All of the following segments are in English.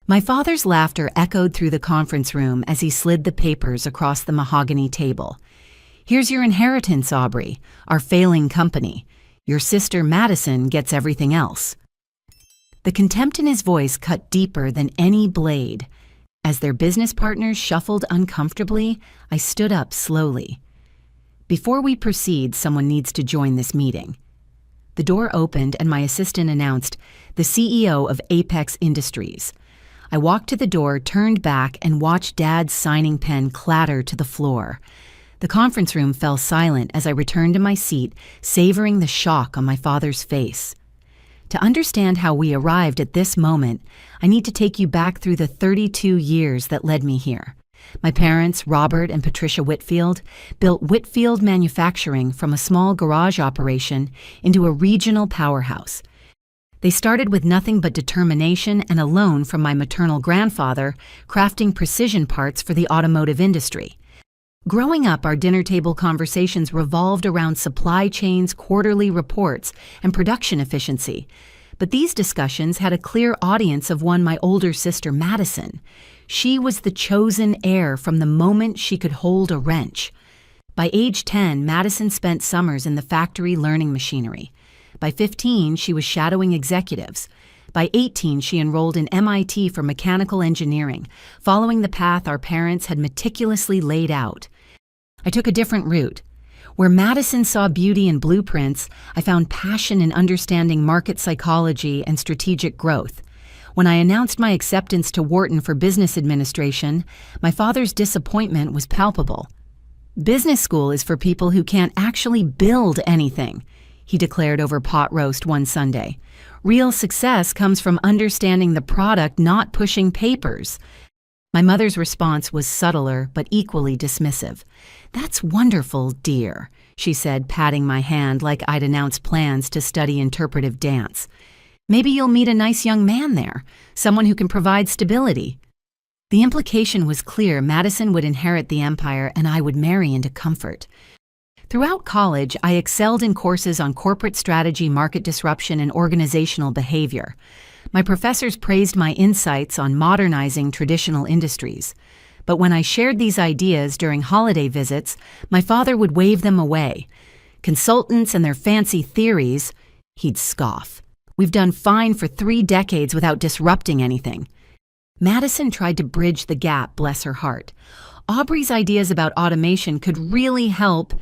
My father's laughter echoed through the conference room as he slid the papers across the mahogany table. "Here's your inheritance, Aubrey, our failing company. Your sister Madison gets everything else." The contempt in his voice cut deeper than any blade. As their business partners shuffled uncomfortably, I stood up slowly. "Before we proceed, someone needs to join this meeting." The door opened and my assistant announced, "The CEO of Apex Industries." I walked to the door, turned back, and watched Dad's signing pen clatter to the floor. The conference room fell silent as I returned to my seat, savoring the shock on my father's face. To understand how we arrived at this moment, I need to take you back through the 32 years that led me here. My parents, Robert and Patricia Whitfield, built Whitfield Manufacturing from a small garage operation into a regional powerhouse. They started with nothing but determination and a loan from my maternal grandfather, crafting precision parts for the automotive industry. Growing up, our dinner table conversations revolved around supply chains, quarterly reports, and production efficiency. But these discussions had a clear audience of one, my older sister, Madison. She was the chosen heir from the moment she could hold a wrench. By age 10, Madison spent summers in the factory learning machinery. By 15, she was shadowing executives. By 18, she enrolled in MIT for mechanical engineering, following the path our parents had meticulously laid out. I took a different route. Where Madison saw beauty in blueprints, I found passion in understanding market psychology and strategic growth. When I announced my acceptance to Wharton for business administration, my father's disappointment was palpable. "Business school is for people who can't actually build anything," he declared over pot roast one Sunday. "Real success comes from understanding the product, not pushing papers." My mother's response was subtler but equally dismissive. "That's wonderful, dear," she said, patting my hand like I'd announced plans to study interpretive dance. "Maybe you'll meet a nice young man there, someone who can provide stability." The implication was clear: Madison would inherit the empire and I would marry into comfort. Throughout college, I excelled in courses on corporate strategy, market disruption, and organizational behavior. My professors praised my insights on modernizing traditional industries. But when I shared these ideas during holiday visits, my father would wave them away. "Consultants and their fancy theories," he'd scoff. "We've done fine for 3 decades without disrupting anything." Madison tried to bridge the gap, bless her heart. Aubrey's ideas about automation could really help.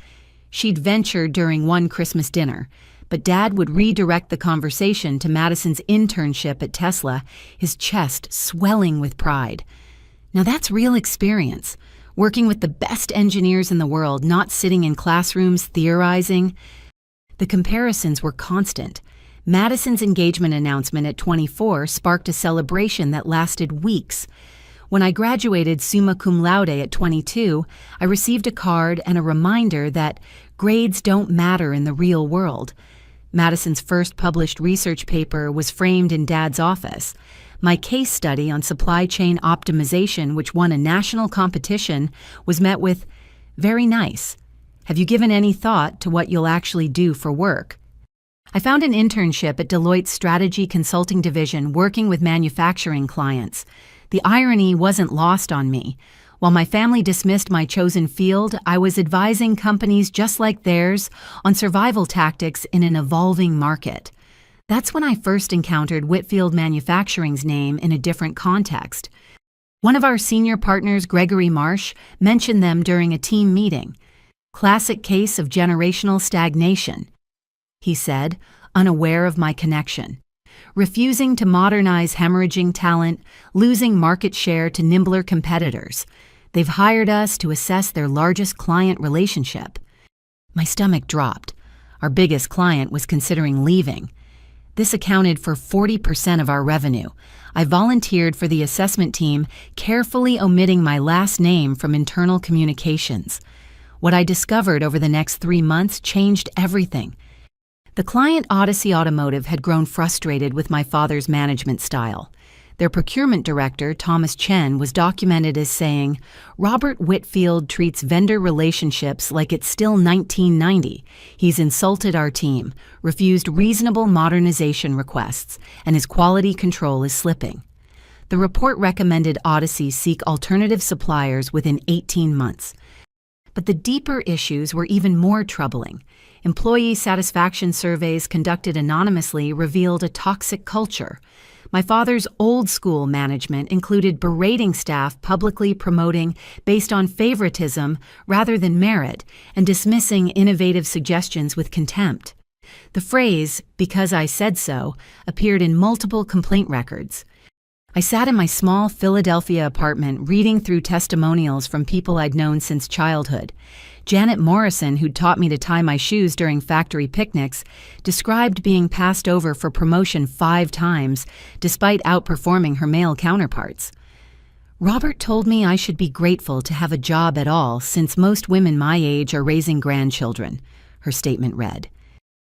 She'd ventured during one Christmas dinner, but Dad would redirect the conversation to Madison's internship at Tesla, his chest swelling with pride. Now that's real experience, working with the best engineers in the world, not sitting in classrooms theorizing. The comparisons were constant. Madison's engagement announcement at 24 sparked a celebration that lasted weeks. When I graduated summa cum laude at 22, I received a card and a reminder that grades don't matter in the real world. Madison's first published research paper was framed in Dad's office. My case study on supply chain optimization, which won a national competition, was met with, "Very nice. Have you given any thought to what you'll actually do for work?" I found an internship at Deloitte's strategy consulting division, working with manufacturing clients. The irony wasn't lost on me. While my family dismissed my chosen field, I was advising companies just like theirs on survival tactics in an evolving market. That's when I first encountered Whitfield Manufacturing's name in a different context. One of our senior partners, Gregory Marsh, mentioned them during a team meeting. "Classic case of generational stagnation," he said, unaware of my connection. "Refusing to modernize hemorrhaging talent, losing market share to nimbler competitors. They've hired us to assess their largest client relationship." My stomach dropped. Our biggest client was considering leaving. This accounted for 40% of our revenue. I volunteered for the assessment team, carefully omitting my last name from internal communications. What I discovered over the next 3 months changed everything. The client, Odyssey Automotive, had grown frustrated with my father's management style. Their procurement director, Thomas Chen, was documented as saying, "Robert Whitfield treats vendor relationships like it's still 1990. He's insulted our team, refused reasonable modernization requests, and his quality control is slipping." The report recommended Odyssey seek alternative suppliers within 18 months. But the deeper issues were even more troubling. Employee satisfaction surveys conducted anonymously revealed a toxic culture. My father's old-school management included berating staff publicly promoting based on favoritism rather than merit and dismissing innovative suggestions with contempt. The phrase, "because I said so," appeared in multiple complaint records. I sat in my small Philadelphia apartment reading through testimonials from people I'd known since childhood. Janet Morrison, who'd taught me to tie my shoes during factory picnics, described being passed over for promotion 5 times, despite outperforming her male counterparts. Robert told me I should be grateful to have a job at all since most women my age are raising grandchildren, her statement read.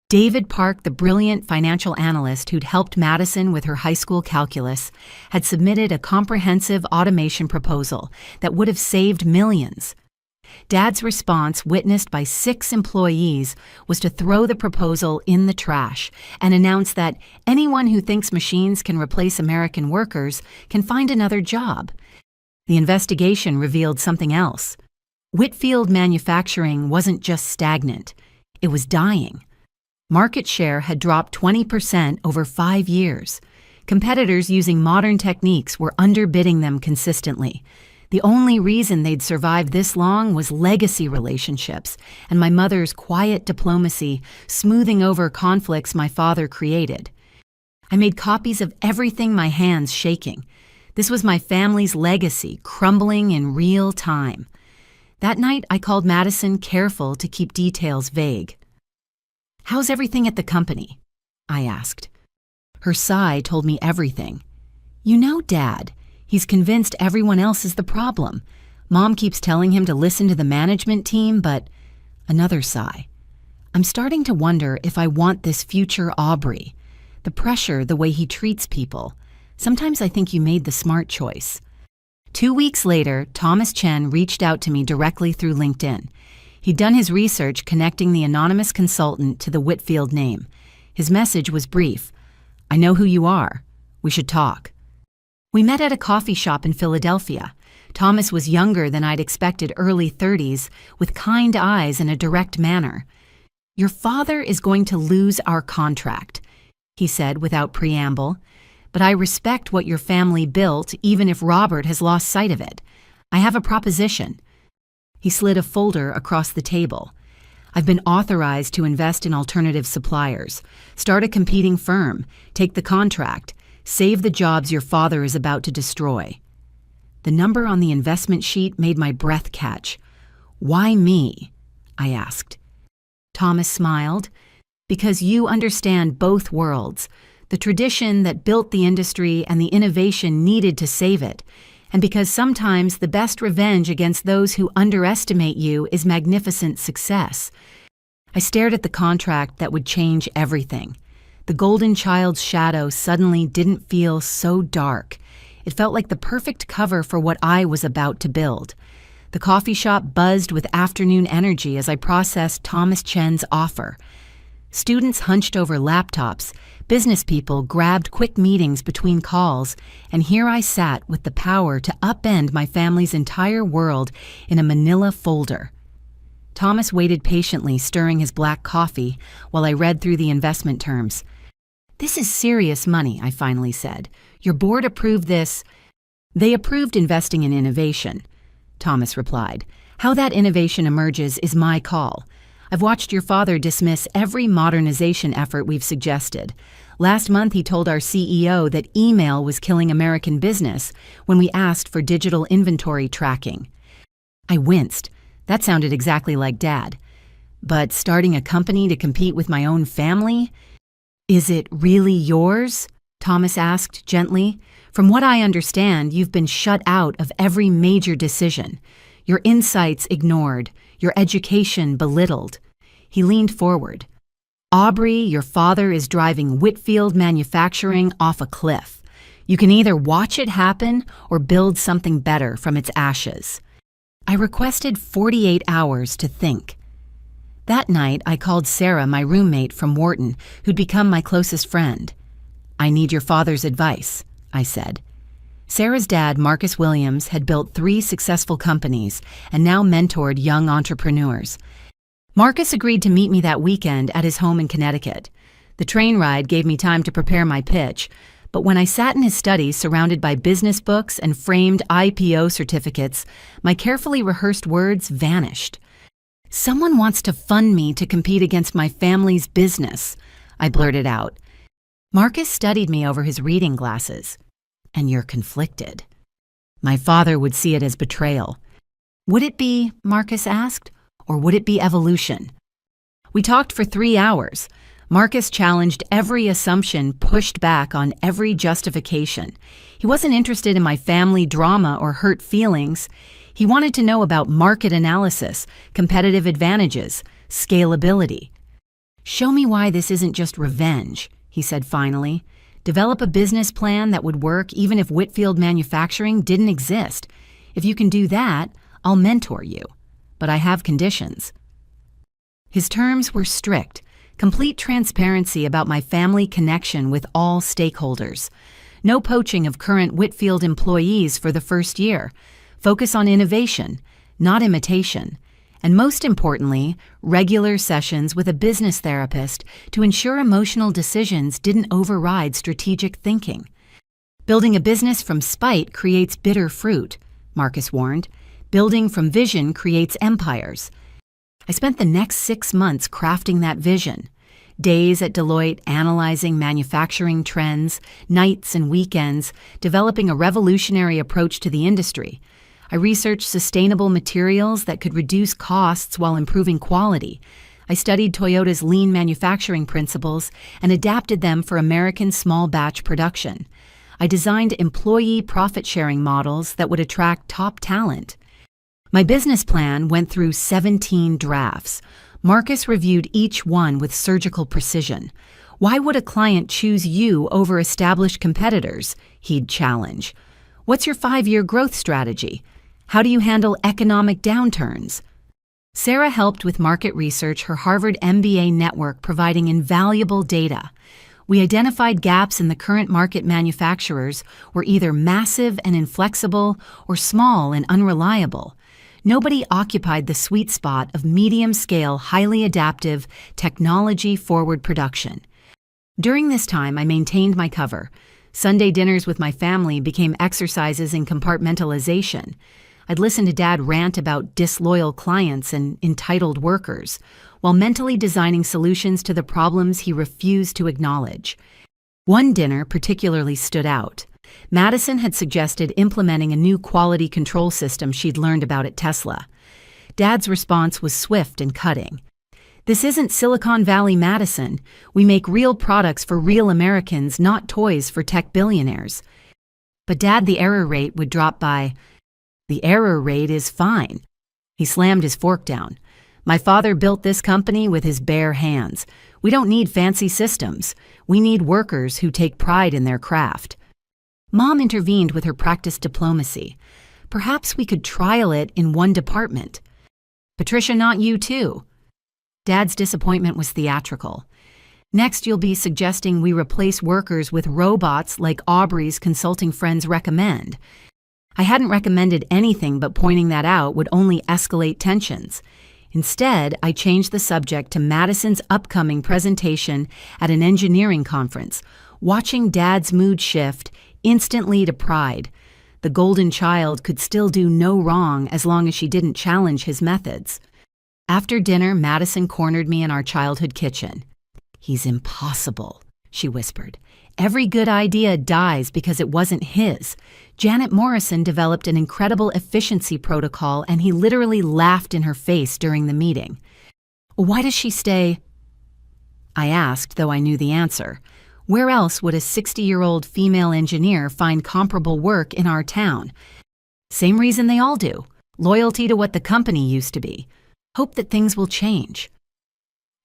David Park, the brilliant financial analyst who'd helped Madison with her high school calculus, had submitted a comprehensive automation proposal that would have saved millions. Dad's response, witnessed by 6 employees, was to throw the proposal in the trash and announce that anyone who thinks machines can replace American workers can find another job. The investigation revealed something else. Whitfield manufacturing wasn't just stagnant, it was dying. Market share had dropped 20% over 5 years. Competitors using modern techniques were underbidding them consistently. The only reason they'd survived this long was legacy relationships and my mother's quiet diplomacy smoothing over conflicts my father created. I made copies of everything, my hands shaking. This was my family's legacy, crumbling in real time. That night, I called Madison, careful to keep details vague. "How's everything at the company?" I asked. Her sigh told me everything. "You know, Dad, he's convinced everyone else is the problem. Mom keeps telling him to listen to the management team, but..." Another sigh. "I'm starting to wonder if I want this future Aubrey. The pressure, the way he treats people. Sometimes I think you made the smart choice." 2 weeks later, Thomas Chen reached out to me directly through LinkedIn. He'd done his research connecting the anonymous consultant to the Whitfield name. His message was brief. "I know who you are. We should talk." We met at a coffee shop in Philadelphia. Thomas was younger than I'd expected, early 30s, with kind eyes and a direct manner. "Your father is going to lose our contract," he said without preamble. "But I respect what your family built, even if Robert has lost sight of it. I have a proposition." He slid a folder across the table. "I've been authorized to invest in alternative suppliers, start a competing firm, take the contract, save the jobs your father is about to destroy." The number on the investment sheet made my breath catch. "Why me?" I asked. Thomas smiled. "Because you understand both worlds, the tradition that built the industry and the innovation needed to save it. And because sometimes the best revenge against those who underestimate you is magnificent success." I stared at the contract that would change everything. The golden child's shadow suddenly didn't feel so dark. It felt like the perfect cover for what I was about to build. The coffee shop buzzed with afternoon energy as I processed Thomas Chen's offer. Students hunched over laptops, business people grabbed quick meetings between calls, and here I sat with the power to upend my family's entire world in a manila folder. Thomas waited patiently, stirring his black coffee, while I read through the investment terms. "This is serious money," I finally said. "Your board approved this." "They approved investing in innovation," Thomas replied. "How that innovation emerges is my call. I've watched your father dismiss every modernization effort we've suggested. Last month, he told our CEO that email was killing American business when we asked for digital inventory tracking." I winced. That sounded exactly like Dad. "But starting a company to compete with my own family? Is it really yours?" Thomas asked gently. "From what I understand, you've been shut out of every major decision. Your insights ignored, your education belittled." He leaned forward. "Aubrey, your father is driving Whitfield manufacturing off a cliff. You can either watch it happen or build something better from its ashes." I requested 48 hours to think. That night, I called Sarah, my roommate from Wharton, who'd become my closest friend. "I need your father's advice," I said. Sarah's dad, Marcus Williams, had built 3 successful companies and now mentored young entrepreneurs. Marcus agreed to meet me that weekend at his home in Connecticut. The train ride gave me time to prepare my pitch, but when I sat in his study surrounded by business books and framed IPO certificates, my carefully rehearsed words vanished. "Someone wants to fund me to compete against my family's business," I blurted out. Marcus studied me over his reading glasses. "And you're conflicted." My father would see it as betrayal. "Would it be," Marcus asked, "or would it be evolution?" We talked for 3 hours. Marcus challenged every assumption, pushed back on every justification. He wasn't interested in my family drama or hurt feelings. He wanted to know about market analysis, competitive advantages, scalability. "Show me why this isn't just revenge," he said finally. "Develop a business plan that would work even if Whitfield Manufacturing didn't exist. If you can do that, I'll mentor you. But I have conditions." His terms were strict. Complete transparency about my family connection with all stakeholders. No poaching of current Whitfield employees for the first year. Focus on innovation, not imitation. And most importantly, regular sessions with a business therapist to ensure emotional decisions didn't override strategic thinking. "Building a business from spite creates bitter fruit," Marcus warned. "Building from vision creates empires." I spent the next 6 months crafting that vision. Days at Deloitte analyzing manufacturing trends, nights and weekends, developing a revolutionary approach to the industry. I researched sustainable materials that could reduce costs while improving quality. I studied Toyota's lean manufacturing principles and adapted them for American small batch production. I designed employee profit-sharing models that would attract top talent. My business plan went through 17 drafts. Marcus reviewed each one with surgical precision. "Why would a client choose you over established competitors?" he'd challenge. "What's your 5-year growth strategy? How do you handle economic downturns?" Sarah helped with market research, her Harvard MBA network providing invaluable data. We identified gaps in the current market. Manufacturers were either massive and inflexible or small and unreliable. Nobody occupied the sweet spot of medium-scale, highly adaptive, technology-forward production. During this time, I maintained my cover. Sunday dinners with my family became exercises in compartmentalization. I'd listen to Dad rant about disloyal clients and entitled workers, while mentally designing solutions to the problems he refused to acknowledge. One dinner particularly stood out. Madison had suggested implementing a new quality control system she'd learned about at Tesla. Dad's response was swift and cutting. "This isn't Silicon Valley Madison. We make real products for real Americans, not toys for tech billionaires." But Dad, the error rate would drop by. "The error rate is fine." He slammed his fork down. "My father built this company with his bare hands. We don't need fancy systems. We need workers who take pride in their craft." Mom intervened with her practiced diplomacy. "Perhaps we could trial it in one department." "Patricia, not you too." Dad's disappointment was theatrical. "Next, you'll be suggesting we replace workers with robots like Aubrey's consulting friends recommend." I hadn't recommended anything, but pointing that out would only escalate tensions. Instead, I changed the subject to Madison's upcoming presentation at an engineering conference. Watching Dad's mood shift instantly to pride. The golden child could still do no wrong as long as she didn't challenge his methods. After dinner, Madison cornered me in our childhood kitchen. "He's impossible," she whispered. "Every good idea dies because it wasn't his. Janet Morrison developed an incredible efficiency protocol and he literally laughed in her face during the meeting." "Why does she stay?" I asked, though I knew the answer. Where else would a 60-year-old female engineer find comparable work in our town? Same reason they all do. Loyalty to what the company used to be. Hope that things will change.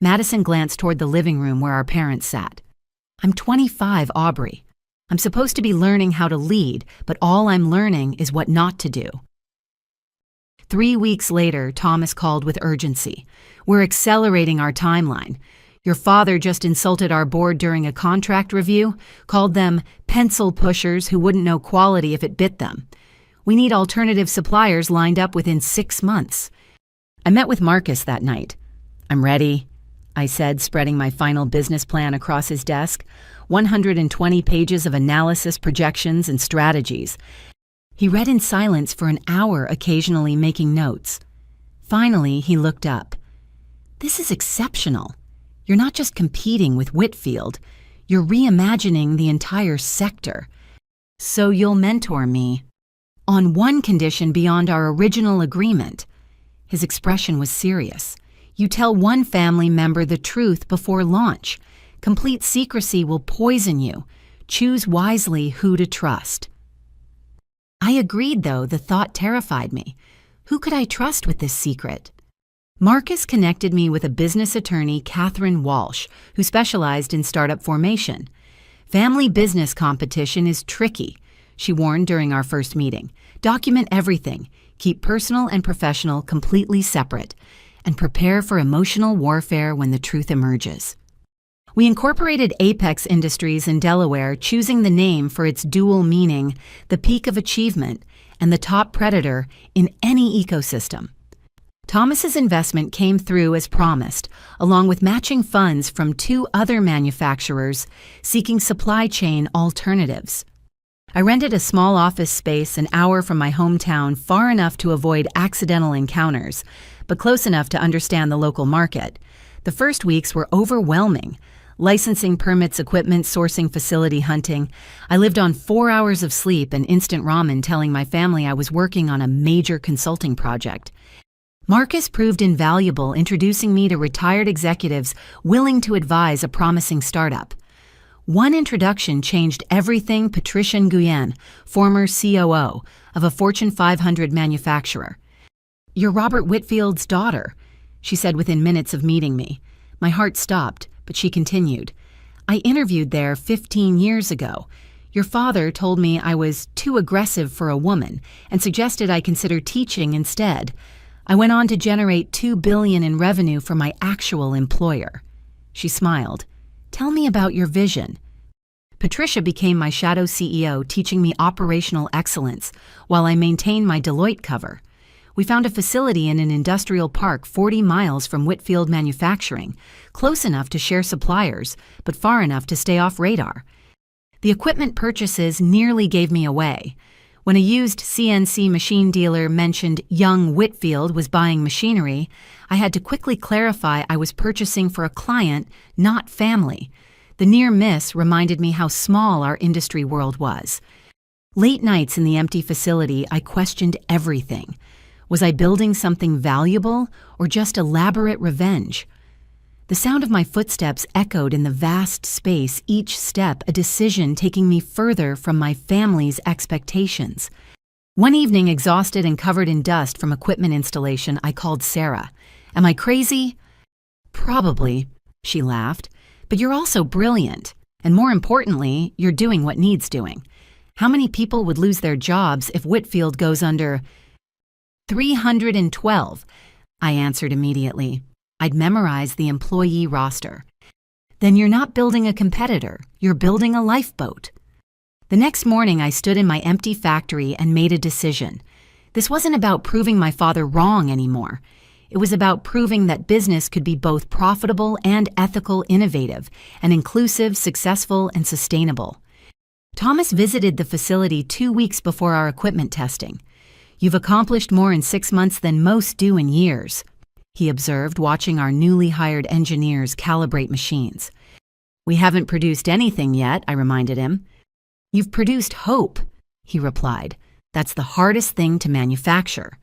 Madison glanced toward the living room where our parents sat. "I'm 25, Aubrey. I'm supposed to be learning how to lead, but all I'm learning is what not to do." 3 weeks later, Thomas called with urgency. "We're accelerating our timeline. Your father just insulted our board during a contract review, called them pencil pushers who wouldn't know quality if it bit them. We need alternative suppliers lined up within 6 months. I met with Marcus that night. I'm ready, I said, spreading my final business plan across his desk, 120 pages of analysis, projections, and strategies. He read in silence for an hour, occasionally making notes. Finally, he looked up. This is exceptional. You're not just competing with Whitfield, you're reimagining the entire sector. So you'll mentor me. On one condition beyond our original agreement. His expression was serious. You tell one family member the truth before launch. Complete secrecy will poison you. Choose wisely who to trust. I agreed, though the thought terrified me. Who could I trust with this secret? Marcus connected me with a business attorney, Catherine Walsh, who specialized in startup formation. Family business competition is tricky, she warned during our first meeting. Document everything, keep personal and professional completely separate, and prepare for emotional warfare when the truth emerges. We incorporated Apex Industries in Delaware, choosing the name for its dual meaning, the peak of achievement, and the top predator in any ecosystem. Thomas's investment came through as promised, along with matching funds from 2 other manufacturers seeking supply chain alternatives. I rented a small office space an hour from my hometown, far enough to avoid accidental encounters, but close enough to understand the local market. The first weeks were overwhelming. Licensing permits, equipment, sourcing, facility hunting. I lived on 4 hours of sleep and instant ramen, telling my family I was working on a major consulting project. Marcus proved invaluable, introducing me to retired executives willing to advise a promising startup. One introduction changed everything. Patricia Nguyen, former COO of a Fortune 500 manufacturer. "You're Robert Whitfield's daughter," she said within minutes of meeting me. My heart stopped, but she continued. "I interviewed there 15 years ago. Your father told me I was too aggressive for a woman and suggested I consider teaching instead. I went on to generate $2 billion in revenue for my actual employer." She smiled. "Tell me about your vision." Patricia became my shadow CEO, teaching me operational excellence while I maintained my Deloitte cover. We found a facility in an industrial park 40 miles from Whitfield Manufacturing, close enough to share suppliers, but far enough to stay off radar. The equipment purchases nearly gave me away. When a used CNC machine dealer mentioned young Whitfield was buying machinery, I had to quickly clarify I was purchasing for a client, not family. The near miss reminded me how small our industry world was. Late nights in the empty facility, I questioned everything. Was I building something valuable or just elaborate revenge? The sound of my footsteps echoed in the vast space, each step a decision taking me further from my family's expectations. One evening, exhausted and covered in dust from equipment installation, I called Sarah. "Am I crazy?" "Probably," she laughed. "But you're also brilliant. And more importantly, you're doing what needs doing. How many people would lose their jobs if Whitfield goes under?" 312, I answered immediately. I'd memorized the employee roster. "Then you're not building a competitor, you're building a lifeboat." The next morning, I stood in my empty factory and made a decision. This wasn't about proving my father wrong anymore. It was about proving that business could be both profitable and ethical, innovative, and inclusive, successful, and sustainable. Thomas visited the facility 2 weeks before our equipment testing. "You've accomplished more in 6 months than most do in years," he observed, watching our newly hired engineers calibrate machines. "We haven't produced anything yet," I reminded him. "You've produced hope," he replied. "That's the hardest thing to manufacture."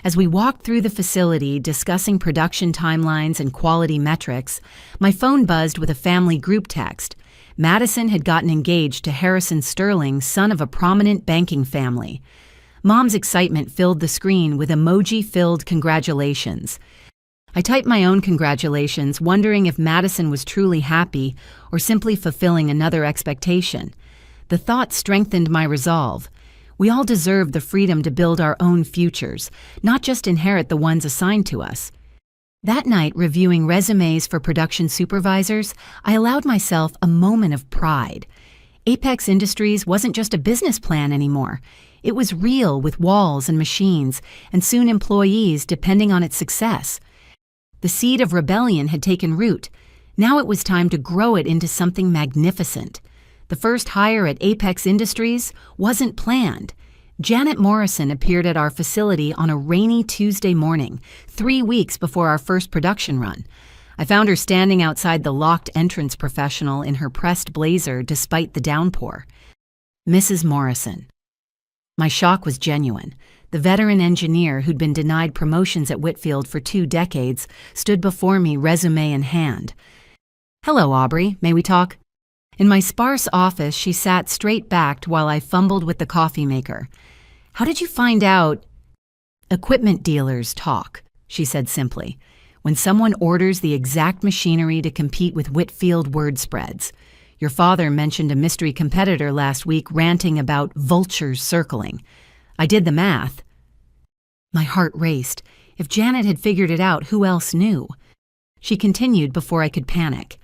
As we walked through the facility, discussing production timelines and quality metrics, my phone buzzed with a family group text. Madison had gotten engaged to Harrison Sterling, son of a prominent banking family. Mom's excitement filled the screen with emoji-filled congratulations. I typed my own congratulations, wondering if Madison was truly happy or simply fulfilling another expectation. The thought strengthened my resolve. We all deserve the freedom to build our own futures, not just inherit the ones assigned to us. That night, reviewing resumes for production supervisors, I allowed myself a moment of pride. Apex Industries wasn't just a business plan anymore. It was real, with walls and machines, and soon employees depending on its success. The seed of rebellion had taken root. Now it was time to grow it into something magnificent. The first hire at Apex Industries wasn't planned. Janet Morrison appeared at our facility on a rainy Tuesday morning, 3 weeks before our first production run. I found her standing outside the locked entrance professional in her pressed blazer despite the downpour. Mrs. Morrison. My shock was genuine. The veteran engineer who'd been denied promotions at Whitfield for 2 decades stood before me, resume in hand. "Hello, Aubrey. May we talk?" In my sparse office, she sat straight-backed while I fumbled with the coffee maker. "How did you find out?" "Equipment dealers talk," she said simply. "When someone orders the exact machinery to compete with Whitfield, word spreads. Your father mentioned a mystery competitor last week ranting about vultures circling. I did the math." My heart raced. If Janet had figured it out, who else knew? She continued before I could panic.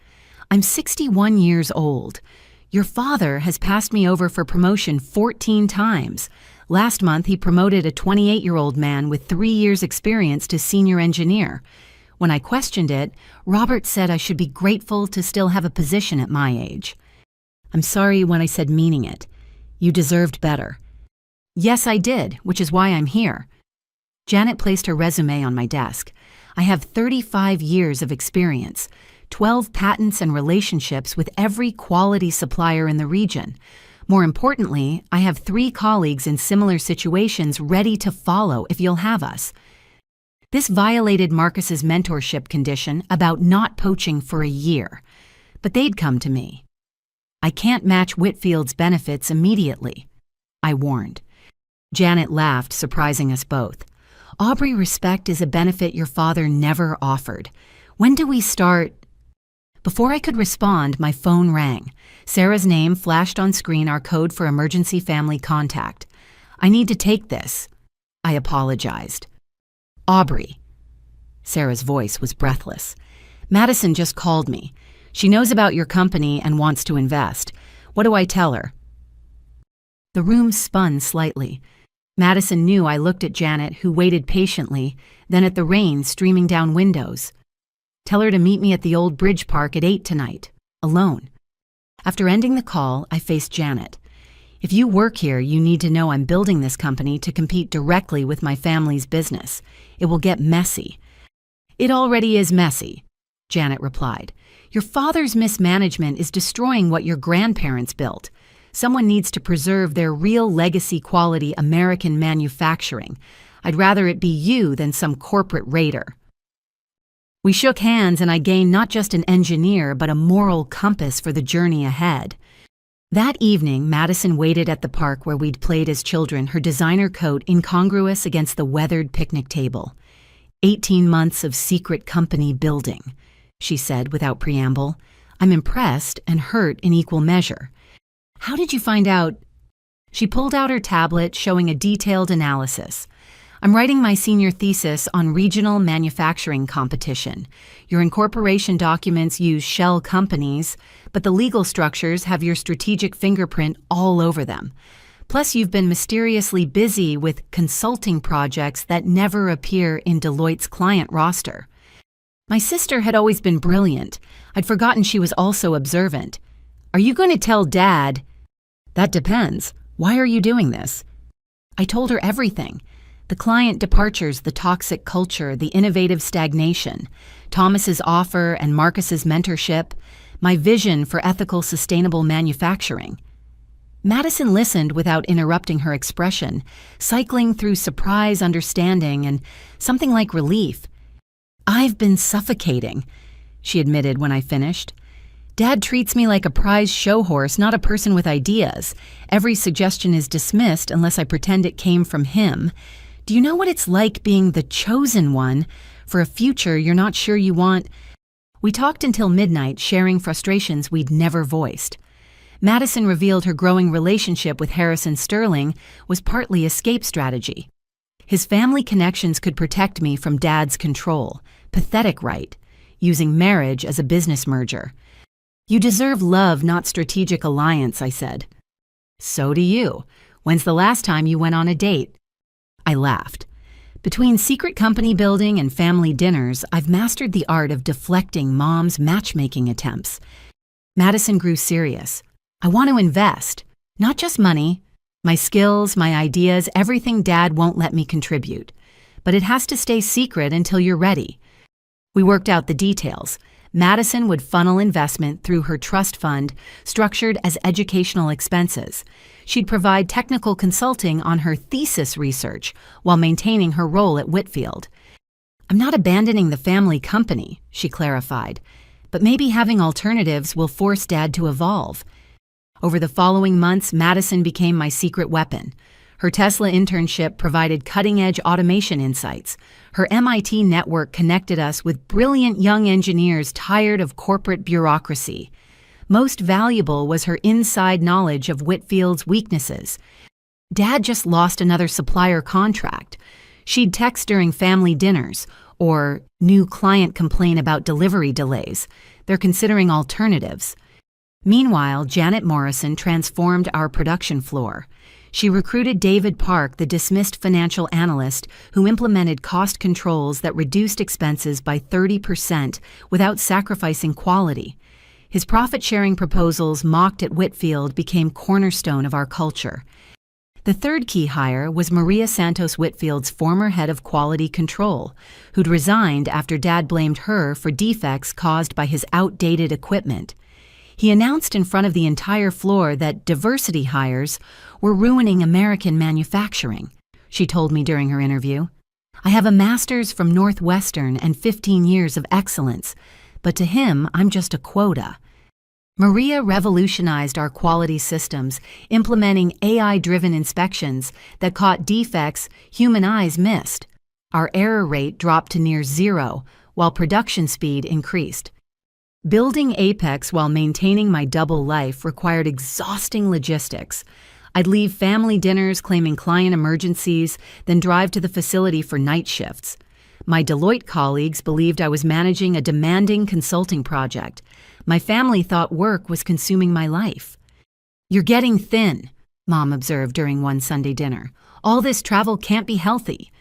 "I'm 61 years old. Your father has passed me over for promotion 14 times. Last month, he promoted a 28-year-old man with 3 years' experience to senior engineer. When I questioned it, Robert said I should be grateful to still have a position at my age. I'm sorry when I said meaning it. You deserved better." "Yes, I did, which is why I'm here." Janet placed her resume on my desk. "I have 35 years of experience, 12 patents and relationships with every quality supplier in the region. More importantly, I have 3 colleagues in similar situations ready to follow if you'll have us." This violated Marcus's mentorship condition about not poaching for a year. But they'd come to me. "I can't match Whitfield's benefits immediately," I warned. Janet laughed, surprising us both. "Aubrey, respect is a benefit your father never offered. When do we start?" Before I could respond, my phone rang. Sarah's name flashed on screen, our code for emergency family contact. "I need to take this." I apologized. "Aubrey." Sarah's voice was breathless. "Madison just called me. She knows about your company and wants to invest. What do I tell her?" The room spun slightly. Madison knew I looked at Janet, who waited patiently, then at the rain streaming down windows. "Tell her to meet me at the old bridge park at 8 tonight, alone." After ending the call, I faced Janet. "If you work here, you need to know I'm building this company to compete directly with my family's business. It will get messy." "It already is messy," Janet replied. "Your father's mismanagement is destroying what your grandparents built. Someone needs to preserve their real legacy quality American manufacturing. I'd rather it be you than some corporate raider." We shook hands, and I gained not just an engineer, but a moral compass for the journey ahead. That evening, Madison waited at the park where we'd played as children, her designer coat incongruous against the weathered picnic table. 18 months of secret company building," she said without preamble. "I'm impressed and hurt in equal measure." "How did you find out?" She pulled out her tablet, showing a detailed analysis. "I'm writing my senior thesis on regional manufacturing competition. Your incorporation documents use shell companies, but the legal structures have your strategic fingerprint all over them. Plus, you've been mysteriously busy with consulting projects that never appear in Deloitte's client roster." My sister had always been brilliant. I'd forgotten she was also observant. "Are you going to tell Dad?" "That depends. Why are you doing this?" I told her everything. The client departures, the toxic culture, the innovative stagnation, Thomas's offer and Marcus's mentorship, my vision for ethical, sustainable manufacturing. Madison listened without interrupting her expression, cycling through surprise, understanding, and something like relief. "I've been suffocating," she admitted when I finished. "Dad treats me like a prize show horse, not a person with ideas. Every suggestion is dismissed unless I pretend it came from him. Do you know what it's like being the chosen one for a future you're not sure you want?" We talked until midnight, sharing frustrations we'd never voiced. Madison revealed her growing relationship with Harrison Sterling was partly escape strategy. His family connections could protect me from Dad's control. Pathetic, right? Using marriage as a business merger. You deserve love, not strategic alliance, I said. So do you. When's the last time you went on a date? I laughed. Between secret company building and family dinners, I've mastered the art of deflecting Mom's matchmaking attempts. Madison grew serious. I want to invest. Not just money. My skills, my ideas, everything Dad won't let me contribute. But it has to stay secret until you're ready. We worked out the details. Madison would funnel investment through her trust fund, structured as educational expenses. She'd provide technical consulting on her thesis research while maintaining her role at Whitfield. I'm not abandoning the family company, she clarified, but maybe having alternatives will force Dad to evolve. Over the following months, Madison became my secret weapon. Her Tesla internship provided cutting-edge automation insights. Her MIT network connected us with brilliant young engineers tired of corporate bureaucracy. Most valuable was her inside knowledge of Whitfield's weaknesses. Dad just lost another supplier contract. She'd text during family dinners, or new client complain about delivery delays. They're considering alternatives. Meanwhile, Janet Morrison transformed our production floor. She recruited David Park, the dismissed financial analyst, who implemented cost controls that reduced expenses by 30% without sacrificing quality. His profit-sharing proposals mocked at Whitfield became cornerstone of our culture. The third key hire was Maria Santos Whitfield's former head of quality control, who'd resigned after Dad blamed her for defects caused by his outdated equipment. He announced in front of the entire floor that diversity hires were ruining American manufacturing, she told me during her interview. I have a master's from Northwestern and 15 years of excellence, but to him, I'm just a quota. Maria revolutionized our quality systems, implementing AI-driven inspections that caught defects human eyes missed. Our error rate dropped to near zero, while production speed increased. Building Apex while maintaining my double life required exhausting logistics. I'd leave family dinners claiming client emergencies, then drive to the facility for night shifts. My Deloitte colleagues believed I was managing a demanding consulting project. My family thought work was consuming my life. You're getting thin, Mom observed during one Sunday dinner. All this travel can't be healthy.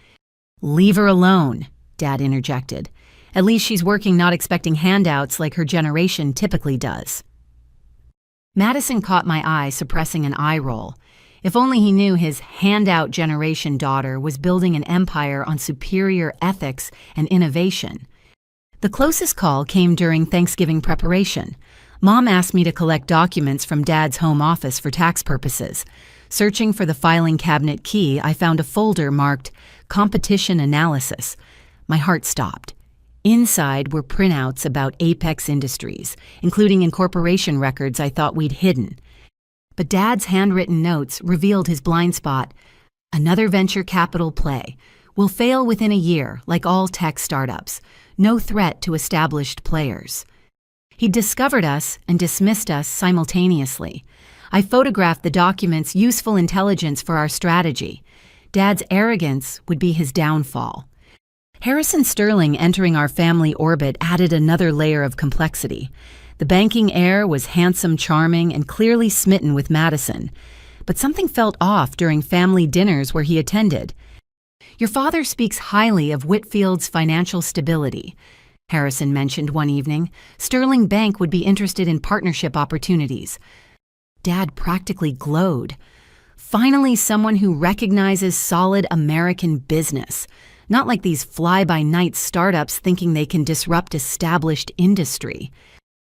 Leave her alone, Dad interjected. At least she's working not expecting handouts like her generation typically does. Madison caught my eye, suppressing an eye roll. If only he knew his handout generation daughter was building an empire on superior ethics and innovation. The closest call came during Thanksgiving preparation. Mom asked me to collect documents from Dad's home office for tax purposes. Searching for the filing cabinet key, I found a folder marked Competition Analysis. My heart stopped. Inside were printouts about Apex Industries, including incorporation records I thought we'd hidden. But Dad's handwritten notes revealed his blind spot. Another venture capital play. Will fail within a year, like all tech startups. No threat to established players. He discovered us and dismissed us simultaneously. I photographed the documents' useful intelligence for our strategy. Dad's arrogance would be his downfall. Harrison Sterling entering our family orbit added another layer of complexity. The banking heir was handsome, charming, and clearly smitten with Madison. But something felt off during family dinners where he attended. Your father speaks highly of Whitfield's financial stability, Harrison mentioned one evening. Sterling Bank would be interested in partnership opportunities. Dad practically glowed. Finally, someone who recognizes solid American business. Not like these fly-by-night startups thinking they can disrupt established industry.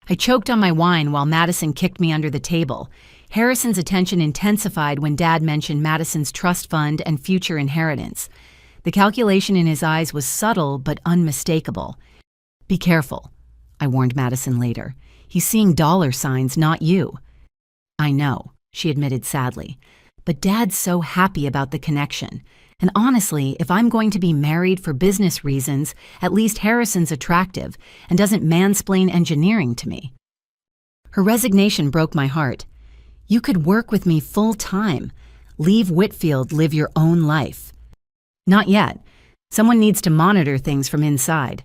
I choked on my wine while Madison kicked me under the table. Harrison's attention intensified when Dad mentioned Madison's trust fund and future inheritance. The calculation in his eyes was subtle but unmistakable. Be careful, I warned Madison later. He's seeing dollar signs, not you. I know, she admitted sadly. But Dad's so happy about the connection. And honestly, if I'm going to be married for business reasons, at least Harrison's attractive and doesn't mansplain engineering to me. Her resignation broke my heart. You could work with me full time. Leave Whitfield, live your own life. Not yet. Someone needs to monitor things from inside.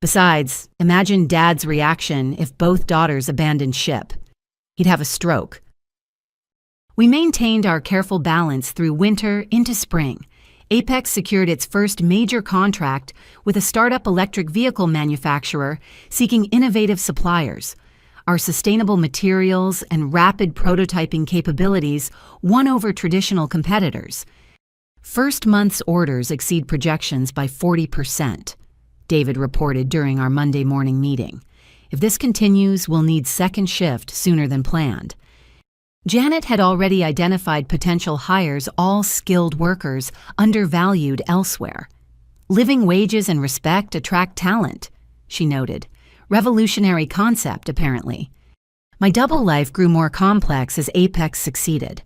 Besides, imagine Dad's reaction if both daughters abandoned ship. He'd have a stroke. We maintained our careful balance through winter into spring. Apex secured its first major contract with a startup electric vehicle manufacturer seeking innovative suppliers. Our sustainable materials and rapid prototyping capabilities won over traditional competitors. First month's orders exceed projections by 40%, David reported during our Monday morning meeting. If this continues, we'll need second shift sooner than planned. Janet had already identified potential hires, all skilled workers, undervalued elsewhere. Living wages and respect attract talent, she noted. Revolutionary concept, apparently. My double life grew more complex as Apex succeeded.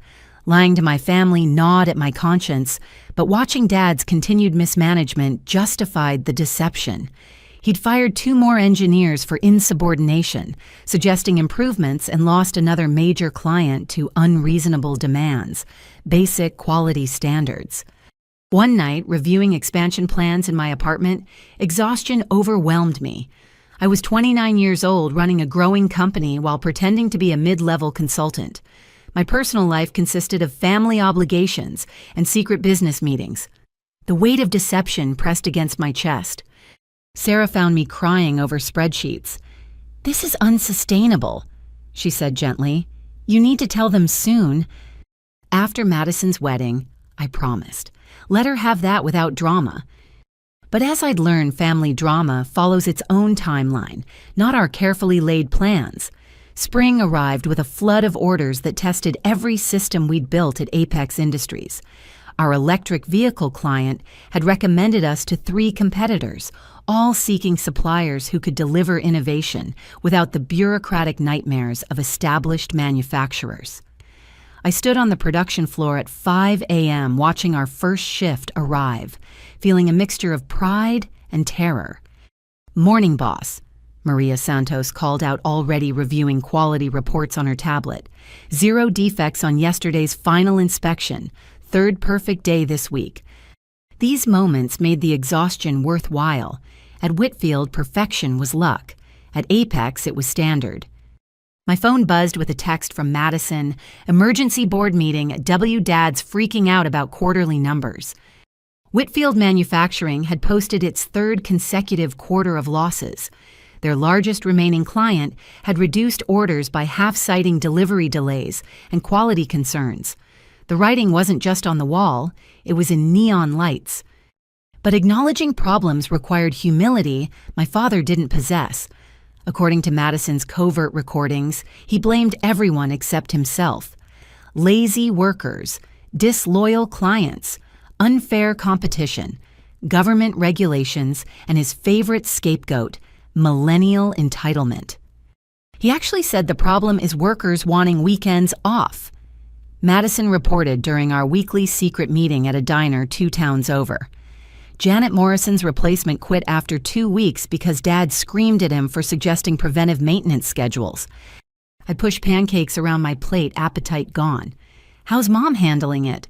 Lying to my family gnawed at my conscience, but watching Dad's continued mismanagement justified the deception. He'd fired 2 more engineers for insubordination, suggesting improvements, and lost another major client to unreasonable demands, basic quality standards. One night, reviewing expansion plans in my apartment, exhaustion overwhelmed me. I was 29 years old, running a growing company while pretending to be a mid-level consultant. My personal life consisted of family obligations and secret business meetings. The weight of deception pressed against my chest. Sarah found me crying over spreadsheets. "This is unsustainable," she said gently. "You need to tell them soon." After Madison's wedding, I promised. Let her have that without drama. But as I'd learned, family drama follows its own timeline, not our carefully laid plans. Spring arrived with a flood of orders that tested every system we'd built at Apex Industries. Our electric vehicle client had recommended us to 3 competitors, all seeking suppliers who could deliver innovation without the bureaucratic nightmares of established manufacturers. I stood on the production floor at 5 a.m. watching our first shift arrive, feeling a mixture of pride and terror. "Morning, boss," Maria Santos called out, already reviewing quality reports on her tablet. "0 defects on yesterday's final inspection. 3rd perfect day this week." These moments made the exhaustion worthwhile. At Whitfield, perfection was luck. At Apex, it was standard. My phone buzzed with a text from Madison. "Emergency board meeting. Dad's freaking out about quarterly numbers." Whitfield Manufacturing had posted its 3rd consecutive quarter of losses. Their largest remaining client had reduced orders by half, citing delivery delays and quality concerns. The writing wasn't just on the wall, it was in neon lights. But acknowledging problems required humility my father didn't possess. According to Madison's covert recordings, he blamed everyone except himself. Lazy workers, disloyal clients, unfair competition, government regulations, and his favorite scapegoat, millennial entitlement. He actually said the problem is workers wanting weekends off. Madison reported during our weekly secret meeting at a diner 2 towns over. Janet Morrison's replacement quit after 2 weeks because Dad screamed at him for suggesting preventive maintenance schedules. I pushed pancakes around my plate, appetite gone. "How's Mom handling it?"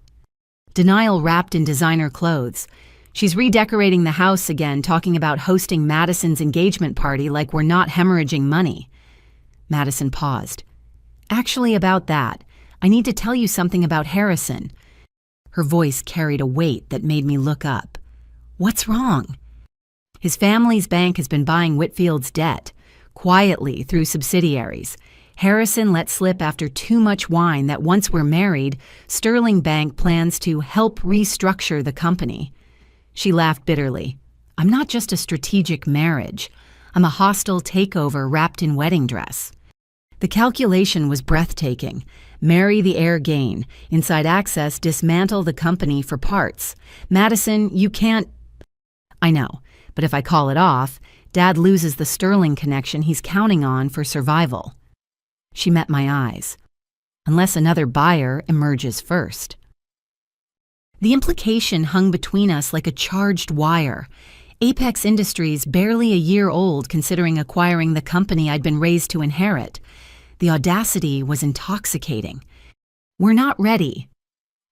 Denial wrapped in designer clothes. She's redecorating the house again, talking about hosting Madison's engagement party like we're not hemorrhaging money. Madison paused. "Actually, about that, I need to tell you something about Harrison." Her voice carried a weight that made me look up. "What's wrong?" "His family's bank has been buying Whitfield's debt, quietly through subsidiaries. Harrison let slip after too much wine that once we're married, Sterling Bank plans to help restructure the company." She laughed bitterly. "I'm not just a strategic marriage. I'm a hostile takeover wrapped in wedding dress." The calculation was breathtaking. Marry the heir gain. Inside access, dismantle the company for parts. "Madison, you can't—" "I know, but if I call it off, Dad loses the Sterling connection he's counting on for survival." She met my eyes. "Unless another buyer emerges first." The implication hung between us like a charged wire. Apex Industries, barely a year old considering acquiring the company I'd been raised to inherit. The audacity was intoxicating. "We're not ready."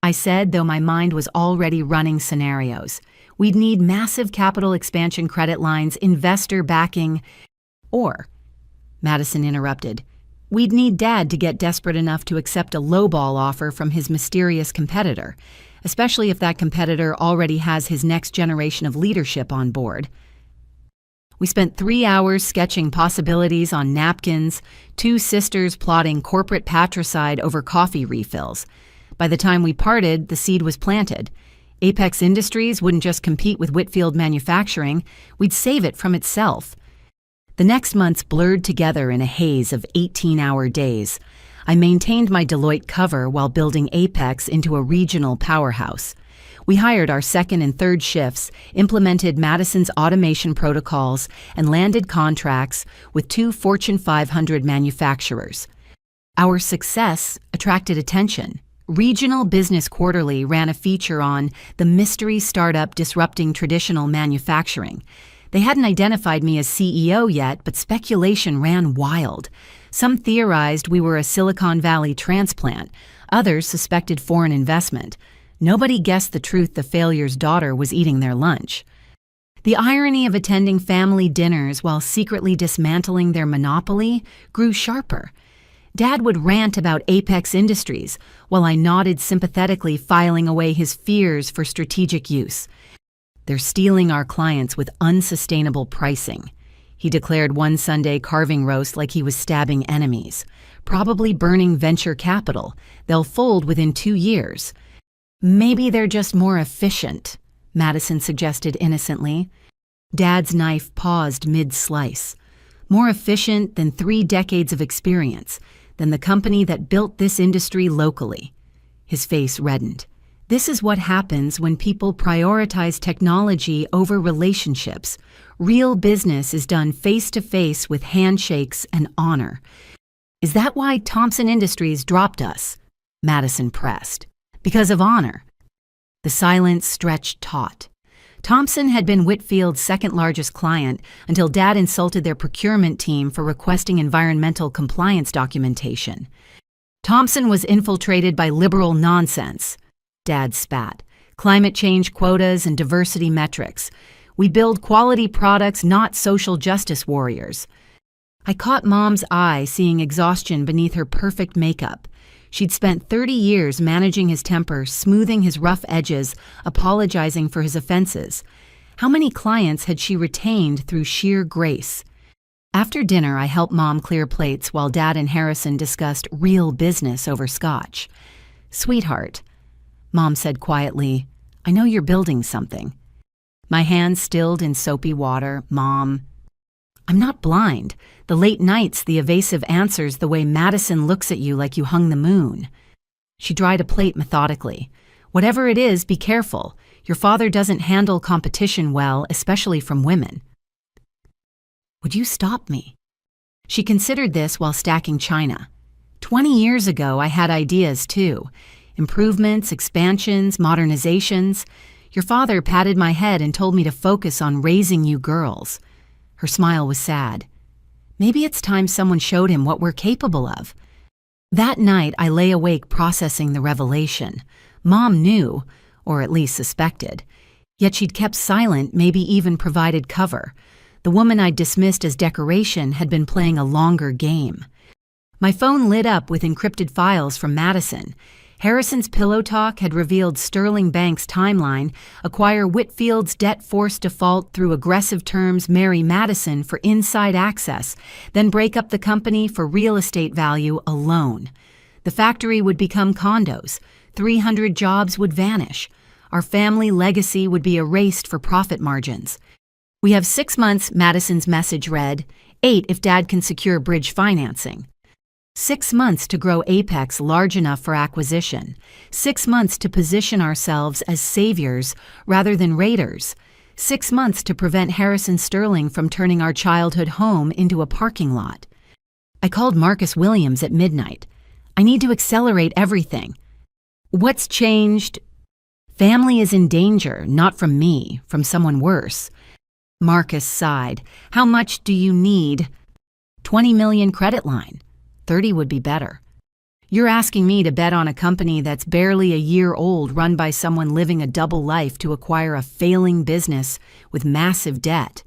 I said, though my mind was already running scenarios. We'd need massive capital expansion credit lines, investor backing, or, Madison interrupted, we'd need Dad to get desperate enough to accept a lowball offer from his mysterious competitor, especially if that competitor already has his next generation of leadership on board. We spent 3 hours sketching possibilities on napkins, two sisters plotting corporate patricide over coffee refills. By the time we parted, the seed was planted. Apex Industries wouldn't just compete with Whitfield Manufacturing, we'd save it from itself. The next months blurred together in a haze of 18-hour days. I maintained my Deloitte cover while building Apex into a regional powerhouse. We hired our second and third shifts, implemented Madison's automation protocols, and landed contracts with 2 Fortune 500 manufacturers. Our success attracted attention. Regional Business Quarterly ran a feature on the mystery startup disrupting traditional manufacturing. They hadn't identified me as CEO yet, but speculation ran wild. Some theorized we were a Silicon Valley transplant. Others suspected foreign investment. Nobody guessed the truth: the failure's daughter was eating their lunch. The irony of attending family dinners while secretly dismantling their monopoly grew sharper. Dad would rant about Apex Industries, while I nodded sympathetically, filing away his fears for strategic use. They're stealing our clients with unsustainable pricing, he declared one Sunday, carving roast like he was stabbing enemies. Probably burning venture capital. They'll fold within 2 years. Maybe they're just more efficient, Madison suggested innocently. Dad's knife paused mid-slice. More efficient than 3 decades of experience, than the company that built this industry locally. His face reddened. This is what happens when people prioritize technology over relationships. Real business is done face-to-face with handshakes and honor. Is that why Thompson Industries dropped us? Madison pressed. Because of honor. The silence stretched taut. Thompson had been Whitfield's second-largest client until Dad insulted their procurement team for requesting environmental compliance documentation. Thompson was infiltrated by liberal nonsense. Dad spat. Climate change quotas and diversity metrics. We build quality products, not social justice warriors. I caught Mom's eye, seeing exhaustion beneath her perfect makeup. She'd spent 30 years managing his temper, smoothing his rough edges, apologizing for his offenses. How many clients had she retained through sheer grace? After dinner, I helped Mom clear plates while Dad and Harrison discussed real business over scotch. "Sweetheart," Mom said quietly, "I know you're building something." My hands stilled in soapy water. "Mom, I'm not blind. The late nights, the evasive answers, the way Madison looks at you like you hung the moon." She dried a plate methodically. "Whatever it is, be careful. Your father doesn't handle competition well, especially from women." "Would you stop me?" She considered this while stacking china. 20 years ago, I had ideas too. Improvements, expansions, modernizations. Your father patted my head and told me to focus on raising you girls. Her smile was sad. Maybe it's time someone showed him what we're capable of. That night, I lay awake processing the revelation. Mom knew, or at least suspected. Yet she'd kept silent, maybe even provided cover. The woman I'd dismissed as decoration had been playing a longer game. My phone lit up with encrypted files from Madison. Harrison's pillow talk had revealed Sterling Bank's timeline: acquire Whitfield's debt force default through aggressive terms, marry Madison for inside access, then break up the company for real estate value alone. The factory would become condos. 300 jobs would vanish. Our family legacy would be erased for profit margins. "We have 6 months," Madison's message read. 8 if Dad can secure bridge financing. 6 months to grow Apex large enough for acquisition. 6 months to position ourselves as saviors rather than raiders. 6 months to prevent Harrison Sterling from turning our childhood home into a parking lot. I called Marcus Williams at midnight. "I need to accelerate everything." "What's changed?" "Family is in danger, not from me, from someone worse." Marcus sighed. "How much do you need?" 20 million credit line. 30 would be better. You're asking me to bet on a company that's barely a year old, run by someone living a double life to acquire a failing business with massive debt.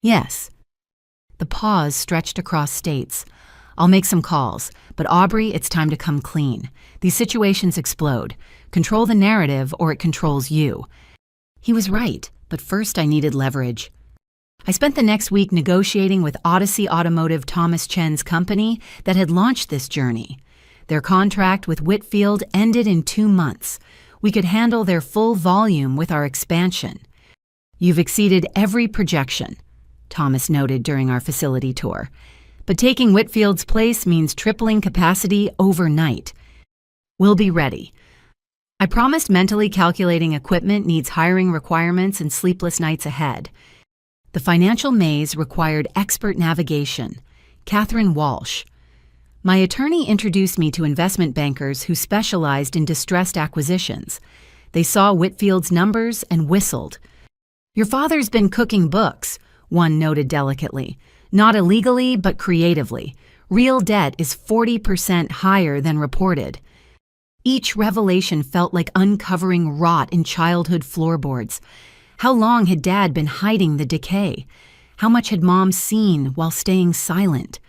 Yes. The pause stretched across states. I'll make some calls, but Aubrey, it's time to come clean. These situations explode. Control the narrative or it controls you. He was right, but first I needed leverage. I spent the next week negotiating with Odyssey Automotive, Thomas Chen's company that had launched this journey. Their contract with Whitfield ended in 2 months. We could handle their full volume with our expansion. You've exceeded every projection, Thomas noted during our facility tour. But taking Whitfield's place means tripling capacity overnight. We'll be ready. I promised mentally calculating equipment needs hiring requirements and sleepless nights ahead. The financial maze required expert navigation. Catherine Walsh. My attorney introduced me to investment bankers who specialized in distressed acquisitions. They saw Whitfield's numbers and whistled. Your father's been cooking books, one noted delicately. Not illegally, but creatively. Real debt is 40% higher than reported. Each revelation felt like uncovering rot in childhood floorboards. How long had Dad been hiding the decay? How much had Mom seen while staying silent?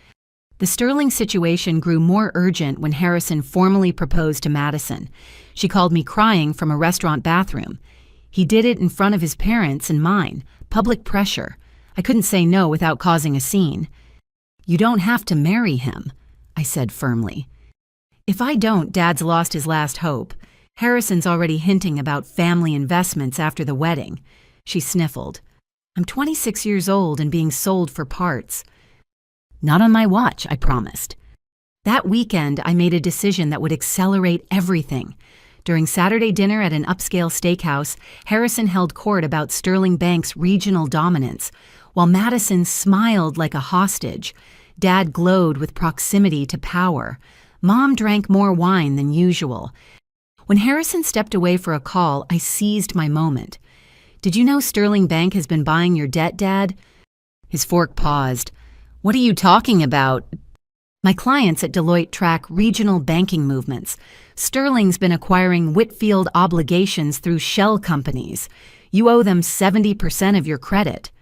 The Sterling situation grew more urgent when Harrison formally proposed to Madison. She called me crying from a restaurant bathroom. He did it in front of his parents and mine. Public pressure. I couldn't say no without causing a scene. You don't have to marry him, I said firmly. If I don't, Dad's lost his last hope. Harrison's already hinting about family investments after the wedding. She sniffled. I'm 26 years old and being sold for parts. Not on my watch, I promised. That weekend, I made a decision that would accelerate everything. During Saturday dinner at an upscale steakhouse, Harrison held court about Sterling Bank's regional dominance, while Madison smiled like a hostage. Dad glowed with proximity to power. Mom drank more wine than usual. When Harrison stepped away for a call, I seized my moment. Did you know Sterling Bank has been buying your debt, Dad? His fork paused. What are you talking about? My clients at Deloitte track regional banking movements. Sterling's been acquiring Whitfield obligations through shell companies. You owe them 70% of your credit.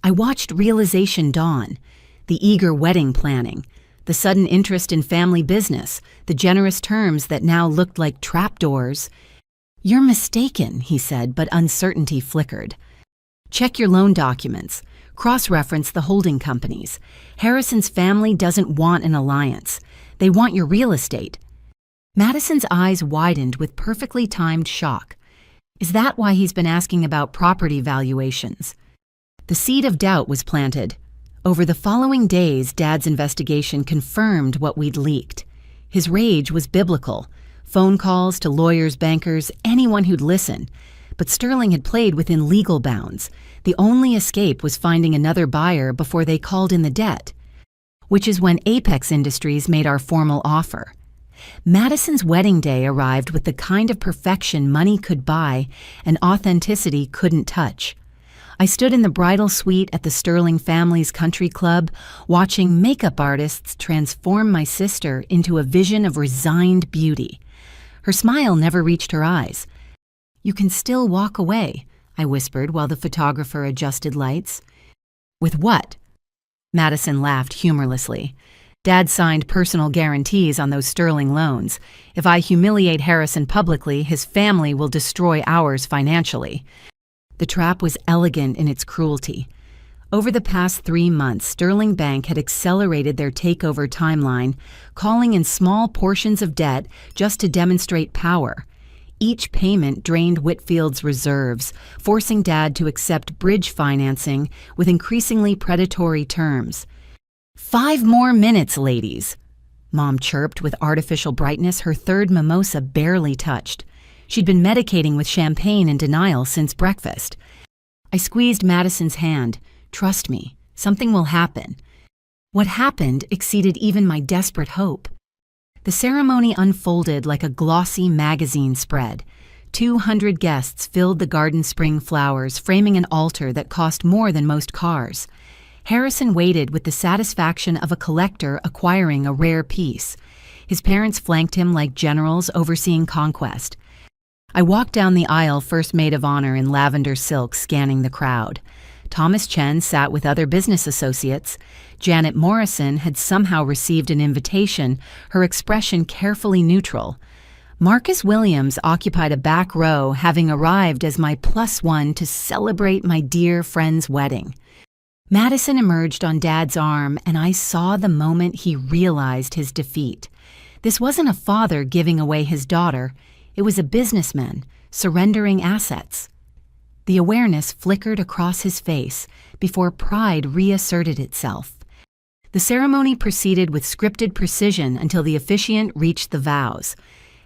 I watched realization dawn. The eager wedding planning. The sudden interest in family business. The generous terms that now looked like trapdoors. You're mistaken, he said, but uncertainty flickered. Check your loan documents. Cross-reference the holding companies. Harrison's family doesn't want an alliance. They want your real estate. Madison's eyes widened with perfectly timed shock. Is that why he's been asking about property valuations? The seed of doubt was planted. Over the following days, Dad's investigation confirmed what we'd leaked. His rage was biblical. Phone calls to lawyers, bankers, anyone who'd listen. But Sterling had played within legal bounds. The only escape was finding another buyer before they called in the debt, which is when Apex Industries made our formal offer. Madison's wedding day arrived with the kind of perfection money could buy and authenticity couldn't touch. I stood in the bridal suite at the Sterling family's country club, watching makeup artists transform my sister into a vision of resigned beauty. Her smile never reached her eyes. You can still walk away, I whispered while the photographer adjusted lights. With what? Madison laughed humorlessly. Dad signed personal guarantees on those Sterling loans. If I humiliate Harrison publicly, his family will destroy ours financially. The trap was elegant in its cruelty. Over the past 3 months, Sterling Bank had accelerated their takeover timeline, calling in small portions of debt just to demonstrate power. Each payment drained Whitfield's reserves, forcing Dad to accept bridge financing with increasingly predatory terms. 5 more minutes, ladies, Mom chirped with artificial brightness, her third mimosa barely touched. She'd been medicating with champagne in denial since breakfast. I squeezed Madison's hand. Trust me, something will happen. What happened exceeded even my desperate hope. The ceremony unfolded like a glossy magazine spread. 200 guests filled the garden spring flowers, framing an altar that cost more than most cars. Harrison waited with the satisfaction of a collector acquiring a rare piece. His parents flanked him like generals overseeing conquest. I walked down the aisle, first maid of honor in lavender silk, scanning the crowd. Thomas Chen sat with other business associates. Janet Morrison had somehow received an invitation, her expression carefully neutral. Marcus Williams occupied a back row, having arrived as my +1 to celebrate my dear friend's wedding. Madison emerged on Dad's arm, and I saw the moment he realized his defeat. This wasn't a father giving away his daughter. It was a businessman surrendering assets. The awareness flickered across his face before pride reasserted itself. The ceremony proceeded with scripted precision until the officiant reached the vows.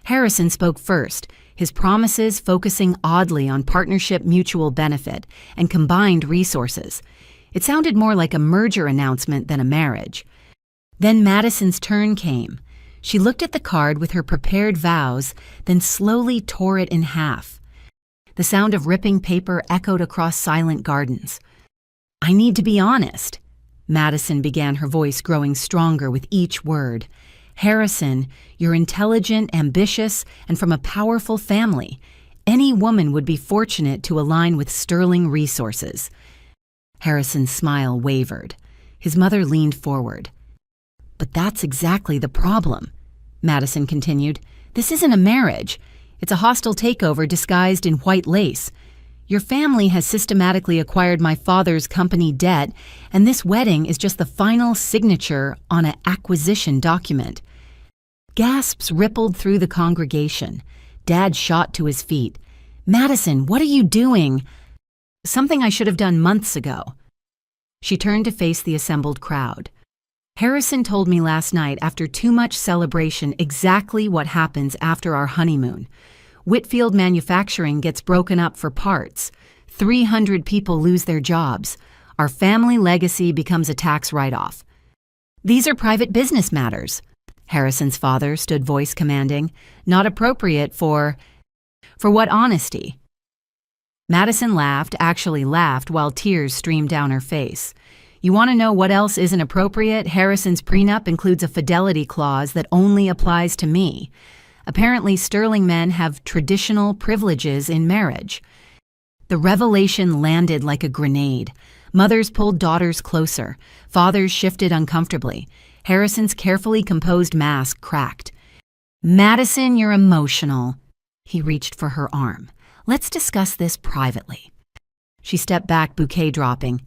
Harrison spoke first, his promises focusing oddly on partnership, mutual benefit, and combined resources. It sounded more like a merger announcement than a marriage. Then Madison's turn came. She looked at the card with her prepared vows, then slowly tore it in half. The sound of ripping paper echoed across silent gardens. "I need to be honest," Madison began, her voice growing stronger with each word. "Harrison, you're intelligent, ambitious, and from a powerful family. Any woman would be fortunate to align with sterling resources." Harrison's smile wavered. His mother leaned forward. "But that's exactly the problem," Madison continued. "This isn't a marriage. It's a hostile takeover disguised in white lace. Your family has systematically acquired my father's company debt, and this wedding is just the final signature on an acquisition document." Gasps rippled through the congregation. Dad shot to his feet. "Madison, what are you doing?" "Something I should have done months ago." She turned to face the assembled crowd. "Harrison told me last night, after too much celebration, exactly what happens after our honeymoon. Whitfield Manufacturing gets broken up for parts. 300 people lose their jobs. Our family legacy becomes a tax write-off." "These are private business matters," Harrison's father stood, voice commanding. "Not appropriate for what honesty?" Madison laughed, actually laughed, while tears streamed down her face. "You want to know what else isn't appropriate? Harrison's prenup includes a fidelity clause that only applies to me. Apparently, sterling men have traditional privileges in marriage." The revelation landed like a grenade. Mothers pulled daughters closer. Fathers shifted uncomfortably. Harrison's carefully composed mask cracked. "Madison, you're emotional." He reached for her arm. "Let's discuss this privately." She stepped back, bouquet dropping.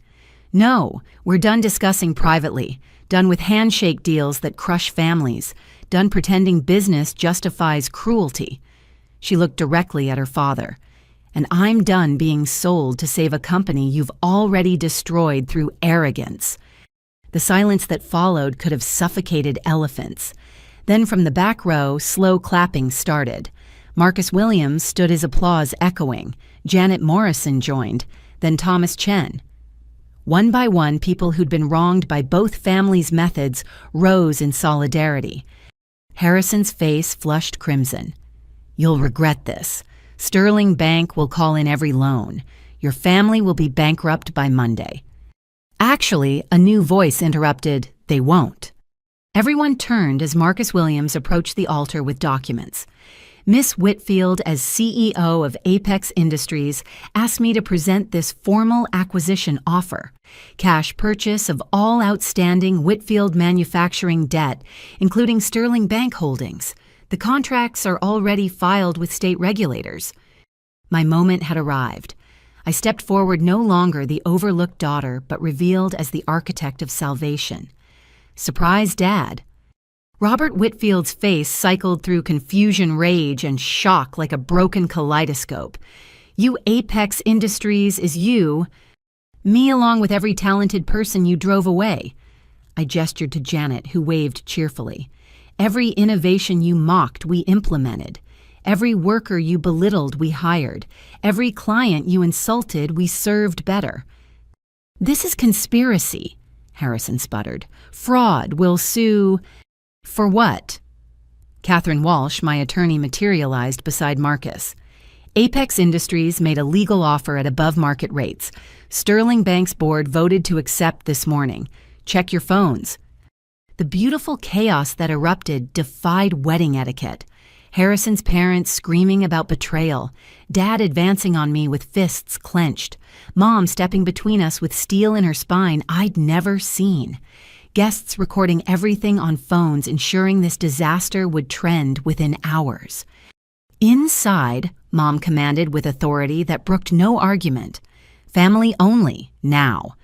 "No, we're done discussing privately. Done with handshake deals that crush families. Done pretending business justifies cruelty." She looked directly at her father. "And I'm done being sold to save a company you've already destroyed through arrogance." The silence that followed could have suffocated elephants. Then from the back row, slow clapping started. Marcus Williams stood, his applause echoing. Janet Morrison joined, then Thomas Chen. One by one, people who'd been wronged by both families' methods rose in solidarity. Harrison's face flushed crimson. "You'll regret this. Sterling Bank will call in every loan. Your family will be bankrupt by Monday." Actually, a new voice interrupted, "They won't." Everyone turned as Marcus Williams approached the altar with documents. "Miss Whitfield, as CEO of Apex Industries, asked me to present this formal acquisition offer. Cash purchase of all outstanding Whitfield Manufacturing debt, including Sterling Bank holdings. The contracts are already filed with state regulators." My moment had arrived. I stepped forward, no longer the overlooked daughter, but revealed as the architect of salvation. "Surprise, Dad." Robert Whitfield's face cycled through confusion, rage, and shock like a broken kaleidoscope. "You Apex Industries is you. Me along with every talented person you drove away." I gestured to Janet, who waved cheerfully. "Every innovation you mocked, we implemented. Every worker you belittled, we hired. Every client you insulted, we served better." "This is conspiracy," Harrison sputtered. "Fraud. Will sue." "For what?" Catherine Walsh, my attorney, materialized beside Marcus. "Apex Industries made a legal offer at above-market rates. Sterling Bank's board voted to accept this morning. Check your phones." The beautiful chaos that erupted defied wedding etiquette. Harrison's parents screaming about betrayal, Dad advancing on me with fists clenched, Mom stepping between us with steel in her spine I'd never seen. Guests recording everything on phones, ensuring this disaster would trend within hours. "Inside," Mom commanded with authority that brooked no argument. "Family only, now."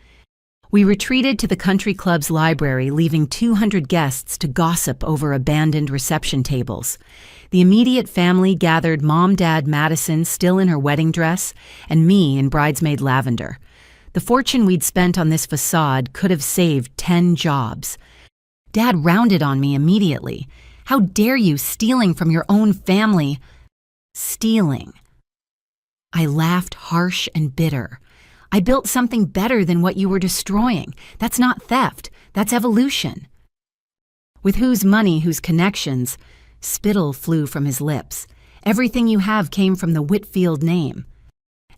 We retreated to the country club's library, leaving 200 guests to gossip over abandoned reception tables. The immediate family gathered Mom, Dad, Madison still in her wedding dress, and me in bridesmaid lavender. The fortune we'd spent on this facade could have saved 10 jobs. Dad rounded on me immediately. "How dare you, stealing from your own family?" Stealing. I laughed, harsh and bitter. "I built something better than what you were destroying. That's not theft, that's evolution." "With whose money, whose connections?" Spittle flew from his lips. "Everything you have came from the Whitfield name."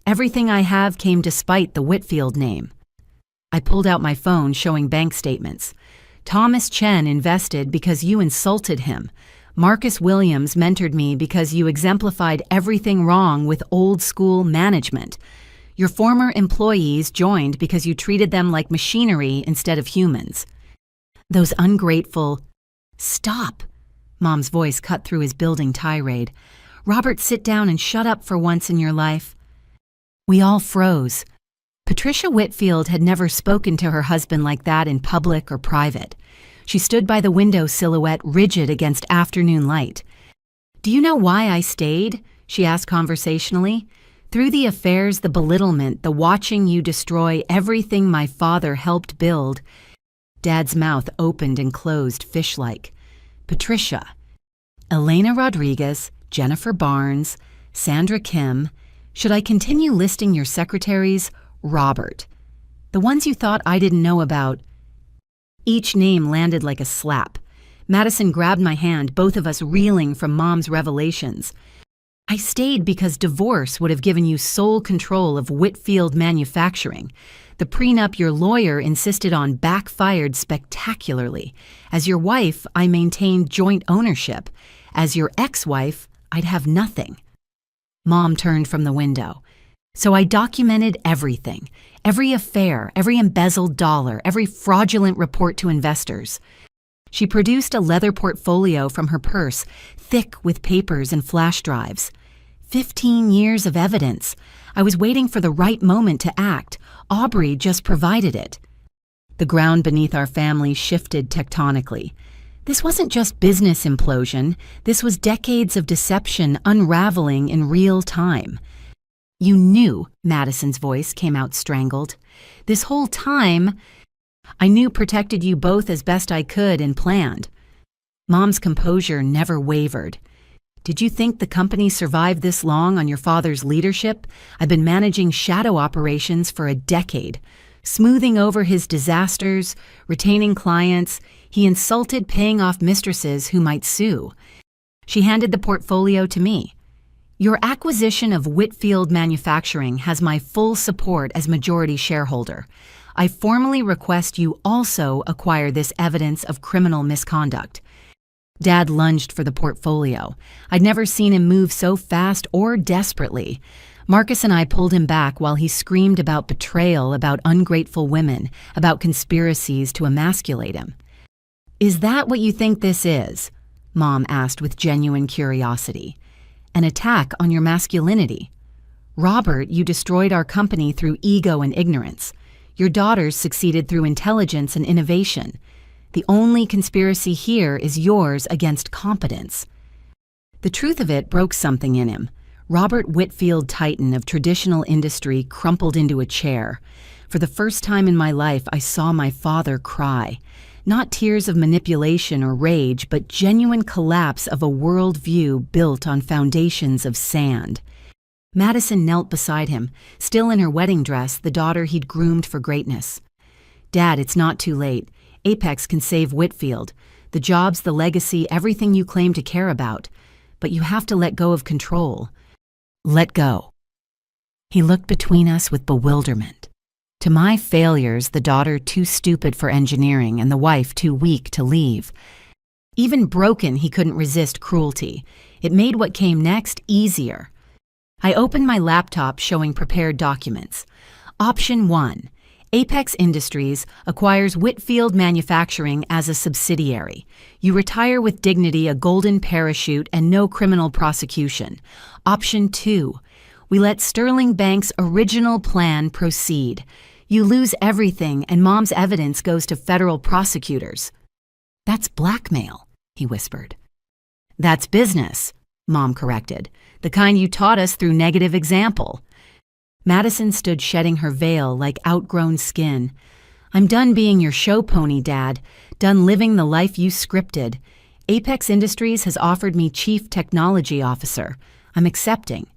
"Everything I have came despite the Whitfield name." I pulled out my phone, showing bank statements. "Thomas Chen invested because you insulted him. Marcus Williams mentored me because you exemplified everything wrong with old-school management. Your former employees joined because you treated them like machinery instead of humans. Those ungrateful—" "Stop!" Mom's voice cut through his building tirade. "Robert, sit down and shut up for once in your life." We all froze. Patricia Whitfield had never spoken to her husband like that in public or private. She stood by the window silhouette, rigid against afternoon light. "Do you know why I stayed?" she asked conversationally. "Through the affairs, the belittlement, the watching you destroy everything my father helped build." Dad's mouth opened and closed fish-like. "Patricia, Elena Rodriguez, Jennifer Barnes, Sandra Kim. Should I continue listing your secretaries? Robert. The ones you thought I didn't know about." Each name landed like a slap. Madison grabbed my hand, both of us reeling from Mom's revelations. "I stayed because divorce would have given you sole control of Whitfield Manufacturing. The prenup your lawyer insisted on backfired spectacularly. As your wife, I maintained joint ownership. As your ex-wife, I'd have nothing." Mom turned from the window. "So I documented everything, every affair, every embezzled dollar, every fraudulent report to investors." She produced a leather portfolio from her purse, thick with papers and flash drives. 15 years of evidence. I was waiting for the right moment to act. Aubrey just provided it. The ground beneath our family shifted tectonically. This wasn't just business implosion. This was decades of deception unraveling in real time. "You knew," Madison's voice came out strangled. "This whole time, I knew protected you both as best I could and planned." Mom's composure never wavered. "Did you think the company survived this long on your father's leadership? I've been managing shadow operations for a decade, smoothing over his disasters, retaining clients. He insulted paying off mistresses who might sue." She handed the portfolio to me. "Your acquisition of Whitfield Manufacturing has my full support as majority shareholder. I formally request you also acquire this evidence of criminal misconduct." Dad lunged for the portfolio. I'd never seen him move so fast or desperately. Marcus and I pulled him back while he screamed about betrayal, about ungrateful women, about conspiracies to emasculate him. "Is that what you think this is?" Mom asked with genuine curiosity. "An attack on your masculinity? Robert, you destroyed our company through ego and ignorance. Your daughters succeeded through intelligence and innovation. The only conspiracy here is yours against competence." The truth of it broke something in him. Robert Whitfield, titan of traditional industry, crumpled into a chair. For the first time in my life, I saw my father cry. Not tears of manipulation or rage, but genuine collapse of a worldview built on foundations of sand. Madison knelt beside him, still in her wedding dress, the daughter he'd groomed for greatness. "Dad, it's not too late. Apex can save Whitfield. The jobs, the legacy, everything you claim to care about. But you have to let go of control." "Let go." He looked between us with bewilderment. To my failures, the daughter too stupid for engineering and the wife too weak to leave. Even broken, he couldn't resist cruelty. It made what came next easier. I opened my laptop showing prepared documents. Option 1. Apex Industries acquires Whitfield Manufacturing as a subsidiary. You retire with dignity, a golden parachute, and no criminal prosecution. Option 2. We let Sterling Bank's original plan proceed. You lose everything, and Mom's evidence goes to federal prosecutors. That's blackmail, he whispered. That's business, Mom corrected. The kind you taught us through negative example. Madison stood shedding her veil like outgrown skin. I'm done being your show pony, Dad. Done living the life you scripted. Apex Industries has offered me Chief Technology Officer. I'm accepting.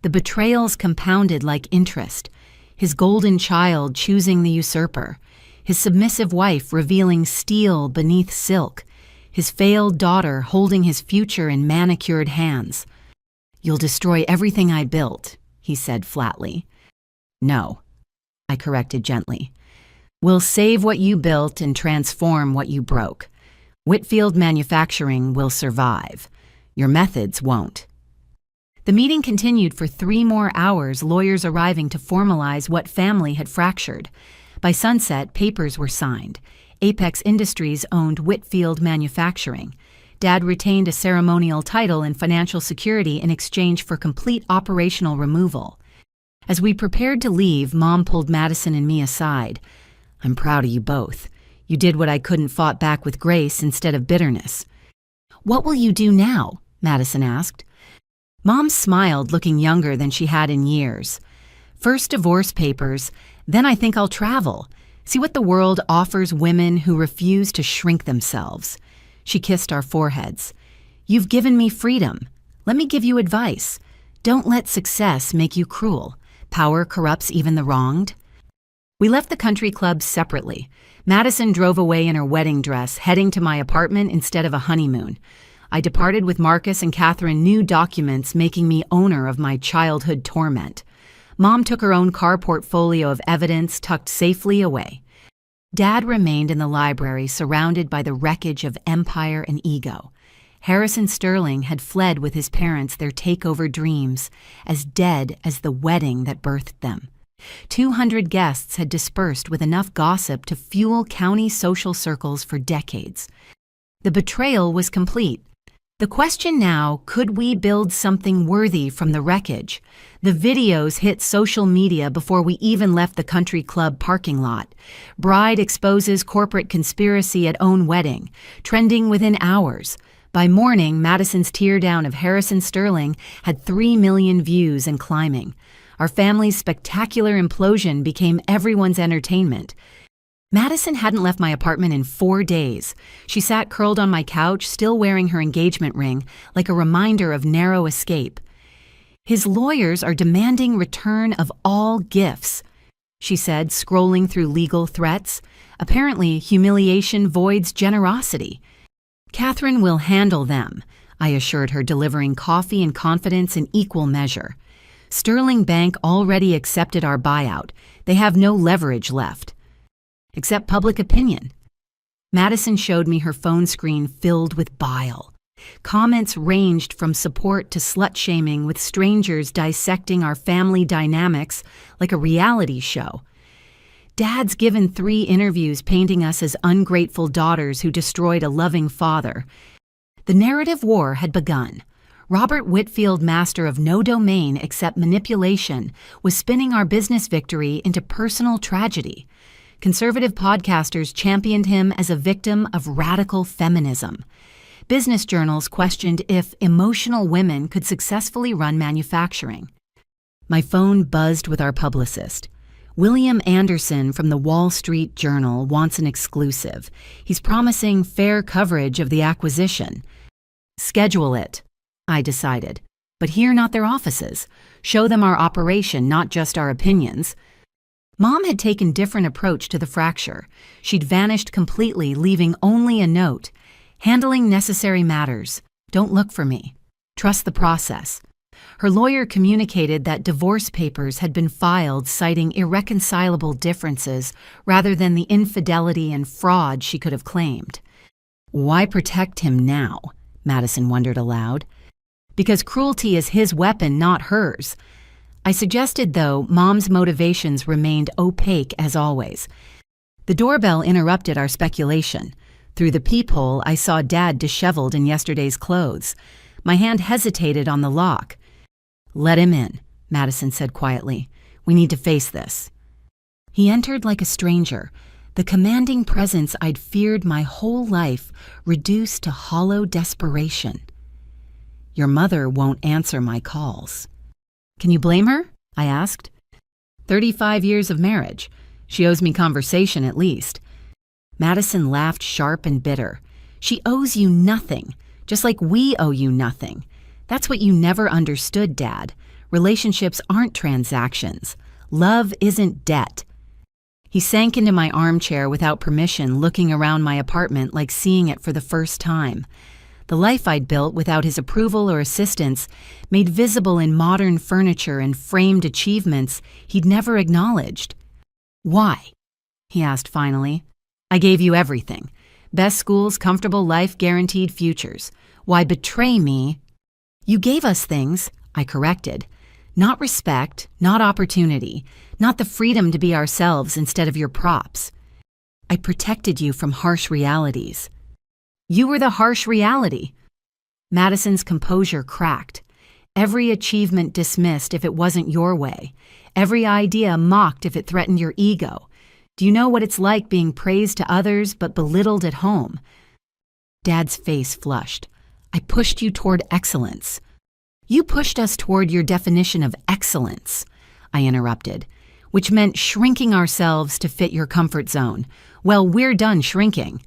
The betrayals compounded like interest. His golden child choosing the usurper. His submissive wife revealing steel beneath silk. His failed daughter holding his future in manicured hands. You'll destroy everything I built, he said flatly. No, I corrected gently. We'll save what you built and transform what you broke. Whitfield Manufacturing will survive. Your methods won't. The meeting continued for 3 more hours, lawyers arriving to formalize what family had fractured. By sunset, papers were signed. Apex Industries owned Whitfield Manufacturing. Dad retained a ceremonial title and financial security in exchange for complete operational removal. As we prepared to leave, Mom pulled Madison and me aside. I'm proud of you both. You did what I couldn't, fought back with grace instead of bitterness. What will you do now? Madison asked. Mom smiled, looking younger than she had in years. First divorce papers, then I think I'll travel. See what the world offers women who refuse to shrink themselves. She kissed our foreheads. You've given me freedom. Let me give you advice. Don't let success make you cruel. Power corrupts even the wronged. We left the country club separately. Madison drove away in her wedding dress, heading to my apartment instead of a honeymoon. I departed with Marcus and Catherine new documents making me owner of my childhood torment. Mom took her own car portfolio of evidence tucked safely away. Dad remained in the library surrounded by the wreckage of empire and ego. Harrison Sterling had fled with his parents, their takeover dreams, as dead as the wedding that birthed them. 200 guests had dispersed with enough gossip to fuel county social circles for decades. The betrayal was complete. The question now, could we build something worthy from the wreckage? The videos hit social media before we even left the country club parking lot. Bride exposes corporate conspiracy at own wedding, trending within hours. By morning, Madison's teardown of Harrison Sterling had 3 million views and climbing. Our family's spectacular implosion became everyone's entertainment. Madison hadn't left my apartment in 4 days. She sat curled on my couch, still wearing her engagement ring, like a reminder of narrow escape. His lawyers are demanding return of all gifts, she said, scrolling through legal threats. Apparently, humiliation voids generosity. Catherine will handle them, I assured her, delivering coffee and confidence in equal measure. Sterling Bank already accepted our buyout. They have no leverage left. Except public opinion. Madison showed me her phone screen filled with bile. Comments ranged from support to slut-shaming, with strangers dissecting our family dynamics like a reality show. Dad's given 3 interviews painting us as ungrateful daughters who destroyed a loving father. The narrative war had begun. Robert Whitfield, master of no domain except manipulation, was spinning our business victory into personal tragedy. Conservative podcasters championed him as a victim of radical feminism. Business journals questioned if emotional women could successfully run manufacturing. My phone buzzed with our publicist. William Anderson from the Wall Street Journal wants an exclusive. He's promising fair coverage of the acquisition. Schedule it, I decided. But here, not their offices. Show them our operation, not just our opinions. Mom had taken a different approach to the fracture. She'd vanished completely, leaving only a note. Handling necessary matters. Don't look for me. Trust the process. Her lawyer communicated that divorce papers had been filed citing irreconcilable differences rather than the infidelity and fraud she could have claimed. Why protect him now? Madison wondered aloud. Because cruelty is his weapon, not hers. I suggested, though, Mom's motivations remained opaque as always. The doorbell interrupted our speculation. Through the peephole, I saw Dad disheveled in yesterday's clothes. My hand hesitated on the lock. "Let him in," Madison said quietly. "We need to face this." He entered like a stranger, the commanding presence I'd feared my whole life reduced to hollow desperation. "Your mother won't answer my calls." "Can you blame her?" I asked. 35 years of marriage. She owes me conversation at least. Madison laughed sharp and bitter. "She owes you nothing, just like we owe you nothing. That's what you never understood, Dad. Relationships aren't transactions. Love isn't debt." He sank into my armchair without permission, looking around my apartment like seeing it for the first time. The life I'd built without his approval or assistance, made visible in modern furniture and framed achievements he'd never acknowledged. "Why?" he asked finally. "I gave you everything. Best schools, comfortable life, guaranteed futures. Why betray me?" "You gave us things," I corrected. "Not respect, not opportunity, not the freedom to be ourselves instead of your props. I protected you from harsh realities." "You were the harsh reality." Madison's composure cracked. "Every achievement dismissed if it wasn't your way. Every idea mocked if it threatened your ego. Do you know what it's like being praised to others but belittled at home?" Dad's face flushed. "I pushed you toward excellence." "You pushed us toward your definition of excellence," I interrupted, "which meant shrinking ourselves to fit your comfort zone. Well, we're done shrinking."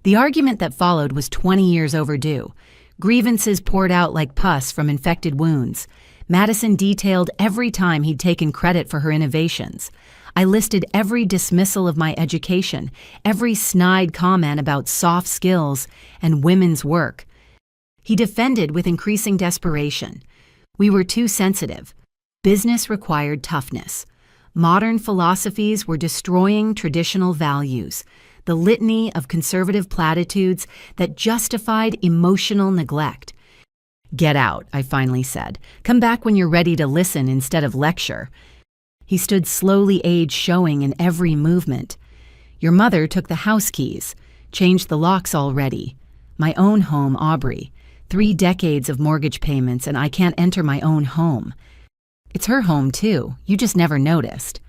The argument that followed was 20 years overdue. Grievances poured out like pus from infected wounds. Madison detailed every time he'd taken credit for her innovations. I listed every dismissal of my education, every snide comment about soft skills and women's work. He defended with increasing desperation. We were too sensitive. Business required toughness. Modern philosophies were destroying traditional values. The litany of conservative platitudes that justified emotional neglect. "Get out," I finally said. "Come back when you're ready to listen instead of lecture." He stood slowly, age showing in every movement. "Your mother took the house keys, changed the locks already. My own home, Aubrey. 3 decades of mortgage payments and I can't enter my own home. It's her home too, you just never noticed."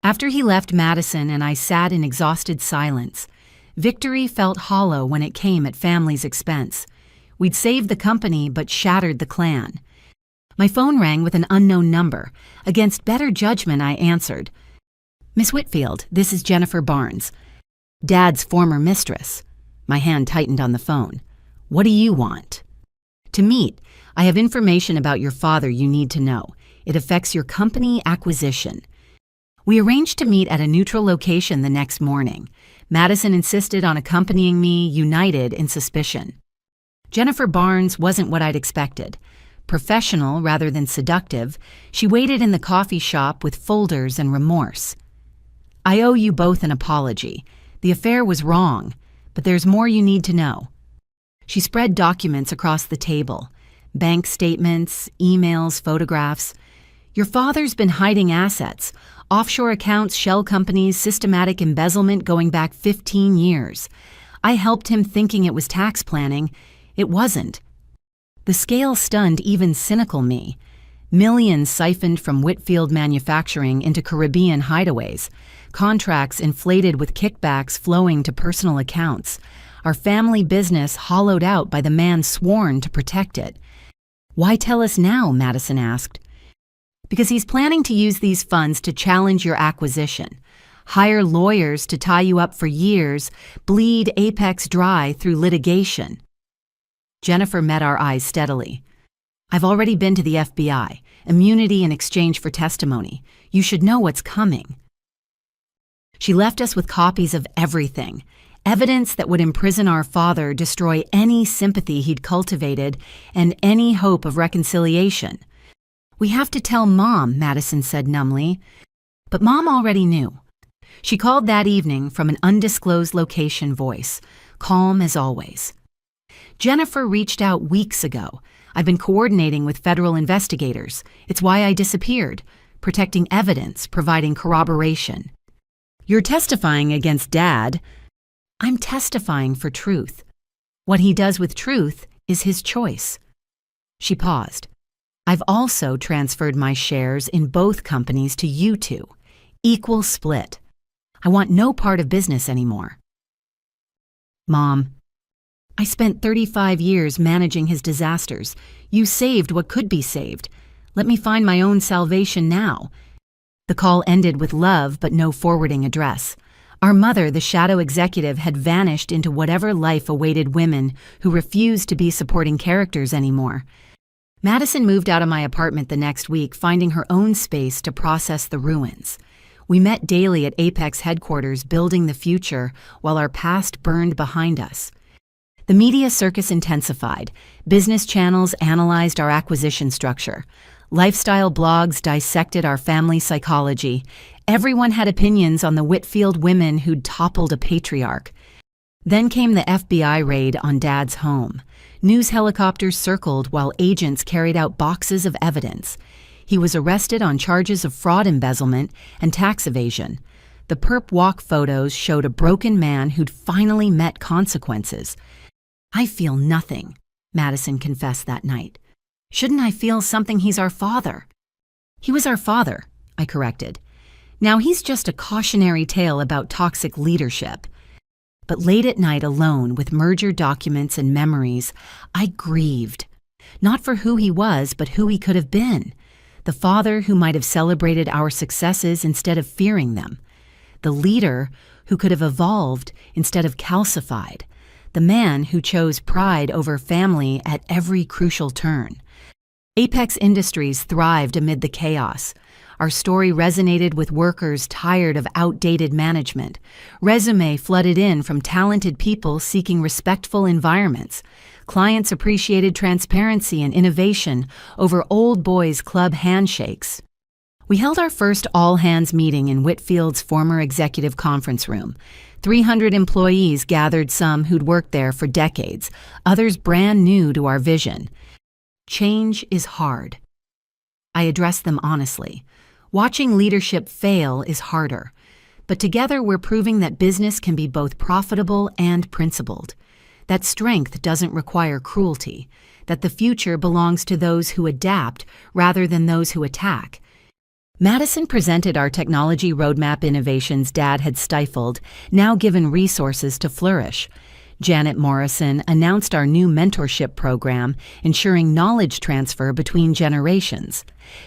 After he left Madison and I sat in exhausted silence, victory felt hollow when it came at family's expense. We'd saved the company but shattered the clan. My phone rang with an unknown number. Against better judgment, I answered. "Miss Whitfield, this is Jennifer Barnes, Dad's former mistress." My hand tightened on the phone. "What do you want?" "To meet. I have information about your father you need to know. It affects your company acquisition." We arranged to meet at a neutral location the next morning. Madison insisted on accompanying me, united in suspicion. Jennifer Barnes wasn't what I'd expected. Professional rather than seductive, she waited in the coffee shop with folders and remorse. "I owe you both an apology. The affair was wrong, but there's more you need to know." She spread documents across the table. Bank statements, emails, photographs. "Your father's been hiding assets. Offshore accounts, shell companies, systematic embezzlement going back 15 years. I helped him thinking it was tax planning. It wasn't." The scale stunned even cynical me. Millions siphoned from Whitfield manufacturing into Caribbean hideaways. Contracts inflated with kickbacks flowing to personal accounts. Our family business hollowed out by the man sworn to protect it. "Why tell us now?" Madison asked. "Because he's planning to use these funds to challenge your acquisition. Hire lawyers to tie you up for years, bleed Apex dry through litigation." Jennifer met our eyes steadily. "I've already been to the FBI. Immunity in exchange for testimony. You should know what's coming." She left us with copies of everything. Evidence that would imprison our father, destroy any sympathy he'd cultivated, and any hope of reconciliation. "We have to tell Mom," Madison said numbly. But Mom already knew. She called that evening from an undisclosed location, voice calm as always. "Jennifer reached out weeks ago. I've been coordinating with federal investigators. It's why I disappeared, protecting evidence, providing corroboration." "You're testifying against Dad." "I'm testifying for truth. What he does with truth is his choice." She paused. "I've also transferred my shares in both companies to you two. Equal split. I want no part of business anymore." "Mom, I spent 35 years managing his disasters. You saved what could be saved. Let me find my own salvation now." The call ended with love but no forwarding address. Our mother, the shadow executive, had vanished into whatever life awaited women who refused to be supporting characters anymore. Madison moved out of my apartment the next week, finding her own space to process the ruins. We met daily at Apex headquarters, building the future while our past burned behind us. The media circus intensified. Business channels analyzed our acquisition structure. Lifestyle blogs dissected our family psychology. Everyone had opinions on the Whitfield women who'd toppled a patriarch. Then came the FBI raid on Dad's home. News helicopters circled while agents carried out boxes of evidence. He was arrested on charges of fraud, embezzlement, and tax evasion. The perp walk photos showed a broken man who'd finally met consequences. "I feel nothing," Madison confessed that night. "Shouldn't I feel something? He's our father." "He was our father," I corrected. "Now he's just a cautionary tale about toxic leadership." But late at night, alone with merger documents and memories, I grieved. Not for who he was, but who he could have been. The father who might have celebrated our successes instead of fearing them. The leader who could have evolved instead of calcified. The man who chose pride over family at every crucial turn. Apex Industries thrived amid the chaos. Our story resonated with workers tired of outdated management. Resume flooded in from talented people seeking respectful environments. Clients appreciated transparency and innovation over old boys club handshakes. We held our first all-hands meeting in Whitfield's former executive conference room. 300 employees gathered, some who'd worked there for decades, others brand new to our vision. Change is hard. I addressed them honestly. Watching leadership fail is harder. But together we're proving that business can be both profitable and principled. That strength doesn't require cruelty. That the future belongs to those who adapt rather than those who attack. Madison presented our technology roadmap innovations Dad had stifled, now given resources to flourish. Janet Morrison announced our new mentorship program, ensuring knowledge transfer between generations.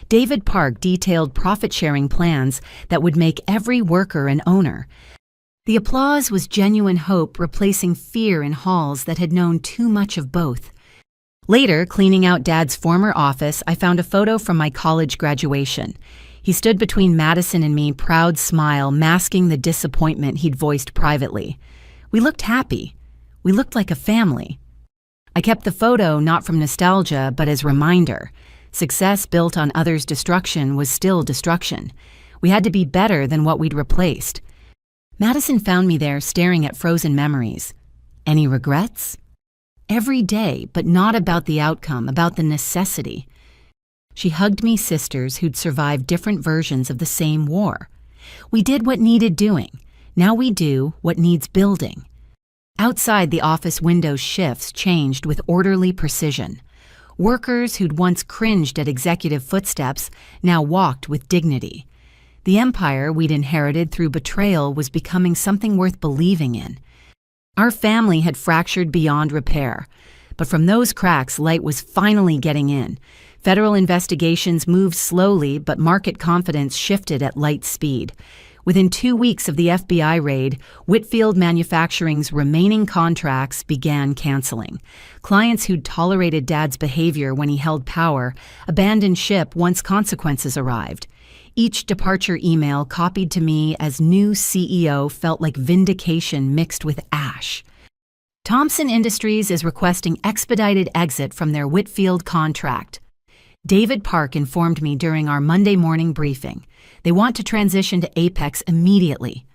David Park detailed profit-sharing plans that would make every worker an owner. The applause was genuine hope, replacing fear in halls that had known too much of both. Later, cleaning out Dad's former office, I found a photo from my college graduation. He stood between Madison and me, proud smile masking the disappointment he'd voiced privately. We looked happy. We looked like a family. I kept the photo not from nostalgia, but as reminder. Success built on others' destruction was still destruction. We had to be better than what we'd replaced. Madison found me there staring at frozen memories. Any regrets? Every day, but not about the outcome, about the necessity. She hugged me sisters who'd survived different versions of the same war. We did what needed doing. Now we do what needs building. Outside, the office window shifts changed with orderly precision. Workers who'd once cringed at executive footsteps now walked with dignity. The empire we'd inherited through betrayal was becoming something worth believing in. Our family had fractured beyond repair, but from those cracks, light was finally getting in. Federal investigations moved slowly, but market confidence shifted at light speed. Within 2 weeks of the FBI raid, Whitfield Manufacturing's remaining contracts began canceling. Clients who'd tolerated Dad's behavior when he held power abandoned ship once consequences arrived. Each departure email copied to me as new CEO felt like vindication mixed with ash. Thompson Industries is requesting expedited exit from their Whitfield contract. David Park informed me during our Monday morning briefing. They want to transition to Apex immediately.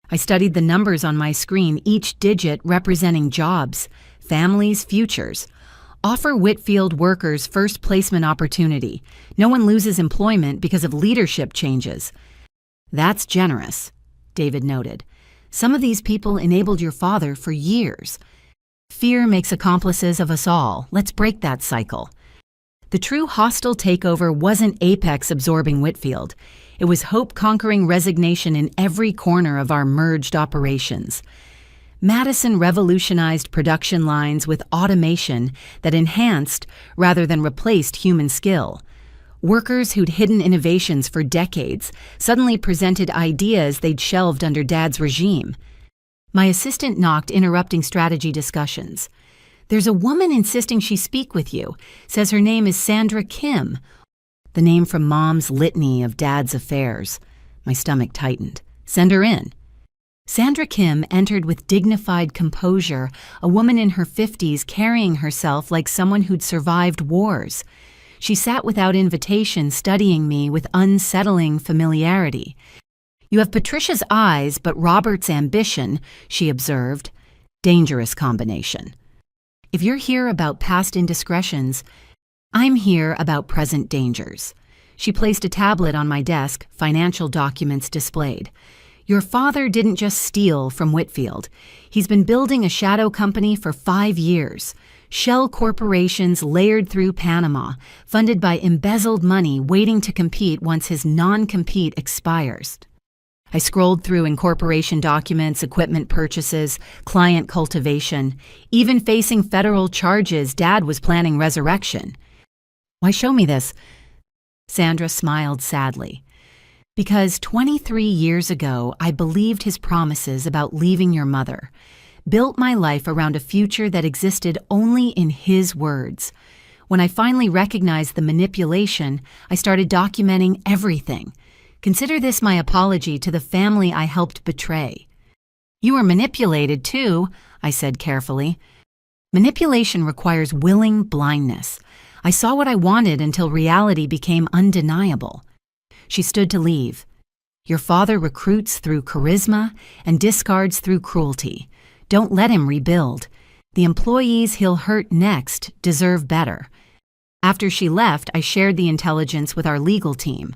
I studied the numbers on my screen, each digit representing jobs, families, futures. Offer Whitfield workers first placement opportunity. No one loses employment because of leadership changes. That's generous, David noted. Some of these people enabled your father for years. Fear makes accomplices of us all. Let's break that cycle. The true hostile takeover wasn't Apex absorbing Whitfield. It was hope conquering resignation in every corner of our merged operations. Madison revolutionized production lines with automation that enhanced rather than replaced human skill. Workers who'd hidden innovations for decades suddenly presented ideas they'd shelved under Dad's regime. My assistant knocked, interrupting strategy discussions. There's a woman insisting she speak with you, says her name is Sandra Kim. The name from Mom's litany of Dad's affairs. My stomach tightened. Send her in. Sandra Kim entered with dignified composure, a woman in her 50s carrying herself like someone who'd survived wars. She sat without invitation, studying me with unsettling familiarity. You have Patricia's eyes, but Robert's ambition, she observed. Dangerous combination. If you're here about past indiscretions, I'm here about present dangers. She placed a tablet on my desk, financial documents displayed. Your father didn't just steal from Whitfield. He's been building a shadow company for 5 years. Shell corporations layered through Panama, funded by embezzled money waiting to compete once his non-compete expires. I scrolled through incorporation documents, equipment purchases, client cultivation. Even facing federal charges, Dad was planning resurrection. Why show me this? Sandra smiled sadly. Because 23 years ago, I believed his promises about leaving your mother. Built my life around a future that existed only in his words. When I finally recognized the manipulation, I started documenting everything. Consider this my apology to the family I helped betray. You were manipulated too, I said carefully. Manipulation requires willing blindness. I saw what I wanted until reality became undeniable. She stood to leave. Your father recruits through charisma and discards through cruelty. Don't let him rebuild. The employees he'll hurt next deserve better. After she left, I shared the intelligence with our legal team.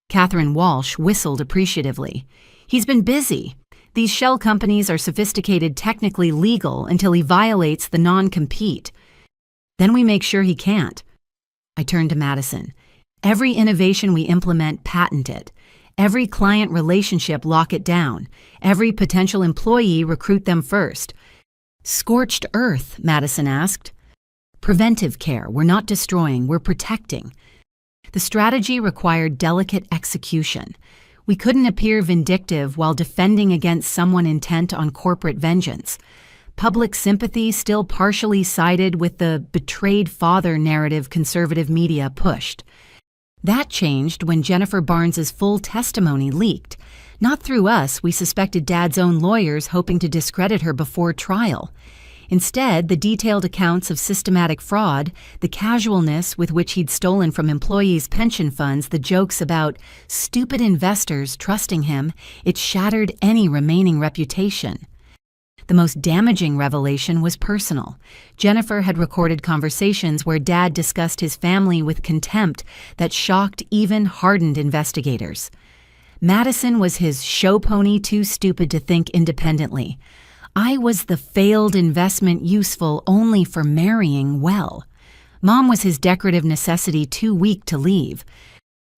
Catherine Walsh whistled appreciatively. He's been busy. These shell companies are sophisticated, technically legal until he violates the non-compete. Then we make sure he can't. I turned to Madison. Every innovation we implement, patent it. Every client relationship, lock it down. Every potential employee, recruit them first. Scorched earth, Madison asked. Preventive care. We're not destroying, we're protecting. The strategy required delicate execution. We couldn't appear vindictive while defending against someone intent on corporate vengeance. Public sympathy still partially sided with the betrayed father narrative conservative media pushed. That changed when Jennifer Barnes's full testimony leaked. Not through us, we suspected Dad's own lawyers hoping to discredit her before trial. Instead, the detailed accounts of systematic fraud, the casualness with which he'd stolen from employees' pension funds, the jokes about stupid investors trusting him, it shattered any remaining reputation. The most damaging revelation was personal. Jennifer had recorded conversations where Dad discussed his family with contempt that shocked even hardened investigators. Madison was his show pony, too stupid to think independently. I was the failed investment useful only for marrying well. Mom was his decorative necessity, too weak to leave.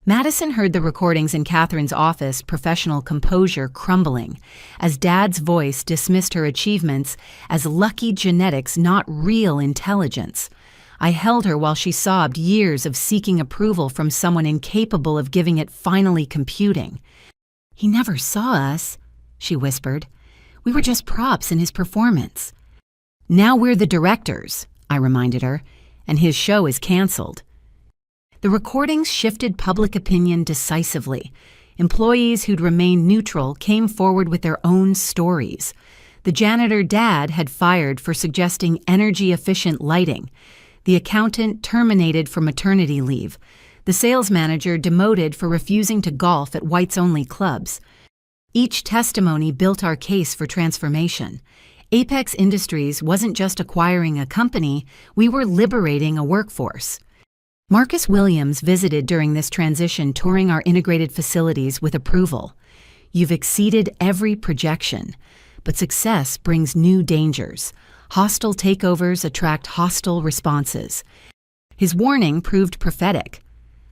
Madison heard the recordings in Catherine's office, professional composure crumbling, as Dad's voice dismissed her achievements as lucky genetics, not real intelligence. I held her while she sobbed years of seeking approval from someone incapable of giving it finally computing. He never saw us, she whispered. We were just props in his performance. Now we're the directors, I reminded her, and his show is canceled. The recordings shifted public opinion decisively. Employees who'd remained neutral came forward with their own stories. The janitor Dad had fired for suggesting energy-efficient lighting. The accountant terminated for maternity leave. The sales manager demoted for refusing to golf at whites-only clubs. Each testimony built our case for transformation. Apex Industries wasn't just acquiring a company, we were liberating a workforce. Marcus Williams visited during this transition, touring our integrated facilities with approval. You've exceeded every projection, but success brings new dangers. Hostile takeovers attract hostile responses. His warning proved prophetic.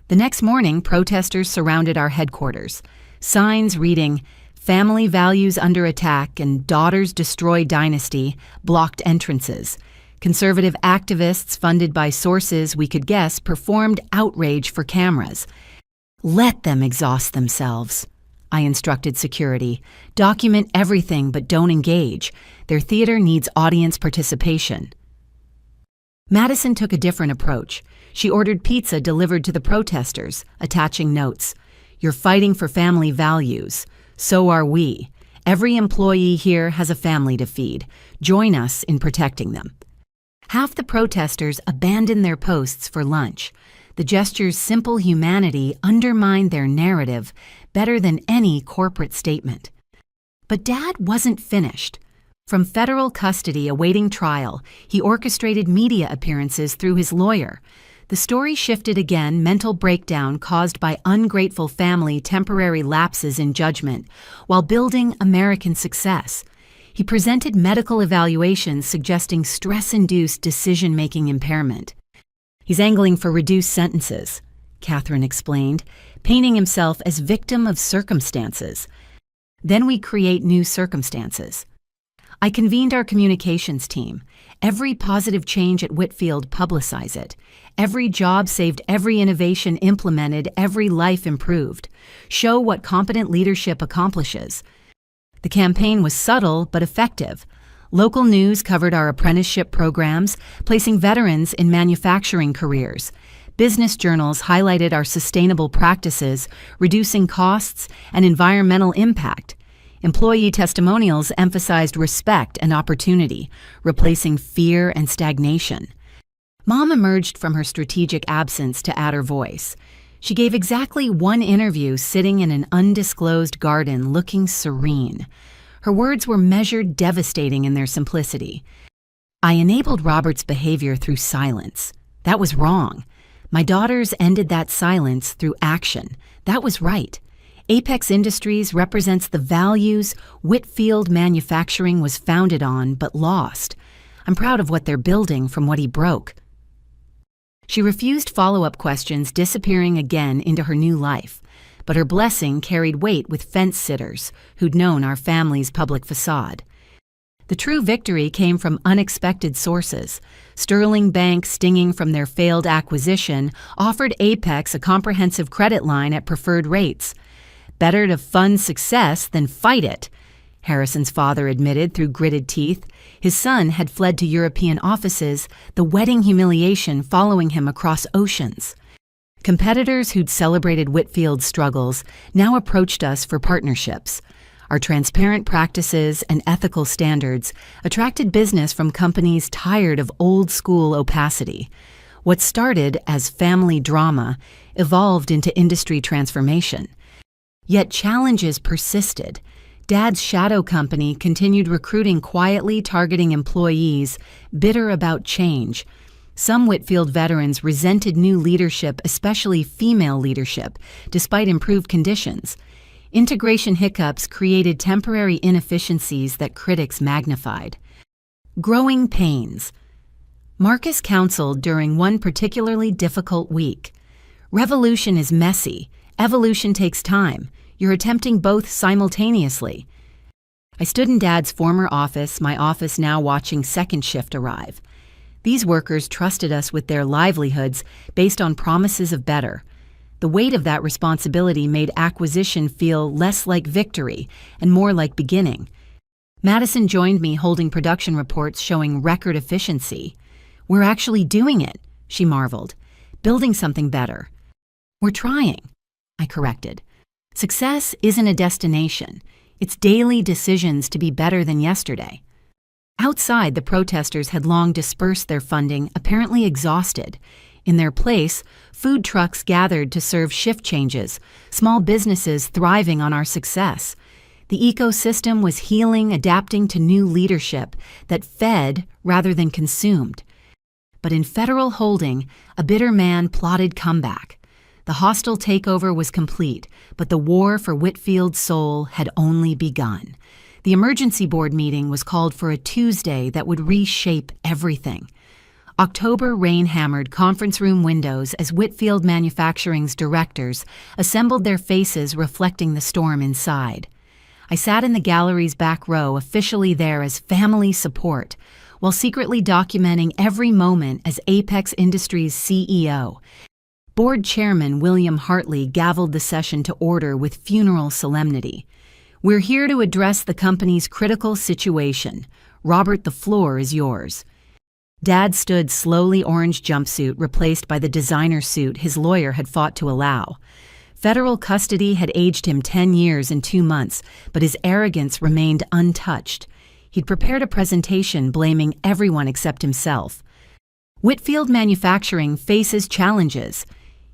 The next morning, protesters surrounded our headquarters. Signs reading, "Family values under attack" and "Daughters destroy dynasty" blocked entrances. Conservative activists, funded by sources we could guess, performed outrage for cameras. "Let them exhaust themselves," I instructed security. "Document everything but don't engage. Their theater needs audience participation." Madison took a different approach. She ordered pizza delivered to the protesters, attaching notes. "You're fighting for family values. So are we. Every employee here has a family to feed. Join us in protecting them." Half the protesters abandoned their posts for lunch. The gesture's simple humanity undermined their narrative better than any corporate statement. But Dad wasn't finished. From federal custody awaiting trial, he orchestrated media appearances through his lawyer. The story shifted again, mental breakdown caused by ungrateful family, temporary lapses in judgment, while building American success. He presented medical evaluations suggesting stress-induced decision-making impairment. "He's angling for reduced sentences," Catherine explained, painting himself as victim of circumstances. Then we create new circumstances. I convened our communications team. Every positive change at Whitfield, publicize it. Every job saved, every innovation implemented, every life improved. Show what competent leadership accomplishes. The campaign was subtle but effective. Local news covered our apprenticeship programs, placing veterans in manufacturing careers. Business journals highlighted our sustainable practices, reducing costs and environmental impact. Employee testimonials emphasized respect and opportunity, replacing fear and stagnation. Mom emerged from her strategic absence to add her voice. She gave exactly one interview sitting in an undisclosed garden looking serene. Her words were measured, devastating in their simplicity. "I enabled Robert's behavior through silence. That was wrong. My daughters ended that silence through action. That was right. Apex Industries represents the values Whitfield Manufacturing was founded on but lost. I'm proud of what they're building from what he broke." She refused follow-up questions, disappearing again into her new life. But her blessing carried weight with fence-sitters who'd known our family's public facade. The true victory came from unexpected sources. Sterling Bank, stinging from their failed acquisition, offered Apex a comprehensive credit line at preferred rates. "Better to fund success than fight it," Harrison's father admitted through gritted teeth. His son had fled to European offices, the wedding humiliation following him across oceans. Competitors who'd celebrated Whitfield's struggles now approached us for partnerships. Our transparent practices and ethical standards attracted business from companies tired of old-school opacity. What started as family drama evolved into industry transformation. Yet challenges persisted. Dad's shadow company continued recruiting quietly, targeting employees, bitter about change. Some Whitfield veterans resented new leadership, especially female leadership, despite improved conditions. Integration hiccups created temporary inefficiencies that critics magnified. Growing pains. Marcus counseled during one particularly difficult week. "Revolution is messy. Evolution takes time. You're attempting both simultaneously." I stood in Dad's former office, my office now watching second shift arrive. These workers trusted us with their livelihoods based on promises of better. The weight of that responsibility made acquisition feel less like victory and more like beginning. Madison joined me holding production reports showing record efficiency. "We're actually doing it," she marveled. "Building something better." We're trying, I corrected. Success isn't a destination. It's daily decisions to be better than yesterday. Outside, the protesters had long dispersed their funding, apparently exhausted. In their place, food trucks gathered to serve shift changes, small businesses thriving on our success. The ecosystem was healing, adapting to new leadership that fed rather than consumed. But in federal holding, a bitter man plotted comeback. The hostile takeover was complete, but the war for Whitfield's soul had only begun. The emergency board meeting was called for a Tuesday that would reshape everything. October rain-hammered conference room windows as Whitfield Manufacturing's directors assembled their faces reflecting the storm inside. I sat in the gallery's back row, officially there as family support, while secretly documenting every moment as Apex Industries' CEO. Board Chairman William Hartley gavelled the session to order with funeral solemnity. "We're here to address the company's critical situation. Robert, the floor is yours." Dad stood slowly orange jumpsuit replaced by the designer suit his lawyer had fought to allow. Federal custody had aged him 10 years and 2 months, but his arrogance remained untouched. He'd prepared a presentation blaming everyone except himself. Whitfield Manufacturing faces challenges.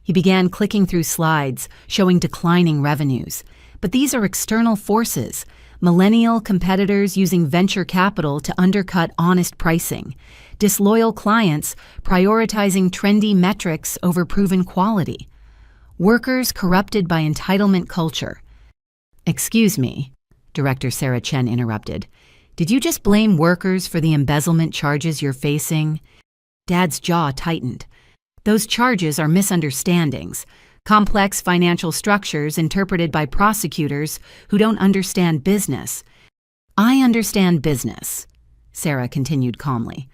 He began clicking through slides, showing declining revenues. But these are external forces, millennial competitors using venture capital to undercut honest pricing, disloyal clients prioritizing trendy metrics over proven quality, workers corrupted by entitlement culture. "Excuse me," Director Sarah Chen interrupted. "Did you just blame workers for the embezzlement charges you're facing?" Dad's jaw tightened. "Those charges are misunderstandings. Complex financial structures interpreted by prosecutors who don't understand business." "I understand business," Sarah continued calmly.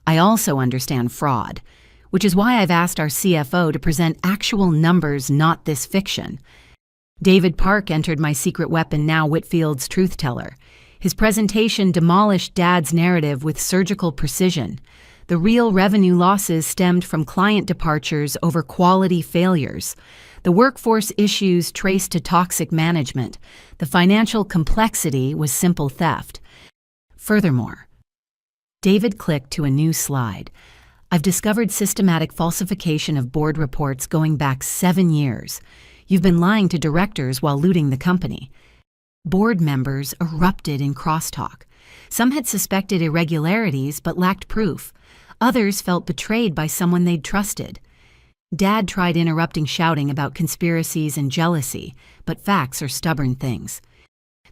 "I also understand fraud, which is why I've asked our CFO to present actual numbers, not this fiction." David Park entered my secret weapon, now Whitfield's truth teller. His presentation demolished Dad's narrative with surgical precision. The real revenue losses stemmed from client departures over quality failures. The workforce issues traced to toxic management. The financial complexity was simple theft. Furthermore, David clicked to a new slide. "I've discovered systematic falsification of board reports going back 7 years. You've been lying to directors while looting the company." Board members erupted in crosstalk. Some had suspected irregularities but lacked proof. Others felt betrayed by someone they'd trusted. Dad tried interrupting, shouting about conspiracies and jealousy, but facts are stubborn things.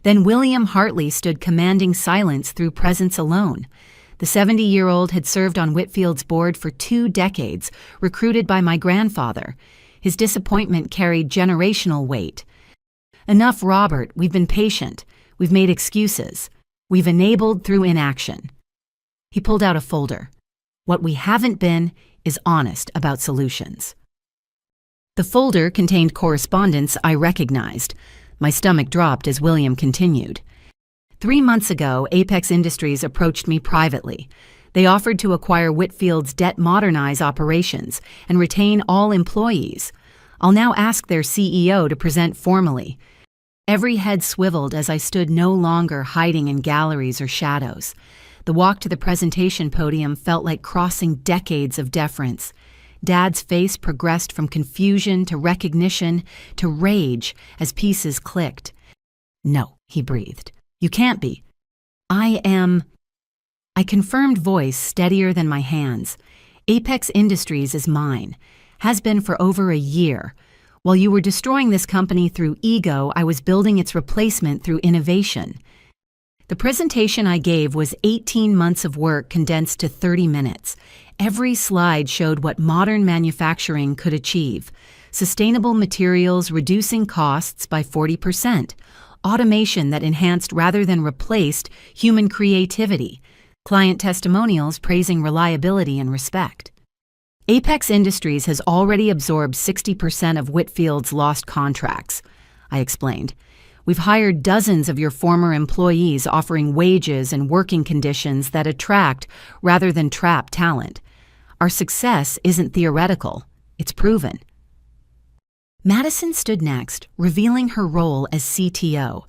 Then William Hartley stood commanding silence through presence alone. The 70-year-old had served on Whitfield's board for 2 decades, recruited by my grandfather. His disappointment carried generational weight. "Enough, Robert. We've been patient. We've made excuses. We've enabled through inaction." He pulled out a folder. "What we haven't been is honest about solutions." The folder contained correspondence I recognized. My stomach dropped as William continued. 3 months ago, Apex Industries approached me privately. They offered to acquire Whitfield's debt modernize operations and retain all employees. I'll now ask their CEO to present formally. Every head swiveled as I stood no longer hiding in galleries or shadows. The walk to the presentation podium felt like crossing decades of deference. Dad's face progressed from confusion to recognition to rage as pieces clicked. "No," he breathed. "You can't be." I confirmed, voice steadier than my hands. "Apex Industries is mine. Has been for over a year. While you were destroying this company through ego, I was building its replacement through innovation." The presentation I gave was 18 months of work condensed to 30 minutes. Every slide showed what modern manufacturing could achieve. Sustainable materials reducing costs by 40%. Automation that enhanced rather than replaced human creativity. Client testimonials praising reliability and respect. Apex Industries has already absorbed 60% of Whitfield's lost contracts, I explained. We've hired dozens of your former employees offering wages and working conditions that attract rather than trap talent. Our success isn't theoretical, it's proven. Madison stood next, revealing her role as CTO.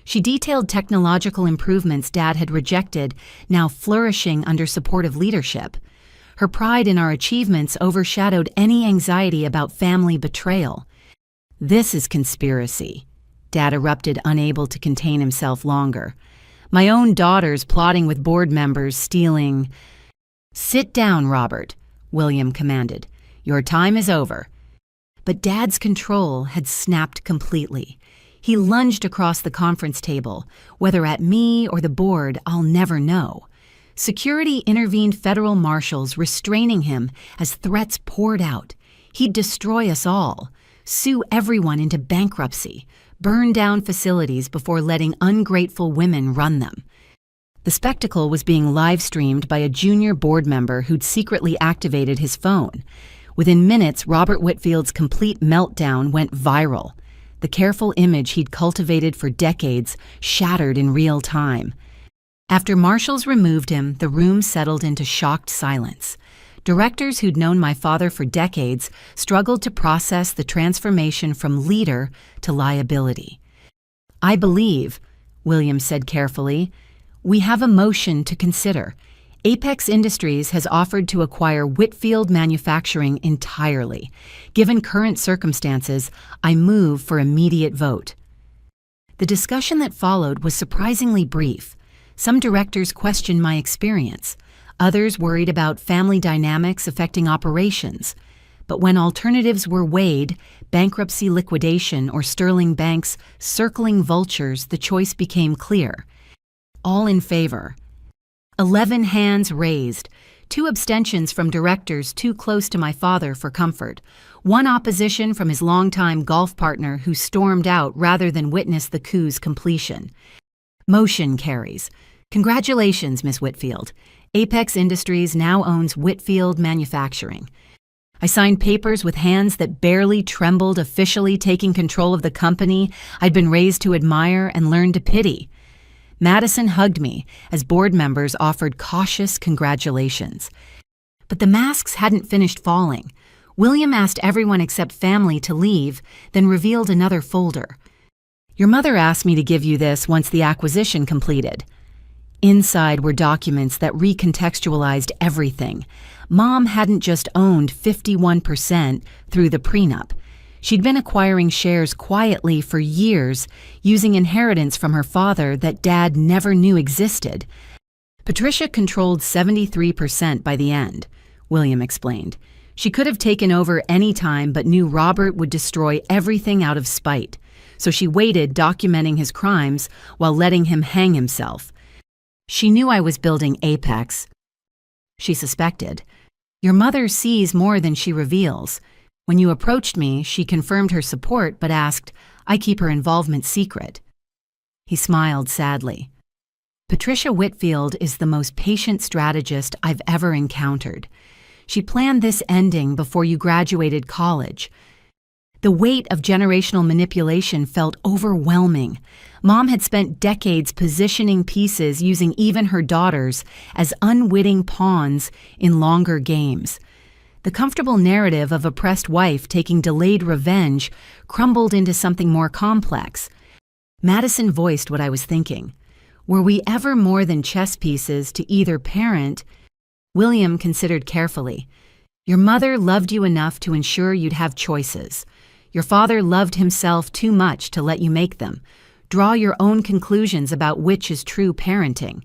She detailed technological improvements Dad had rejected, now flourishing under supportive leadership. Her pride in our achievements overshadowed any anxiety about family betrayal. "This is conspiracy," Dad erupted, unable to contain himself longer. "My own daughter's plotting with board members, stealing—" "Sit down, Robert," William commanded. "Your time is over." But Dad's control had snapped completely. He lunged across the conference table. Whether at me or the board, I'll never know. Security intervened federal marshals, restraining him as threats poured out. He'd destroy us all, sue everyone into bankruptcy, burn down facilities before letting ungrateful women run them. The spectacle was being live-streamed by a junior board member who'd secretly activated his phone. Within minutes, Robert Whitfield's complete meltdown went viral. The careful image he'd cultivated for decades shattered in real time. After marshals removed him, the room settled into shocked silence. Directors who'd known my father for decades struggled to process the transformation from leader to liability. "I believe," William said carefully, "we have a motion to consider. Apex Industries has offered to acquire Whitfield Manufacturing entirely. Given current circumstances, I move for immediate vote." The discussion that followed was surprisingly brief. Some directors questioned my experience. Others worried about family dynamics affecting operations. But when alternatives were weighed, bankruptcy, liquidation, or Sterling Bank's circling vultures, the choice became clear. All in favor. 11 hands raised, 2 abstentions from directors too close to my father for comfort, 1 opposition from his longtime golf partner who stormed out rather than witness the coup's completion. Motion carries. Congratulations, Miss Whitfield. Apex Industries now owns Whitfield Manufacturing. I signed papers with hands that barely trembled, officially taking control of the company I'd been raised to admire and learn to pity. Madison hugged me as board members offered cautious congratulations. But the masks hadn't finished falling. William asked everyone except family to leave, then revealed another folder. "Your mother asked me to give you this once the acquisition completed." Inside were documents that recontextualized everything. Mom hadn't just owned 51% through the prenup. She'd been acquiring shares quietly for years, using inheritance from her father that Dad never knew existed. Patricia controlled 73% by the end, William explained. She could have taken over any time but knew Robert would destroy everything out of spite. So she waited, documenting his crimes while letting him hang himself. She knew I was building Apex. She suspected. "Your mother sees more than she reveals. When you approached me, she confirmed her support but asked, I keep her involvement secret." He smiled sadly. "Patricia Whitfield is the most patient strategist I've ever encountered. She planned this ending before you graduated college. The weight of generational manipulation felt overwhelming. Mom had spent decades positioning pieces using even her daughters as unwitting pawns in longer games. The comfortable narrative of oppressed wife taking delayed revenge crumbled into something more complex. Madison voiced what I was thinking. Were we ever more than chess pieces to either parent? William considered carefully. Your mother loved you enough to ensure you'd have choices. Your father loved himself too much to let you make them. Draw your own conclusions about which is true parenting.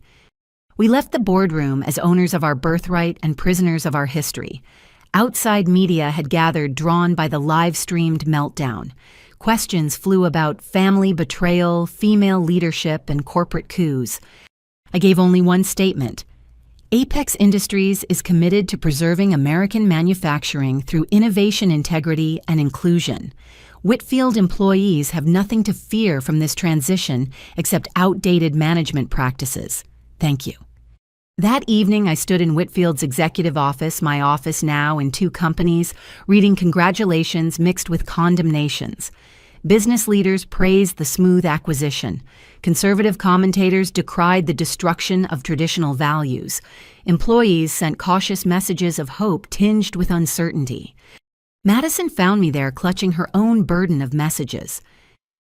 We left the boardroom as owners of our birthright and prisoners of our history. Outside media had gathered, drawn by the live-streamed meltdown. Questions flew about family betrayal, female leadership, and corporate coups. I gave only one statement. Apex Industries is committed to preserving American manufacturing through innovation, integrity, and inclusion. Whitfield employees have nothing to fear from this transition except outdated management practices. Thank you. That evening, I stood in Whitfield's executive office, my office now in 2 companies, reading congratulations mixed with condemnations. Business leaders praised the smooth acquisition. Conservative commentators decried the destruction of traditional values. Employees sent cautious messages of hope tinged with uncertainty. Madison found me there clutching her own burden of messages.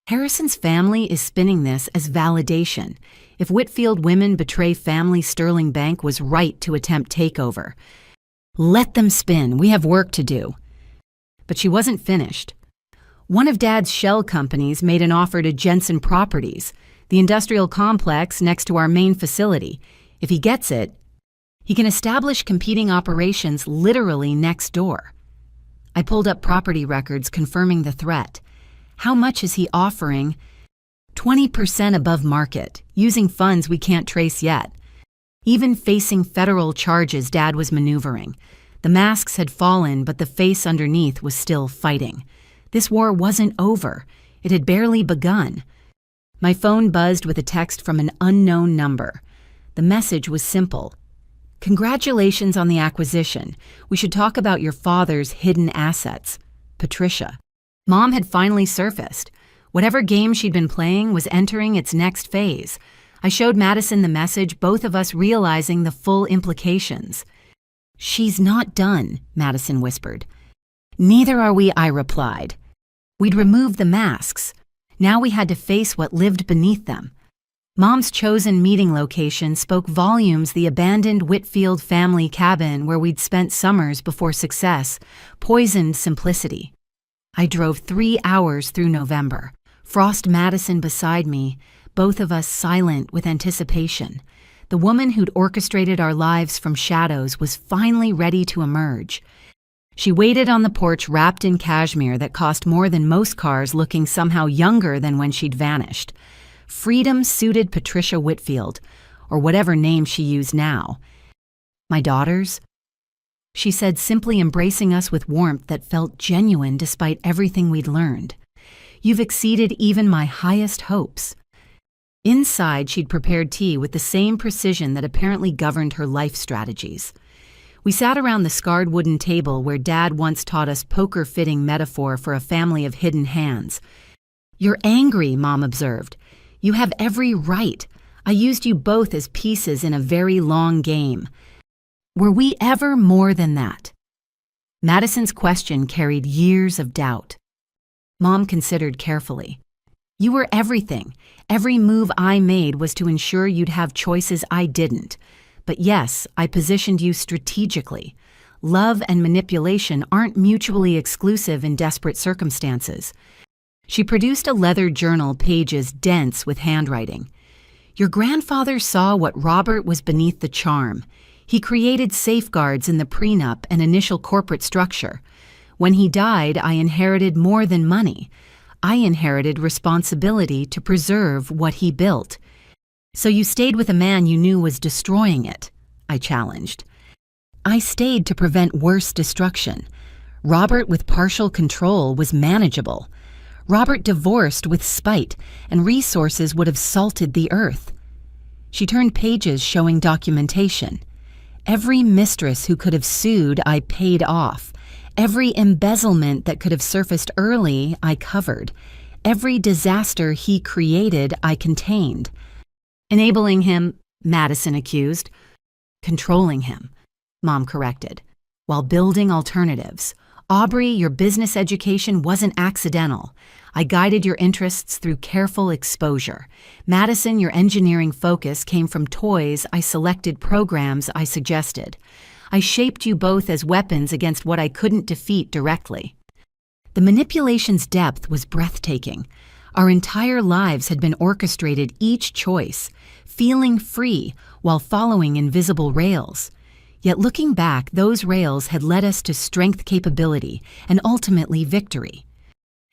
Harrison's family is spinning this as validation. If Whitfield women betray family, Sterling Bank was right to attempt takeover. Let them spin, we have work to do. But she wasn't finished. One of Dad's shell companies made an offer to Jensen Properties, the industrial complex next to our main facility. If he gets it, he can establish competing operations literally next door. I pulled up property records confirming the threat. How much is he offering? 20% above market, using funds we can't trace yet. Even facing federal charges, Dad was maneuvering. The masks had fallen, but the face underneath was still fighting. This war wasn't over. It had barely begun. My phone buzzed with a text from an unknown number. The message was simple. Congratulations on the acquisition. We should talk about your father's hidden assets. Patricia. Mom had finally surfaced. Whatever game she'd been playing was entering its next phase. I showed Madison the message, both of us realizing the full implications. She's not done, Madison whispered. Neither are we, I replied. We'd removed the masks. Now we had to face what lived beneath them. Mom's chosen meeting location spoke volumes, the abandoned Whitfield family cabin where we'd spent summers before success, poisoned simplicity. I drove 3 hours through November, Frost Madison beside me, both of us silent with anticipation. The woman who'd orchestrated our lives from shadows was finally ready to emerge. She waited on the porch wrapped in cashmere that cost more than most cars, looking somehow younger than when she'd vanished. Freedom suited Patricia Whitfield, or whatever name she used now. My daughters? She said, simply embracing us with warmth that felt genuine despite everything we'd learned. You've exceeded even my highest hopes. Inside, she'd prepared tea with the same precision that apparently governed her life strategies. We sat around the scarred wooden table where Dad once taught us poker-fitting metaphor for a family of hidden hands. You're angry, Mom observed. You have every right. I used you both as pieces in a very long game. Were we ever more than that? Madison's question carried years of doubt. Mom considered carefully. You were everything. Every move I made was to ensure you'd have choices I didn't. But yes, I positioned you strategically. Love and manipulation aren't mutually exclusive in desperate circumstances. She produced a leather journal, pages dense with handwriting. Your grandfather saw what Robert was beneath the charm. He created safeguards in the prenup and initial corporate structure. When he died, I inherited more than money. I inherited responsibility to preserve what he built. So you stayed with a man you knew was destroying it, I challenged. I stayed to prevent worse destruction. Robert with partial control was manageable. Robert divorced with spite, and resources would have salted the earth. She turned pages showing documentation. Every mistress who could have sued, I paid off. Every embezzlement that could have surfaced early, I covered. Every disaster he created, I contained. Enabling him, Madison accused. Controlling him, Mom corrected, while building alternatives. Aubrey, your business education wasn't accidental. I guided your interests through careful exposure. Madison, your engineering focus came from toys I selected, programs I suggested. I shaped you both as weapons against what I couldn't defeat directly. The manipulation's depth was breathtaking. Our entire lives had been orchestrated, each choice, feeling free while following invisible rails. Yet looking back, those rails had led us to strength, capability, and ultimately victory.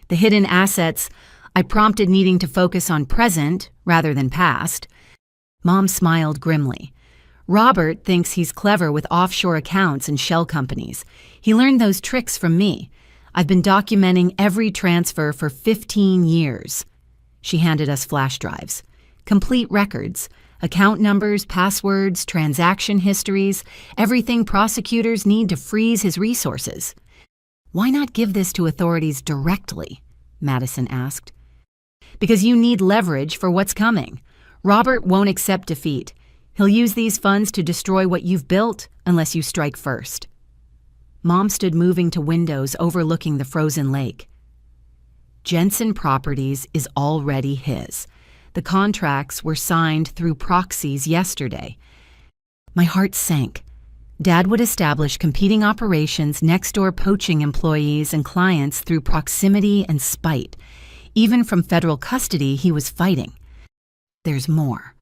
The hidden assets, I prompted, needing to focus on present rather than past. Mom smiled grimly. Robert thinks he's clever with offshore accounts and shell companies. He learned those tricks from me. I've been documenting every transfer for 15 years. She handed us flash drives. Complete records. Account numbers, passwords, transaction histories, everything prosecutors need to freeze his resources. Why not give this to authorities directly? Madison asked. Because you need leverage for what's coming. Robert won't accept defeat. He'll use these funds to destroy what you've built unless you strike first. Mom stood moving to windows overlooking the frozen lake. Jensen Properties is already his. The contracts were signed through proxies yesterday. My heart sank. Dad would establish competing operations next door, poaching employees and clients through proximity and spite. Even from federal custody, he was fighting. There's more,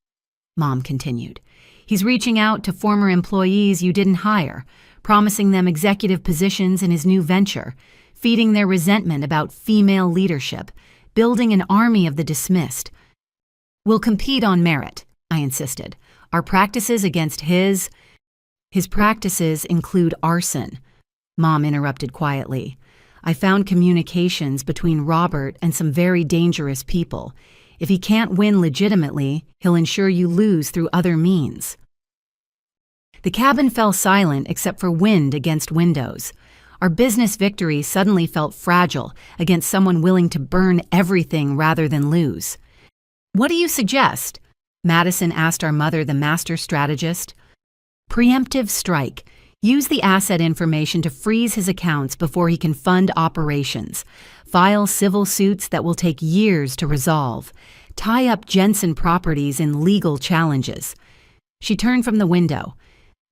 Mom continued. He's reaching out to former employees you didn't hire, promising them executive positions in his new venture, feeding their resentment about female leadership, building an army of the dismissed. We'll compete on merit, I insisted. Our practices against his practices include arson, Mom interrupted quietly. I found communications between Robert and some very dangerous people. If he can't win legitimately, he'll ensure you lose through other means. The cabin fell silent except for wind against windows. Our business victory suddenly felt fragile against someone willing to burn everything rather than lose. What do you suggest? Madison asked our mother, the master strategist. Preemptive strike. Use the asset information to freeze his accounts before he can fund operations. File civil suits that will take years to resolve. Tie up Jensen Properties in legal challenges. She turned from the window.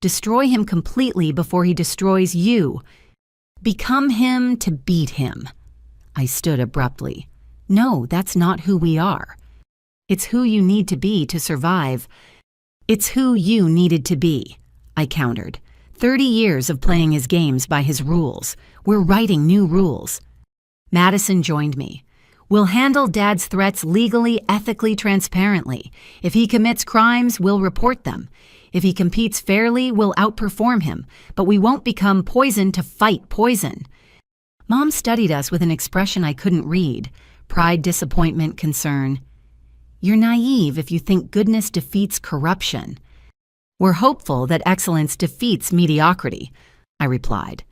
Destroy him completely before he destroys you. Become him to beat him. I stood abruptly. No, that's not who we are. It's who you need to be to survive. It's who you needed to be, I countered. 30 years of playing his games by his rules. We're writing new rules. Madison joined me. We'll handle Dad's threats legally, ethically, transparently. If he commits crimes, we'll report them. If he competes fairly, we'll outperform him, but we won't become poison to fight poison. Mom studied us with an expression I couldn't read. Pride, disappointment, concern. You're naive if you think goodness defeats corruption. We're hopeful that excellence defeats mediocrity, I replied,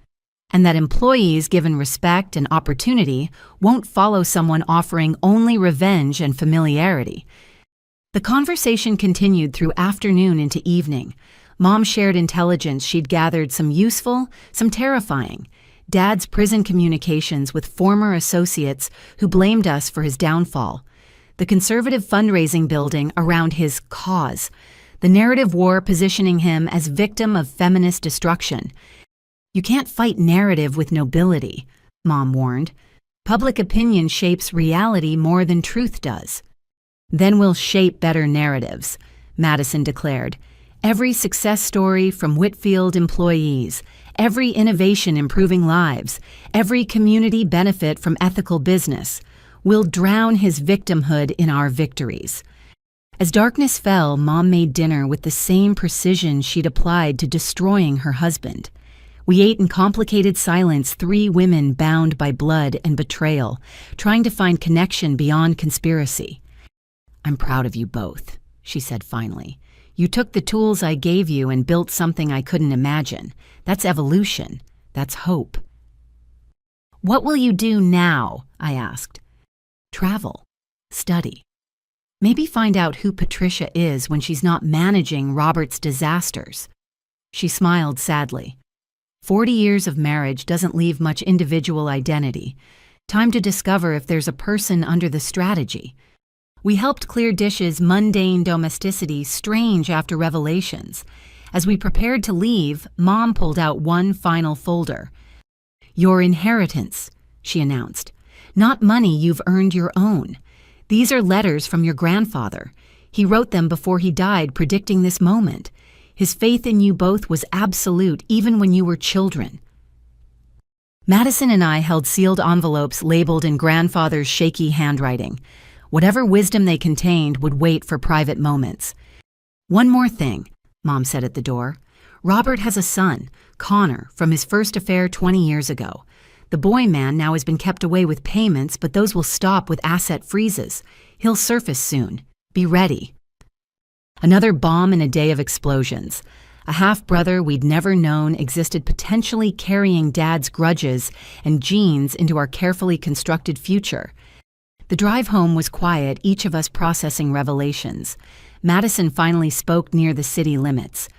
and that employees given respect and opportunity won't follow someone offering only revenge and familiarity. The conversation continued through afternoon into evening. Mom shared intelligence she'd gathered, some useful, some terrifying. Dad's prison communications with former associates who blamed us for his downfall. The conservative fundraising building around his cause. The narrative war positioning him as victim of feminist destruction. You can't fight narrative with nobility, Mom warned. Public opinion shapes reality more than truth does. Then we'll shape better narratives, Madison declared. Every success story from Whitfield employees, every innovation improving lives, every community benefit from ethical business. We'll drown his victimhood in our victories. As darkness fell, Mom made dinner with the same precision she'd applied to destroying her husband. We ate in complicated silence, 3 women bound by blood and betrayal, trying to find connection beyond conspiracy. I'm proud of you both, she said finally. You took the tools I gave you and built something I couldn't imagine. That's evolution. That's hope. What will you do now? I asked. Travel. Study. Maybe find out who Patricia is when she's not managing Robert's disasters. She smiled sadly. 40 years of marriage doesn't leave much individual identity. Time to discover if there's a person under the strategy. We helped clear dishes, mundane domesticity, strange after revelations. As we prepared to leave, Mom pulled out one final folder. Your inheritance, she announced. Not money you've earned your own. These are letters from your grandfather. He wrote them before he died, predicting this moment. His faith in you both was absolute, even when you were children. Madison and I held sealed envelopes labeled in grandfather's shaky handwriting. Whatever wisdom they contained would wait for private moments. One more thing, Mom said at the door. Robert has a son, Connor, from his first affair 20 years ago. The boy man now has been kept away with payments, but those will stop with asset freezes. He'll surface soon. Be ready. Another bomb in a day of explosions. A half-brother we'd never known existed, potentially carrying Dad's grudges and genes into our carefully constructed future. The drive home was quiet, each of us processing revelations. Madison finally spoke near the city limits.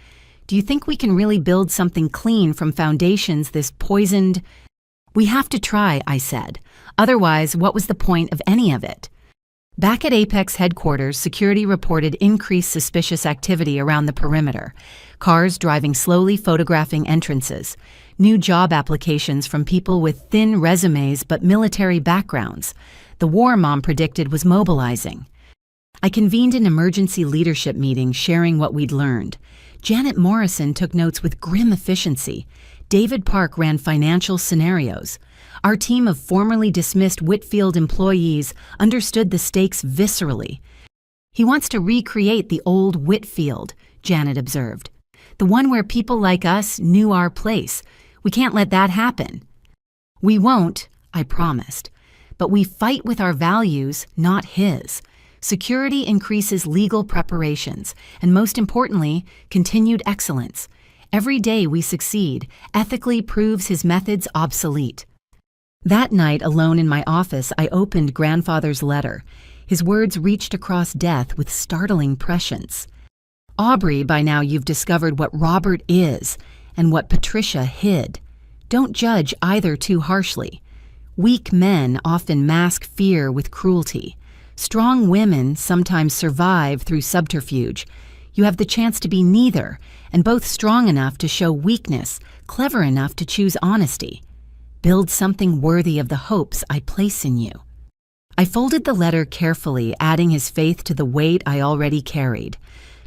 Do you think we can really build something clean from foundations this poisoned? We have to try, I said. Otherwise, what was the point of any of it? Back at Apex headquarters, security reported increased suspicious activity around the perimeter. Cars driving slowly, photographing entrances. New job applications from people with thin resumes but military backgrounds. The war Mom predicted was mobilizing. I convened an emergency leadership meeting sharing what we'd learned. Janet Morrison took notes with grim efficiency. David Park ran financial scenarios. Our team of formerly dismissed Whitfield employees understood the stakes viscerally. He wants to recreate the old Whitfield, Janet observed. The one where people like us knew our place. We can't let that happen. We won't, I promised. But we fight with our values, not his. Security increases legal preparations, and most importantly, continued excellence. Every day we succeed ethically proves his methods obsolete. That night, alone in my office, I opened grandfather's letter. His words reached across death with startling prescience. Aubrey, by now you've discovered what Robert is and what Patricia hid. Don't judge either too harshly. Weak men often mask fear with cruelty. Strong women sometimes survive through subterfuge. You have the chance to be neither, and both strong enough to show weakness, clever enough to choose honesty. Build something worthy of the hopes I place in you. I folded the letter carefully, adding his faith to the weight I already carried.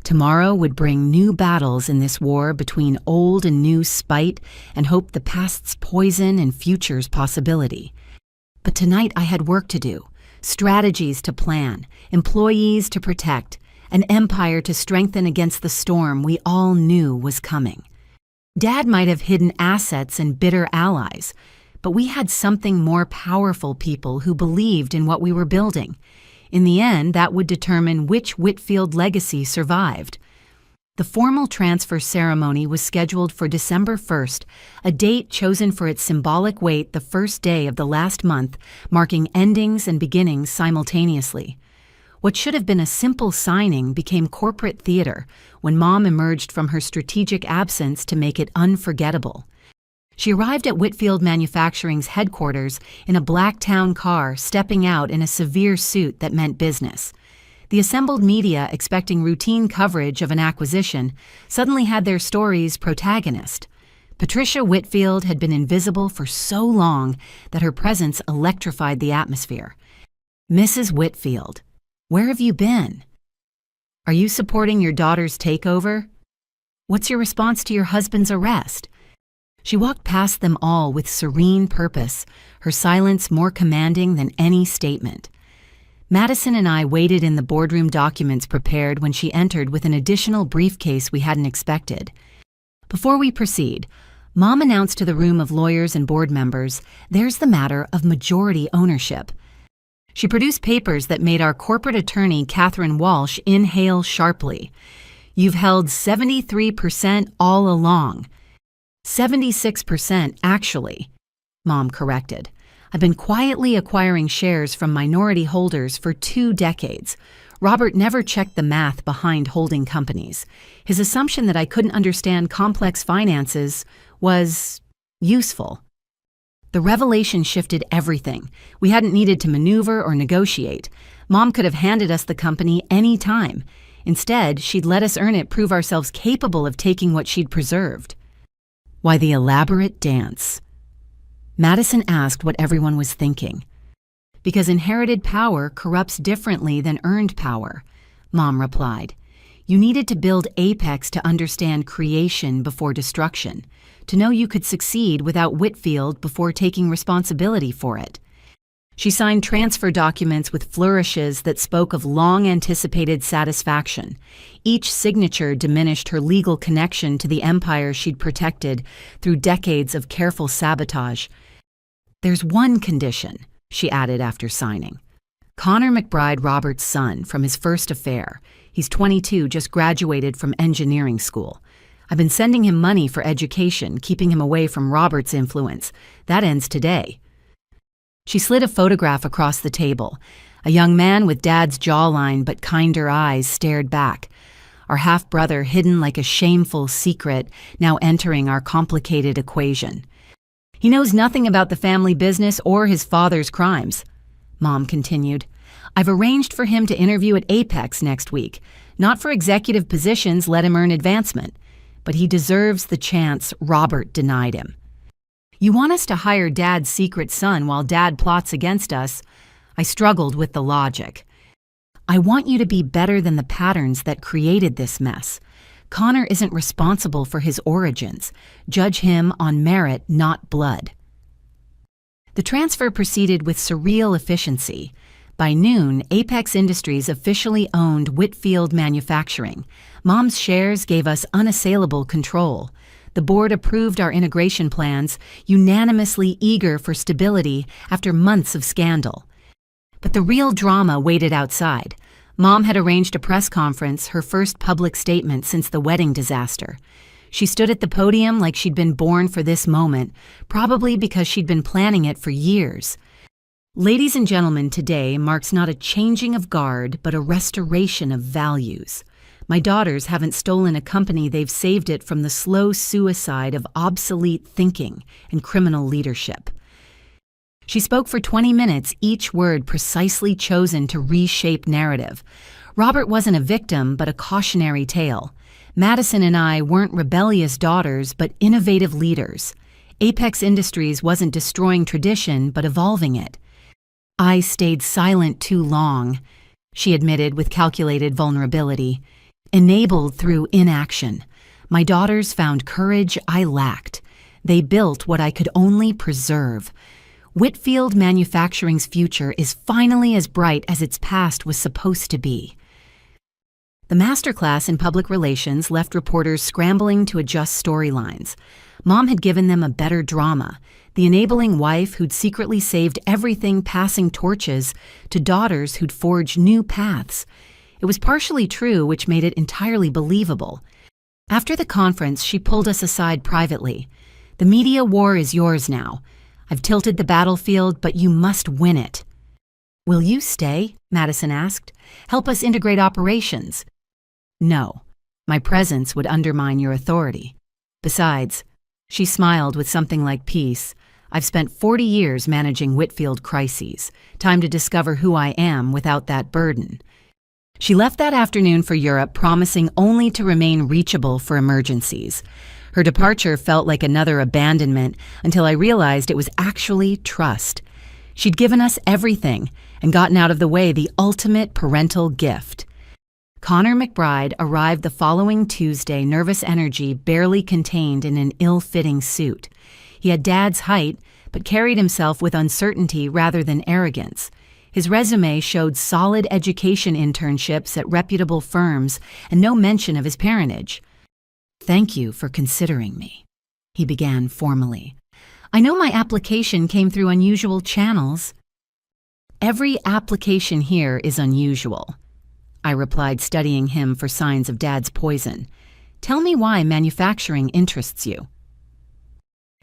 Tomorrow would bring new battles in this war between old and new spite and hope the past's poison and future's possibility. But tonight I had work to do, strategies to plan, employees to protect, an empire to strengthen against the storm we all knew was coming. Dad might have hidden assets and bitter allies, but we had something more powerful people who believed in what we were building. In the end, that would determine which Whitfield legacy survived. The formal transfer ceremony was scheduled for December 1st, a date chosen for its symbolic weight the first day of the last month, marking endings and beginnings simultaneously. What should have been a simple signing became corporate theater when Mom emerged from her strategic absence to make it unforgettable. She arrived at Whitfield Manufacturing's headquarters in a black town car, stepping out in a severe suit that meant business. The assembled media, expecting routine coverage of an acquisition, suddenly had their story's protagonist. Patricia Whitfield had been invisible for so long that her presence electrified the atmosphere. Mrs. Whitfield, where have you been? Are you supporting your daughter's takeover? What's your response to your husband's arrest? She walked past them all with serene purpose, her silence more commanding than any statement. Madison and I waited in the boardroom documents prepared when she entered with an additional briefcase we hadn't expected. Before we proceed, Mom announced to the room of lawyers and board members, there's the matter of majority ownership. She produced papers that made our corporate attorney, Catherine Walsh, inhale sharply. You've held 73% all along. 76% actually, Mom corrected. I've been quietly acquiring shares from minority holders for 2 decades. Robert never checked the math behind holding companies. His assumption that I couldn't understand complex finances was useful. The revelation shifted everything. We hadn't needed to maneuver or negotiate. Mom could have handed us the company any time. Instead, she'd let us earn it, prove ourselves capable of taking what she'd preserved. Why the elaborate dance? Madison asked what everyone was thinking. Because inherited power corrupts differently than earned power, Mom replied. You needed to build Apex to understand creation before destruction, to know you could succeed without Whitfield before taking responsibility for it. She signed transfer documents with flourishes that spoke of long-anticipated satisfaction. Each signature diminished her legal connection to the empire she'd protected through decades of careful sabotage. There's one condition, she added after signing. Connor McBride, Robert's son, from his first affair. He's 22, just graduated from engineering school. I've been sending him money for education, keeping him away from Robert's influence. That ends today. She slid a photograph across the table. A young man with Dad's jawline but kinder eyes stared back. our half-brother hidden like a shameful secret, now entering our complicated equation. He knows nothing about the family business or his father's crimes, Mom continued. I've arranged for him to interview at Apex next week. Not for executive positions, let him earn advancement. But he deserves the chance Robert denied him. You want us to hire Dad's secret son while Dad plots against us? I struggled with the logic. I want you to be better than the patterns that created this mess. Connor isn't responsible for his origins. Judge him on merit, not blood. The transfer proceeded with surreal efficiency. By noon, Apex Industries officially owned Whitfield Manufacturing. Mom's shares gave us unassailable control. The board approved our integration plans, unanimously eager for stability after months of scandal. But the real drama waited outside. Mom had arranged a press conference, her first public statement since the wedding disaster. She stood at the podium like she'd been born for this moment, probably because she'd been planning it for years. Ladies and gentlemen, today marks not a changing of guard, but a restoration of values. My daughters haven't stolen a company, they've saved it from the slow suicide of obsolete thinking and criminal leadership. She spoke for 20 minutes, each word precisely chosen to reshape narrative. Robert wasn't a victim, but a cautionary tale. Madison and I weren't rebellious daughters, but innovative leaders. Apex Industries wasn't destroying tradition, but evolving it. I stayed silent too long, she admitted with calculated vulnerability. Enabled through inaction. My daughters found courage I lacked. They built what I could only preserve. Whitfield Manufacturing's future is finally as bright as its past was supposed to be. The masterclass in public relations left reporters scrambling to adjust storylines. Mom had given them a better drama, the enabling wife who'd secretly saved everything passing torches to daughters who'd forged new paths. It was partially true, which made it entirely believable. After the conference, she pulled us aside privately. The media war is yours now. I've tilted the battlefield, but you must win it. Will you stay? Madison asked. Help us integrate operations. No, my presence would undermine your authority. Besides, she smiled with something like peace. I've spent 40 years managing Whitfield crises. Time to discover who I am without that burden. She left that afternoon for Europe, promising only to remain reachable for emergencies. Her departure felt like another abandonment until I realized it was actually trust. She'd given us everything and gotten out of the way the ultimate parental gift. Connor McBride arrived the following Tuesday, nervous energy barely contained in an ill-fitting suit. He had Dad's height, but carried himself with uncertainty rather than arrogance. His resume showed solid education internships at reputable firms and no mention of his parentage. Thank you for considering me, he began formally. I know my application came through unusual channels. Every application here is unusual, I replied, studying him for signs of Dad's poison. Tell me why manufacturing interests you.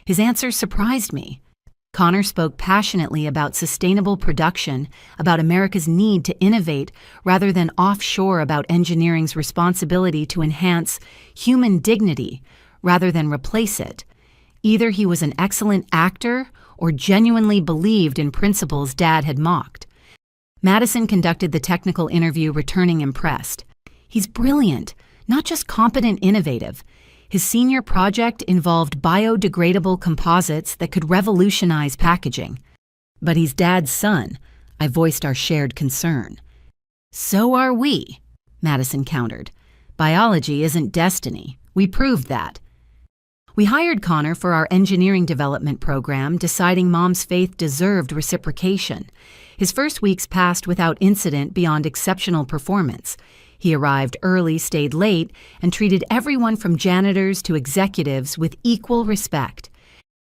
His answer surprised me. Connor spoke passionately about sustainable production, about America's need to innovate rather than offshore, about engineering's responsibility to enhance human dignity rather than replace it. Either he was an excellent actor or genuinely believed in principles Dad had mocked. Madison conducted the technical interview, returning impressed. He's brilliant, not just competent, innovative. His senior project involved biodegradable composites that could revolutionize packaging. But he's Dad's son, I voiced our shared concern. So are we, Madison countered. Biology isn't destiny. We proved that. We hired Connor for our engineering development program, deciding Mom's faith deserved reciprocation. His first weeks passed without incident beyond exceptional performance. He arrived early, stayed late, and treated everyone from janitors to executives with equal respect.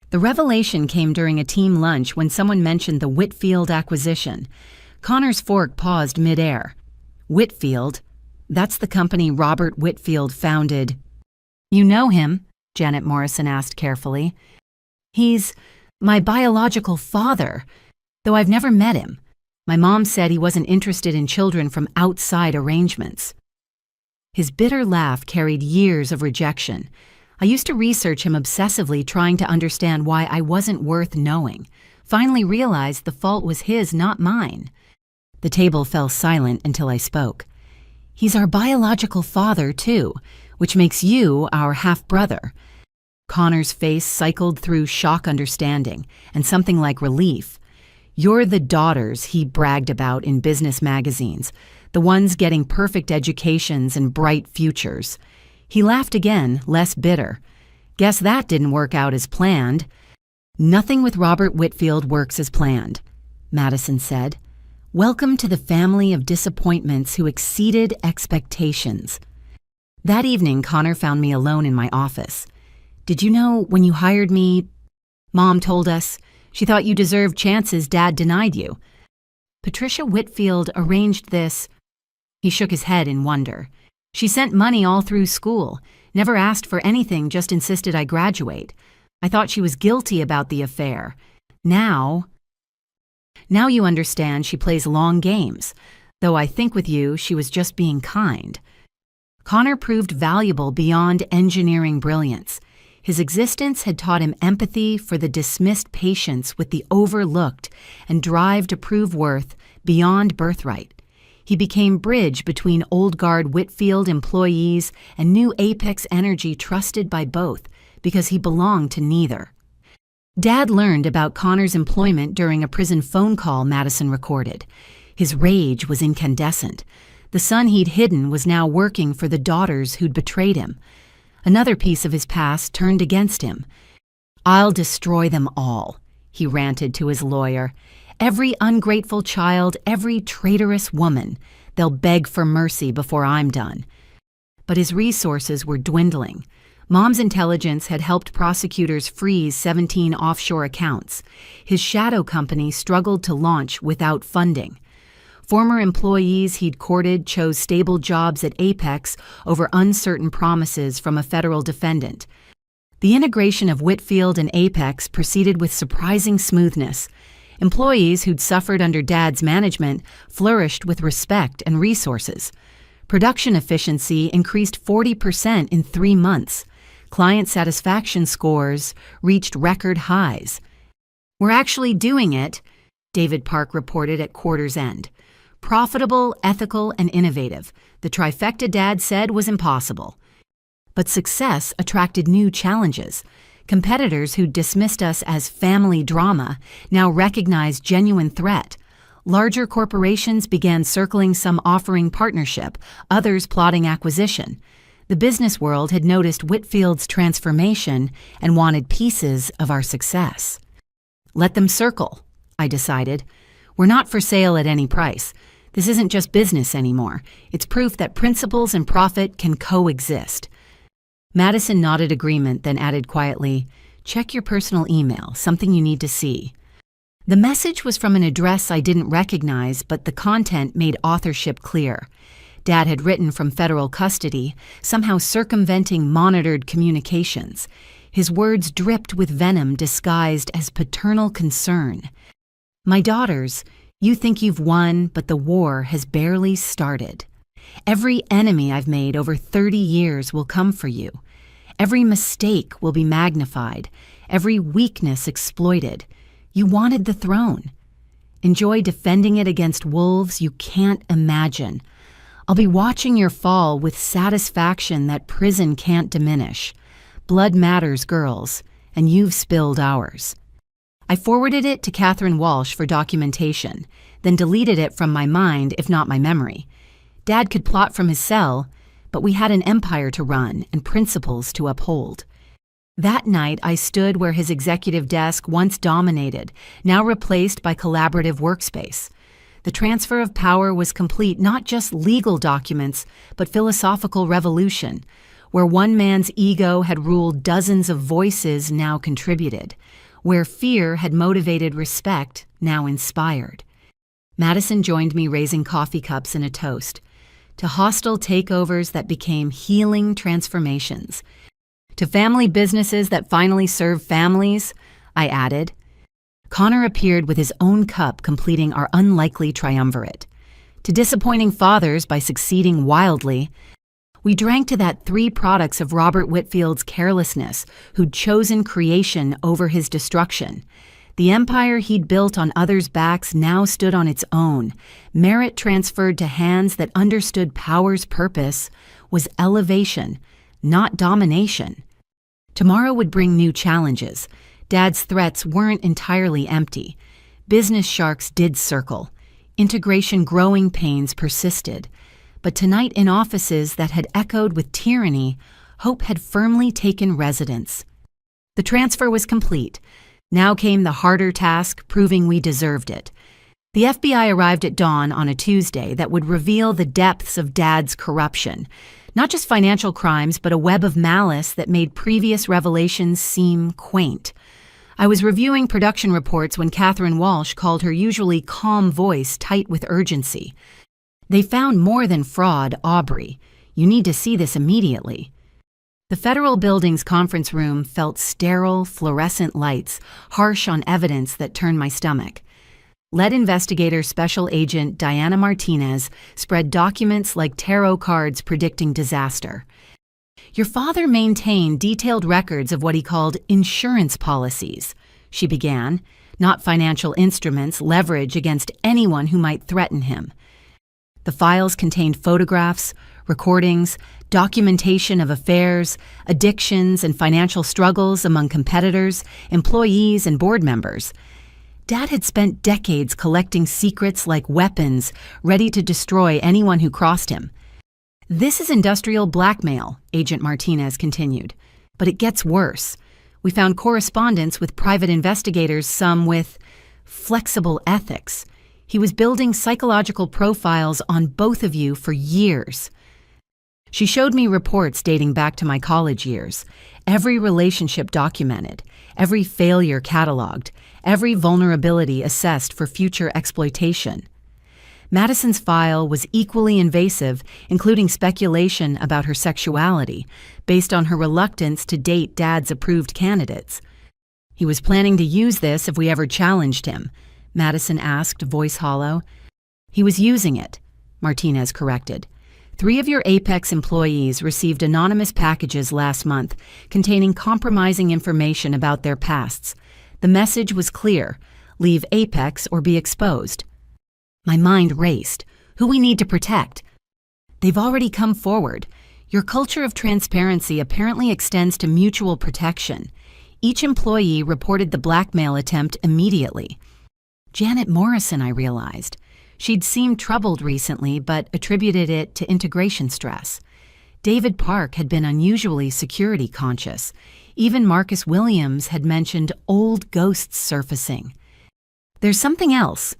The revelation came during a team lunch when someone mentioned the Whitfield acquisition. Connor's fork paused midair. Whitfield? That's the company Robert Whitfield founded. You know him? Janet Morrison asked carefully. He's my biological father, though I've never met him. My mom said he wasn't interested in children from outside arrangements. His bitter laugh carried years of rejection. I used to research him obsessively, trying to understand why I wasn't worth knowing. Finally realized the fault was his, not mine. The table fell silent until I spoke. He's our biological father, too, which makes you our half-brother. Connor's face cycled through shock understanding and something like relief. You're the daughters he bragged about in business magazines, the ones getting perfect educations and bright futures. He laughed again, less bitter. Guess that didn't work out as planned. Nothing with Robert Whitfield works as planned, Madison said. Welcome to the family of disappointments who exceeded expectations. That evening, Connor found me alone in my office. Did you know when you hired me, Mom told us she thought you deserved chances Dad denied you. Patricia Whitfield arranged this. He shook his head in wonder. She sent money all through school, never asked for anything, just insisted I graduate. I thought she was guilty about the affair. Now you understand she plays long games, though I think with you she was just being kind. Connor proved valuable beyond engineering brilliance. His existence had taught him empathy for the dismissed patients with the overlooked and drive to prove worth beyond birthright. He became bridge between old guard Whitfield employees and new Apex Energy trusted by both because he belonged to neither. Dad learned about Connor's employment during a prison phone call Madison recorded. His rage was incandescent. The son he'd hidden was now working for the daughters who'd betrayed him. Another piece of his past turned against him. I'll destroy them all, he ranted to his lawyer. Every ungrateful child, every traitorous woman. They'll beg for mercy before I'm done. But his resources were dwindling. Mom's intelligence had helped prosecutors freeze 17 offshore accounts. His shadow company struggled to launch without funding. Former employees he'd courted chose stable jobs at Apex over uncertain promises from a federal defendant. The integration of Whitfield and Apex proceeded with surprising smoothness. Employees who'd suffered under Dad's management flourished with respect and resources. Production efficiency increased 40% in 3 months. Client satisfaction scores reached record highs. We're actually doing it, David Park reported at quarter's end. Profitable, ethical, and innovative. The trifecta Dad said was impossible. But success attracted new challenges. Competitors who dismissed us as family drama now recognized genuine threat. Larger corporations began circling, some offering partnership, others plotting acquisition. The business world had noticed Whitfield's transformation and wanted pieces of our success. Let them circle, I decided. We're not for sale at any price. This isn't just business anymore. It's proof that principles and profit can coexist. Madison nodded agreement, then added quietly, check your personal email, something you need to see. The message was from an address I didn't recognize, but the content made authorship clear. Dad had written from federal custody, somehow circumventing monitored communications. His words dripped with venom disguised as paternal concern. My daughters, you think you've won, but the war has barely started. Every enemy I've made over 30 years will come for you. Every mistake will be magnified, every weakness exploited. You wanted the throne. Enjoy defending it against wolves you can't imagine. I'll be watching your fall with satisfaction that prison can't diminish. Blood matters, girls, and you've spilled ours. I forwarded it to Catherine Walsh for documentation, then deleted it from my mind, if not my memory. Dad could plot from his cell, but we had an empire to run and principles to uphold. That night, I stood where his executive desk once dominated, now replaced by collaborative workspace. The transfer of power was complete, not just legal documents, but philosophical revolution. Where one man's ego had ruled, dozens of voices now contributed. Where fear had motivated respect, now inspired. Madison joined me, raising coffee cups in a toast. To hostile takeovers that became healing transformations. To family businesses that finally serve families, I added. Connor appeared with his own cup, completing our unlikely triumvirate. To disappointing fathers by succeeding wildly. We drank to that 3 products of Robert Whitfield's carelessness, who'd chosen creation over his destruction. The empire he'd built on others' backs now stood on its own. Merit transferred to hands that understood power's purpose was elevation, not domination. Tomorrow would bring new challenges. Dad's threats weren't entirely empty. Business sharks did circle. Integration growing pains persisted. But tonight, in offices that had echoed with tyranny, hope had firmly taken residence. The transfer was complete. Now came the harder task, proving we deserved it. The FBI arrived at dawn on a Tuesday that would reveal the depths of Dad's corruption. Not just financial crimes, but a web of malice that made previous revelations seem quaint. I was reviewing production reports when Catherine Walsh called her usually calm voice tight with urgency. They found more than fraud, Aubrey. You need to see this immediately. The federal building's conference room felt sterile, fluorescent lights, harsh on evidence that turned my stomach. Lead investigator Special Agent Diana Martinez spread documents like tarot cards predicting disaster. Your father maintained detailed records of what he called insurance policies, she began, not financial instruments, leverage against anyone who might threaten him. The files contained photographs, recordings, documentation of affairs, addictions, and financial struggles among competitors, employees, and board members. Dad had spent decades collecting secrets like weapons, ready to destroy anyone who crossed him. This is industrial blackmail, Agent Martinez continued. But it gets worse. We found correspondence with private investigators, some with flexible ethics. He was building psychological profiles on both of you for years. She showed me reports dating back to my college years. Every relationship documented, every failure cataloged, every vulnerability assessed for future exploitation. Madison's file was equally invasive, including speculation about her sexuality, based on her reluctance to date Dad's approved candidates. He was planning to use this if we ever challenged him, Madison asked, voice hollow. He was using it, Martinez corrected. 3 of your Apex employees received anonymous packages last month containing compromising information about their pasts. The message was clear: leave Apex or be exposed. My mind raced. Who we need to protect? They've already come forward. Your culture of transparency apparently extends to mutual protection. Each employee reported the blackmail attempt immediately. Janet Morrison, I realized. She'd seemed troubled recently, but attributed it to integration stress. David Park had been unusually security conscious. Even Marcus Williams had mentioned old ghosts surfacing. There's something else,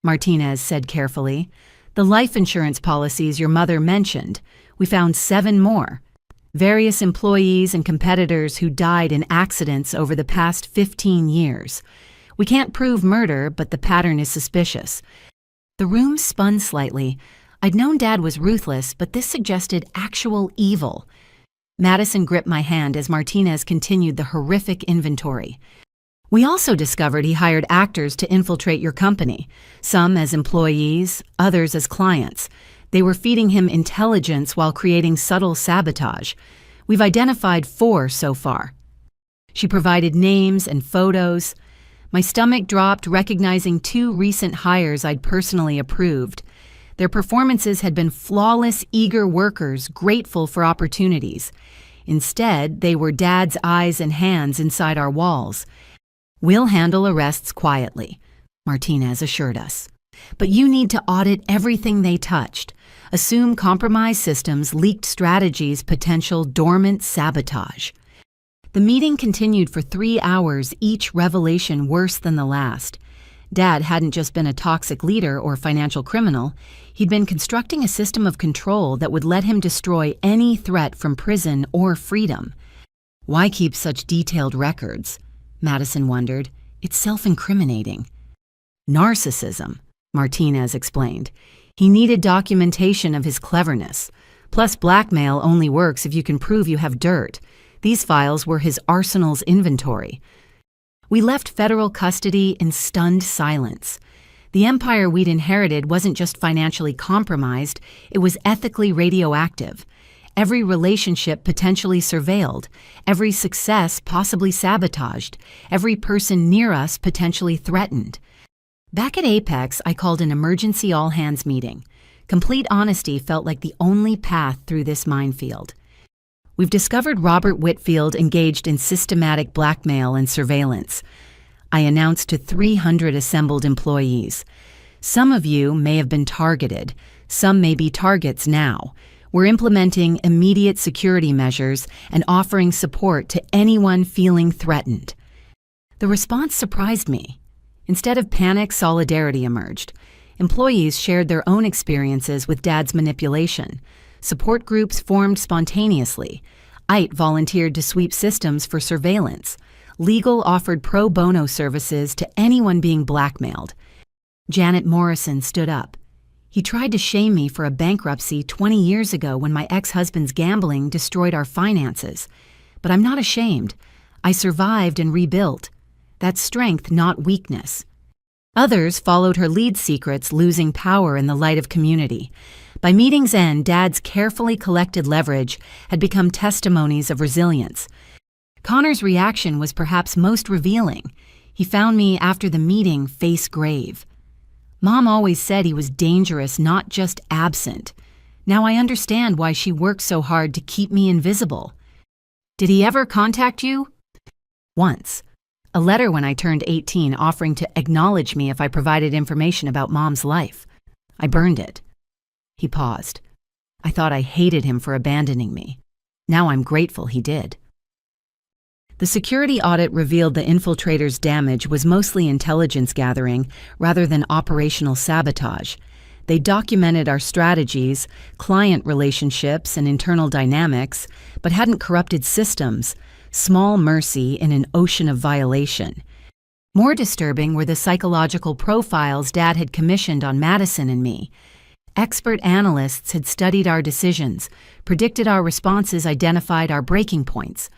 Martinez said carefully. The life insurance policies your mother mentioned. We found 7 more. Various employees and competitors who died in accidents over the past 15 years. We can't prove murder, but the pattern is suspicious. The room spun slightly. I'd known Dad was ruthless, but this suggested actual evil. Madison gripped my hand as Martinez continued the horrific inventory. We also discovered he hired actors to infiltrate your company, some as employees, others as clients. They were feeding him intelligence while creating subtle sabotage. We've identified 4 so far. She provided names and photos. My stomach dropped, recognizing 2 recent hires I'd personally approved. Their performances had been flawless, eager workers, grateful for opportunities. Instead, they were Dad's eyes and hands inside our walls. We'll handle arrests quietly, Martinez assured us. But you need to audit everything they touched. Assume compromised systems, leaked strategies, potential dormant sabotage. The meeting continued for 3 hours, each revelation worse than the last. Dad hadn't just been a toxic leader or financial criminal. He'd been constructing a system of control that would let him destroy any threat from prison or freedom. Why keep such detailed records? Madison wondered. It's self-incriminating. Narcissism, Martinez explained. He needed documentation of his cleverness. Plus, blackmail only works if you can prove you have dirt. These files were his arsenal's inventory. We left federal custody in stunned silence. The empire we'd inherited wasn't just financially compromised, it was ethically radioactive. every relationship potentially surveilled, every success possibly sabotaged, every person near us potentially threatened. Back at Apex, I called an emergency all-hands meeting. Complete honesty felt like the only path through this minefield. We've discovered Robert Whitfield engaged in systematic blackmail and surveillance. I announced to 300 assembled employees. Some of you may have been targeted. Some may be targets now. We're implementing immediate security measures and offering support to anyone feeling threatened. The response surprised me. Instead of panic, solidarity emerged. Employees shared their own experiences with Dad's manipulation. Support groups formed spontaneously. IT volunteered to sweep systems for surveillance. Legal offered pro bono services to anyone being blackmailed. Janet Morrison stood up. He tried to shame me for a bankruptcy 20 years ago when my ex-husband's gambling destroyed our finances. But I'm not ashamed. I survived and rebuilt. That's strength, not weakness. Others followed her lead secrets, losing power in the light of community. By meeting's end, Dad's carefully collected leverage had become testimonies of resilience. Connor's reaction was perhaps most revealing. He found me after the meeting face grave. Mom always said he was dangerous, not just absent. Now I understand why she worked so hard to keep me invisible. Did he ever contact you? Once. A letter when I turned 18 offering to acknowledge me if I provided information about Mom's life. I burned it. He paused. I thought I hated him for abandoning me. Now I'm grateful he did. The security audit revealed the infiltrators' damage was mostly intelligence gathering rather than operational sabotage. They documented our strategies, client relationships, and internal dynamics, but hadn't corrupted systems. Small mercy in an ocean of violation. More disturbing were the psychological profiles Dad had commissioned on Madison and me. Expert analysts had studied our decisions, predicted our responses, identified our breaking points.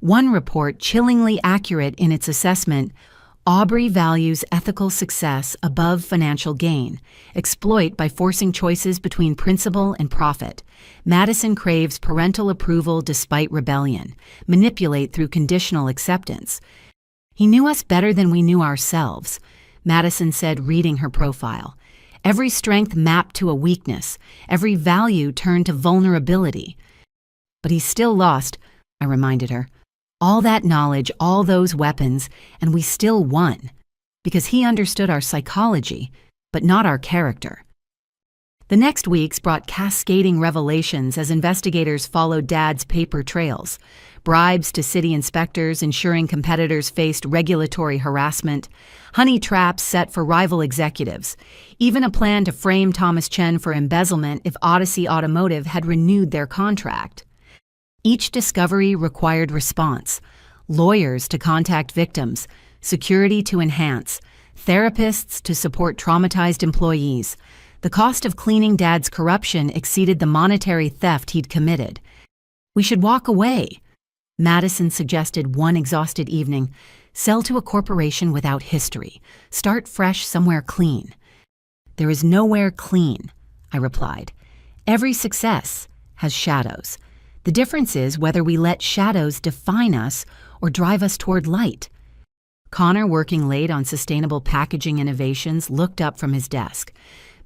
One report, chillingly accurate in its assessment, Aubrey values ethical success above financial gain, exploit by forcing choices between principle and profit. Madison craves parental approval despite rebellion, manipulate through conditional acceptance. He knew us better than we knew ourselves, Madison said, reading her profile. Every strength mapped to a weakness, every value turned to vulnerability. But he still lost, I reminded her. All that knowledge, all those weapons, and we still won, because he understood our psychology, but not our character. The next weeks brought cascading revelations as investigators followed Dad's paper trails. Bribes to city inspectors ensuring competitors faced regulatory harassment, honey traps set for rival executives, even a plan to frame Thomas Chen for embezzlement if Odyssey Automotive had renewed their contract. Each discovery required response, lawyers to contact victims, security to enhance, therapists to support traumatized employees. The cost of cleaning Dad's corruption exceeded the monetary theft he'd committed. We should walk away, Madison suggested one exhausted evening. Sell to a corporation without history. Start fresh somewhere clean. There is nowhere clean, I replied. Every success has shadows. The difference is whether we let shadows define us or drive us toward light. Connor, working late on sustainable packaging innovations, looked up from his desk.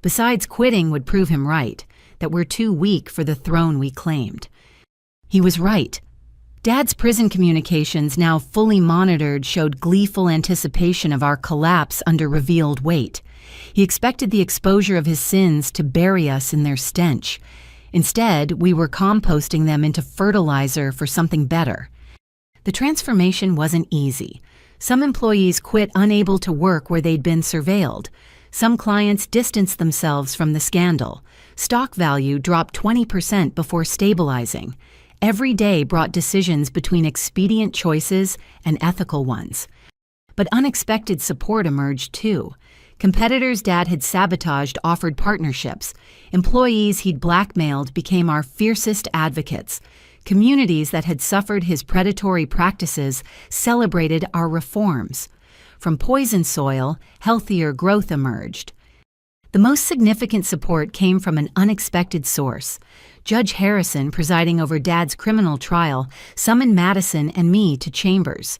Besides, quitting would prove him right, that we're too weak for the throne we claimed. He was right. Dad's prison communications, now fully monitored, showed gleeful anticipation of our collapse under revealed weight. He expected the exposure of his sins to bury us in their stench. Instead, we were composting them into fertilizer for something better. The transformation wasn't easy. Some employees quit unable to work where they'd been surveilled. Some clients distanced themselves from the scandal. Stock value dropped 20% before stabilizing. Every day brought decisions between expedient choices and ethical ones. But unexpected support emerged too. Competitors Dad had sabotaged offered partnerships. Employees he'd blackmailed became our fiercest advocates. Communities that had suffered his predatory practices celebrated our reforms. From poison soil, healthier growth emerged. The most significant support came from an unexpected source. Judge Harrison, presiding over Dad's criminal trial, summoned Madison and me to chambers.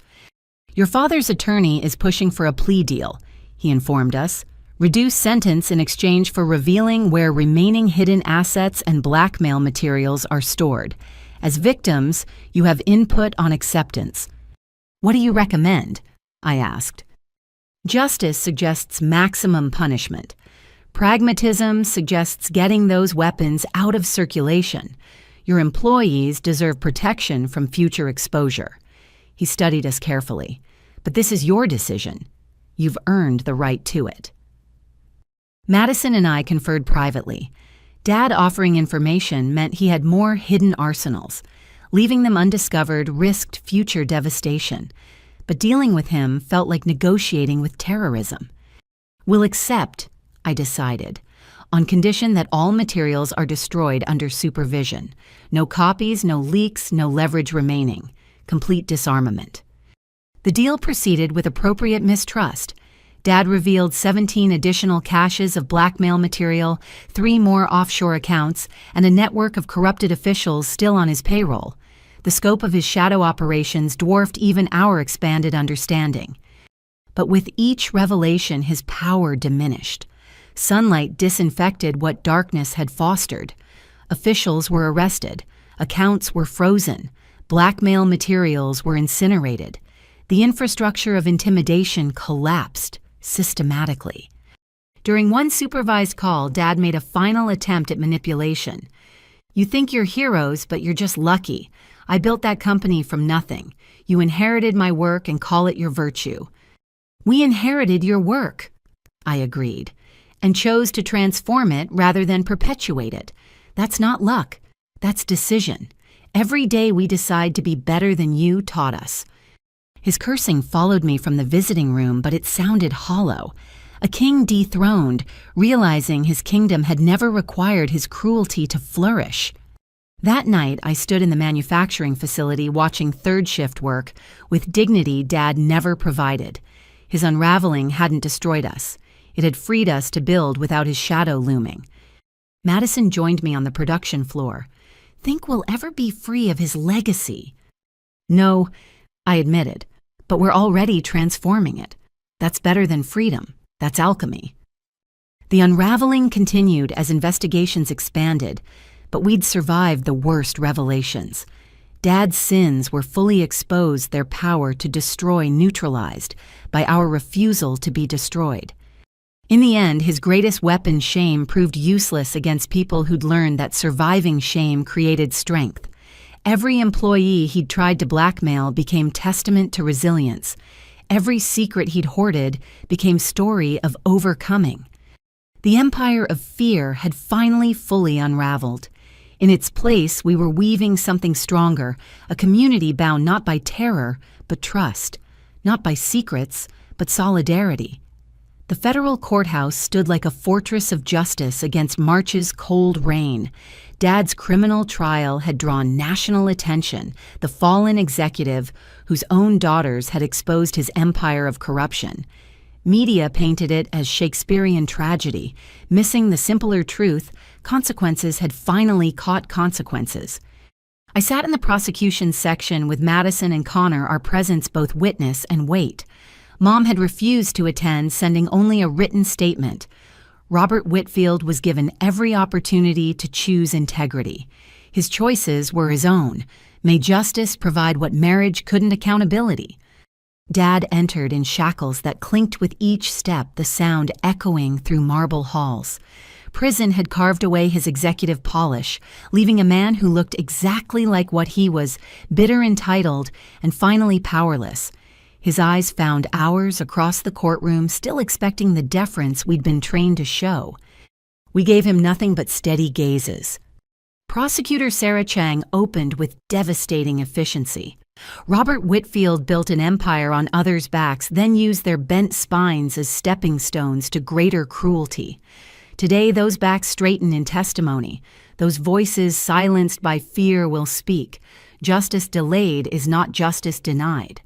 "Your father's attorney is pushing for a plea deal," he informed us. "Reduced sentence in exchange for revealing where remaining hidden assets and blackmail materials are stored. As victims, you have input on acceptance." "What do you recommend?" I asked. "Justice suggests maximum punishment. Pragmatism suggests getting those weapons out of circulation. Your employees deserve protection from future exposure." He studied us carefully. "But this is your decision. You've earned the right to it." Madison and I conferred privately. Dad offering information meant he had more hidden arsenals. Leaving them undiscovered risked future devastation. But dealing with him felt like negotiating with terrorism. "We'll accept," I decided, "on condition that all materials are destroyed under supervision. No copies, no leaks, no leverage remaining. Complete disarmament." The deal proceeded with appropriate mistrust. Dad revealed 17 additional caches of blackmail material, 3 more offshore accounts, and a network of corrupted officials still on his payroll. The scope of his shadow operations dwarfed even our expanded understanding. But with each revelation, his power diminished. Sunlight disinfected what darkness had fostered. Officials were arrested. Accounts were frozen. Blackmail materials were incinerated. The infrastructure of intimidation collapsed systematically. During one supervised call, Dad made a final attempt at manipulation. "You think you're heroes, but you're just lucky. I built that company from nothing. You inherited my work and call it your virtue." "We inherited your work," I agreed, "and chose to transform it rather than perpetuate it. That's not luck. That's decision. Every day we decide to be better than you taught us." His cursing followed me from the visiting room, but it sounded hollow. A king dethroned, realizing his kingdom had never required his cruelty to flourish. That night, I stood in the manufacturing facility watching third shift work with dignity Dad never provided. His unraveling hadn't destroyed us. It had freed us to build without his shadow looming. Madison joined me on the production floor. "Think we'll ever be free of his legacy?" "No," I admitted, "but we're already transforming it. That's better than freedom. That's alchemy." The unraveling continued as investigations expanded, but we'd survived the worst revelations. Dad's sins were fully exposed, their power to destroy neutralized by our refusal to be destroyed. In the end, his greatest weapon, shame, proved useless against people who'd learned that surviving shame created strength. Every employee he'd tried to blackmail became testament to resilience. Every secret he'd hoarded became story of overcoming. The empire of fear had finally fully unraveled. In its place, we were weaving something stronger, a community bound not by terror, but trust, not by secrets, but solidarity. The federal courthouse stood like a fortress of justice against March's cold rain. Dad's criminal trial had drawn national attention, the fallen executive whose own daughters had exposed his empire of corruption. Media painted it as Shakespearean tragedy, missing the simpler truth: consequences had finally caught consequences. I sat in the prosecution section with Madison and Connor, our presence both witness and weight. Mom had refused to attend, sending only a written statement. Robert Whitfield was given every opportunity to choose integrity. His choices were his own. May justice provide what marriage couldn't: accountability. Dad entered in shackles that clinked with each step, the sound echoing through marble halls. Prison had carved away his executive polish, leaving a man who looked exactly like what he was, bitter, entitled, and finally powerless. His eyes found ours across the courtroom, still expecting the deference we'd been trained to show. We gave him nothing but steady gazes. Prosecutor Sarah Chang opened with devastating efficiency. Robert Whitfield built an empire on others' backs, then used their bent spines as stepping stones to greater cruelty. Today, those backs straighten in testimony. Those voices silenced by fear will speak. Justice delayed is not justice denied.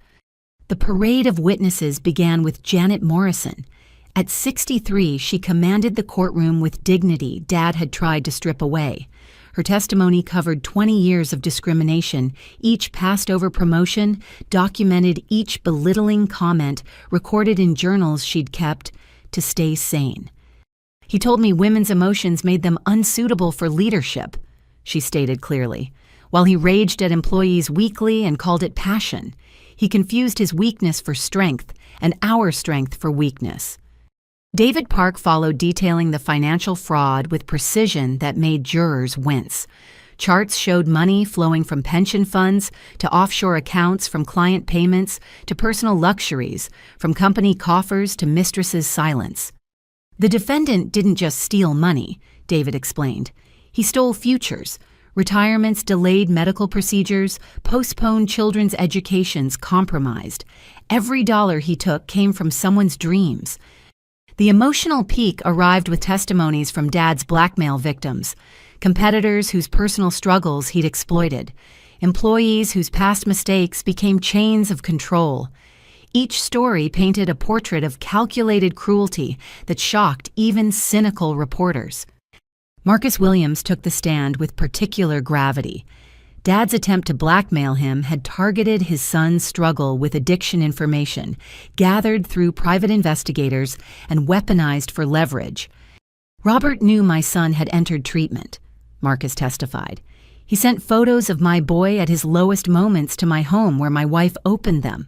The parade of witnesses began with Janet Morrison. At 63, she commanded the courtroom with dignity Dad had tried to strip away. Her testimony covered 20 years of discrimination, each passed-over promotion, documented each belittling comment, recorded in journals she'd kept to stay sane. He told me women's emotions made them unsuitable for leadership, she stated clearly. While he raged at employees weakly and called it passion, he confused his weakness for strength and our strength for weakness. David Park followed, detailing the financial fraud with precision that made jurors wince. Charts showed money flowing from pension funds to offshore accounts, from client payments to personal luxuries, from company coffers to mistresses' silence. The defendant didn't just steal money, David explained. He stole futures, retirements, delayed medical procedures, postponed children's educations, compromised. Every dollar he took came from someone's dreams. The emotional peak arrived with testimonies from Dad's blackmail victims, competitors whose personal struggles he'd exploited, employees whose past mistakes became chains of control. Each story painted a portrait of calculated cruelty that shocked even cynical reporters. Marcus Williams took the stand with particular gravity. Dad's attempt to blackmail him had targeted his son's struggle with addiction information, gathered through private investigators and weaponized for leverage. Robert knew my son had entered treatment, Marcus testified. He sent photos of my boy at his lowest moments to my home where my wife opened them.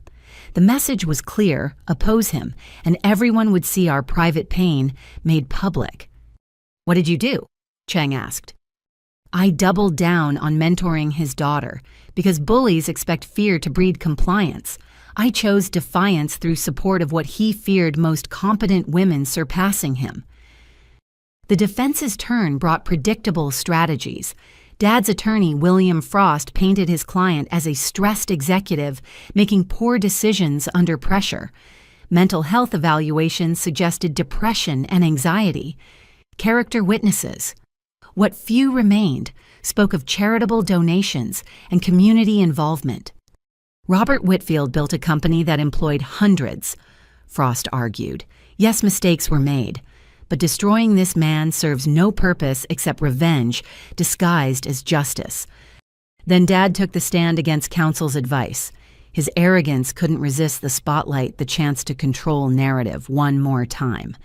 The message was clear: oppose him, and everyone would see our private pain made public. What did you do? Chang asked. I doubled down on mentoring his daughter, because bullies expect fear to breed compliance. I chose defiance through support of what he feared most: competent women surpassing him. The defense's turn brought predictable strategies. Dad's attorney, William Frost, painted his client as a stressed executive, making poor decisions under pressure. Mental health evaluations suggested depression and anxiety. Character witnesses, what few remained, spoke of charitable donations and community involvement. Robert Whitfield built a company that employed hundreds, Frost argued. Yes, mistakes were made, but destroying this man serves no purpose except revenge disguised as justice. Then Dad took the stand against counsel's advice. His arrogance couldn't resist the spotlight, the chance to control narrative one more time.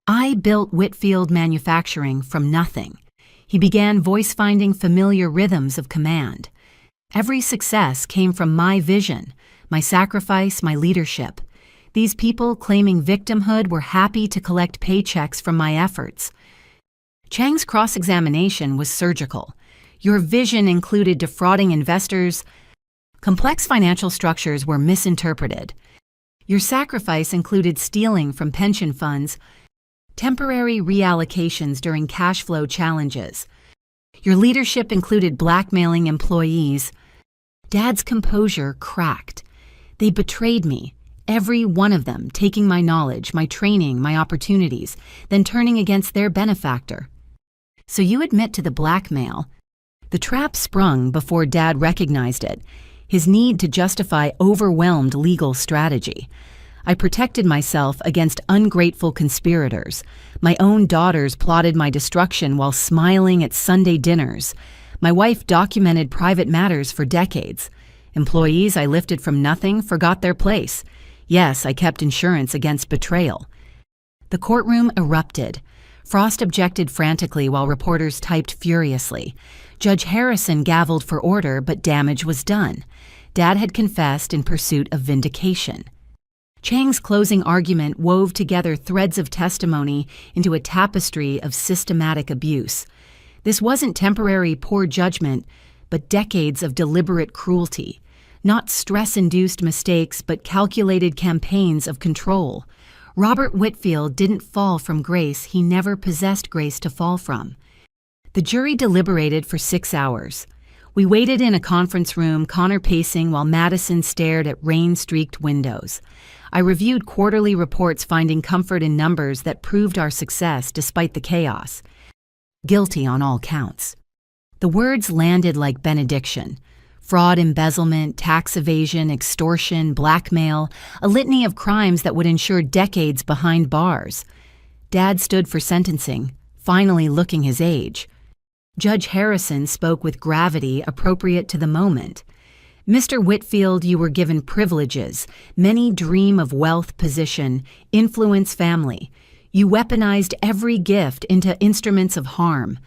I built Whitfield Manufacturing from nothing. He began voice-finding familiar rhythms of command. Every success came from my vision, my sacrifice, my leadership. These people claiming victimhood were happy to collect paychecks from my efforts. Chang's cross-examination was surgical. Your vision included defrauding investors. Complex financial structures were misinterpreted. Your sacrifice included stealing from pension funds, temporary reallocations during cash flow challenges. Your leadership included blackmailing employees. Dad's composure cracked. They betrayed me, every one of them, taking my knowledge, my training, my opportunities, then turning against their benefactor. So you admit to the blackmail. The trap sprung before Dad recognized it, his need to justify overwhelmed legal strategy. I protected myself against ungrateful conspirators. My own daughters plotted my destruction while smiling at Sunday dinners. My wife documented private matters for decades. Employees I lifted from nothing forgot their place. Yes, I kept insurance against betrayal. The courtroom erupted. Frost objected frantically while reporters typed furiously. Judge Harrison gavelled for order, but damage was done. Dad had confessed in pursuit of vindication. Chang's closing argument wove together threads of testimony into a tapestry of systematic abuse. This wasn't temporary poor judgment, but decades of deliberate cruelty. Not stress-induced mistakes, but calculated campaigns of control. Robert Whitfield didn't fall from grace. He never possessed grace to fall from. The jury deliberated for 6 hours. We waited in a conference room, Connor pacing while Madison stared at rain-streaked windows. I reviewed quarterly reports, finding comfort in numbers that proved our success despite the chaos. Guilty on all counts. The words landed like benediction. Fraud, embezzlement, tax evasion, extortion, blackmail, a litany of crimes that would ensure decades behind bars. Dad stood for sentencing, finally looking his age. Judge Harrison spoke with gravity appropriate to the moment. Mr. Whitfield, you were given privileges. Many dream of wealth, position, influence, family. You weaponized every gift into instruments of harm.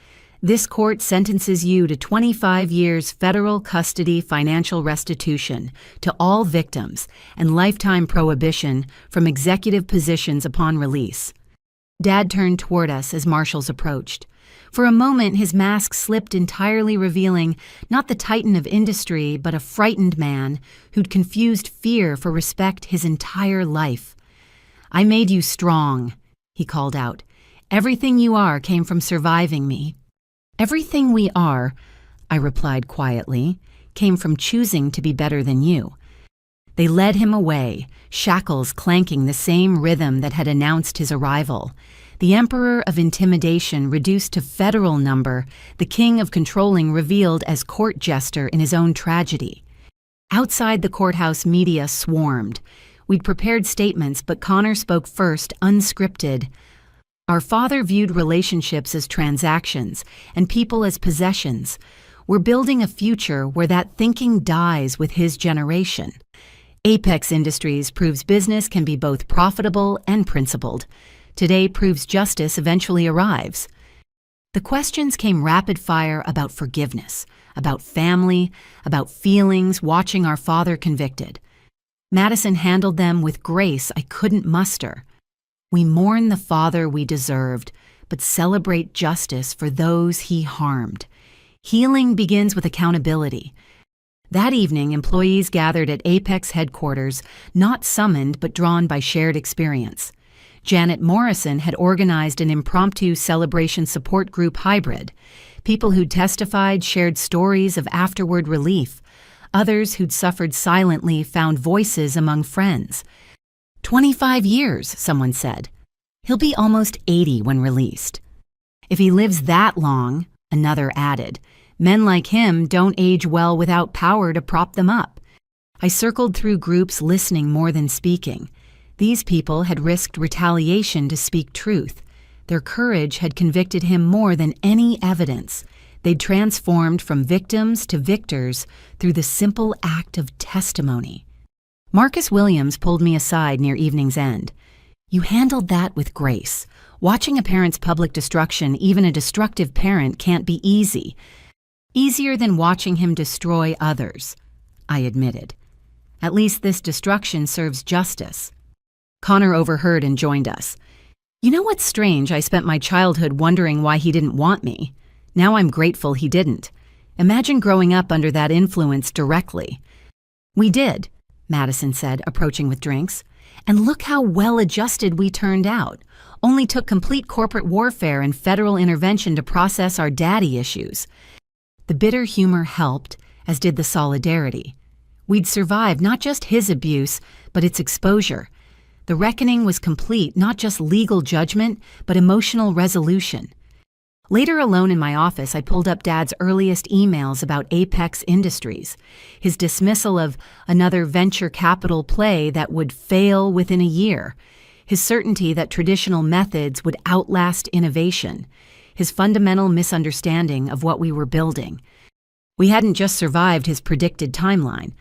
This court sentences you to 25 years federal custody financial restitution to all victims and lifetime prohibition from executive positions upon release. Dad turned toward us as marshals approached. For a moment, his mask slipped entirely, revealing not the titan of industry, but a frightened man who'd confused fear for respect his entire life. I made you strong, he called out. Everything you are came from surviving me. Everything we are, I replied quietly, came from choosing to be better than you. They led him away, shackles clanking the same rhythm that had announced his arrival. The emperor of intimidation reduced to federal number, the king of controlling revealed as court jester in his own tragedy. Outside the courthouse, media swarmed. We'd prepared statements, but Connor spoke first, unscripted. Our father viewed relationships as transactions and people as possessions. We're building a future where that thinking dies with his generation. Apex Industries proves business can be both profitable and principled. Today proves justice eventually arrives. The questions came rapid fire about forgiveness, about family, about feelings watching our father convicted. Madison handled them with grace I couldn't muster. We mourn the father we deserved, but celebrate justice for those he harmed. Healing begins with accountability. That evening, employees gathered at Apex headquarters, not summoned but drawn by shared experience. Janet Morrison had organized an impromptu celebration support group hybrid. People who'd testified shared stories of afterward relief. Others who'd suffered silently found voices among friends. 25 years, someone said. He'll be almost 80 when released. If he lives that long, another added, men like him don't age well without power to prop them up. I circled through groups listening more than speaking. These people had risked retaliation to speak truth. Their courage had convicted him more than any evidence. They'd transformed from victims to victors through the simple act of testimony. Marcus Williams pulled me aside near evening's end. You handled that with grace. Watching a parent's public destruction, even a destructive parent, can't be easy. Easier than watching him destroy others, I admitted. At least this destruction serves justice. Connor overheard and joined us. You know what's strange? I spent my childhood wondering why he didn't want me. Now I'm grateful he didn't. Imagine growing up under that influence directly. We did, Madison said, approaching with drinks. And look how well-adjusted we turned out. Only took complete corporate warfare and federal intervention to process our daddy issues. The bitter humor helped, as did the solidarity. We'd survived not just his abuse, but its exposure. The reckoning was complete, not just legal judgment, but emotional resolution. Later, alone in my office, I pulled up Dad's earliest emails about Apex Industries, his dismissal of another venture capital play that would fail within a year, his certainty that traditional methods would outlast innovation, his fundamental misunderstanding of what we were building. We hadn't just survived his predicted timeline.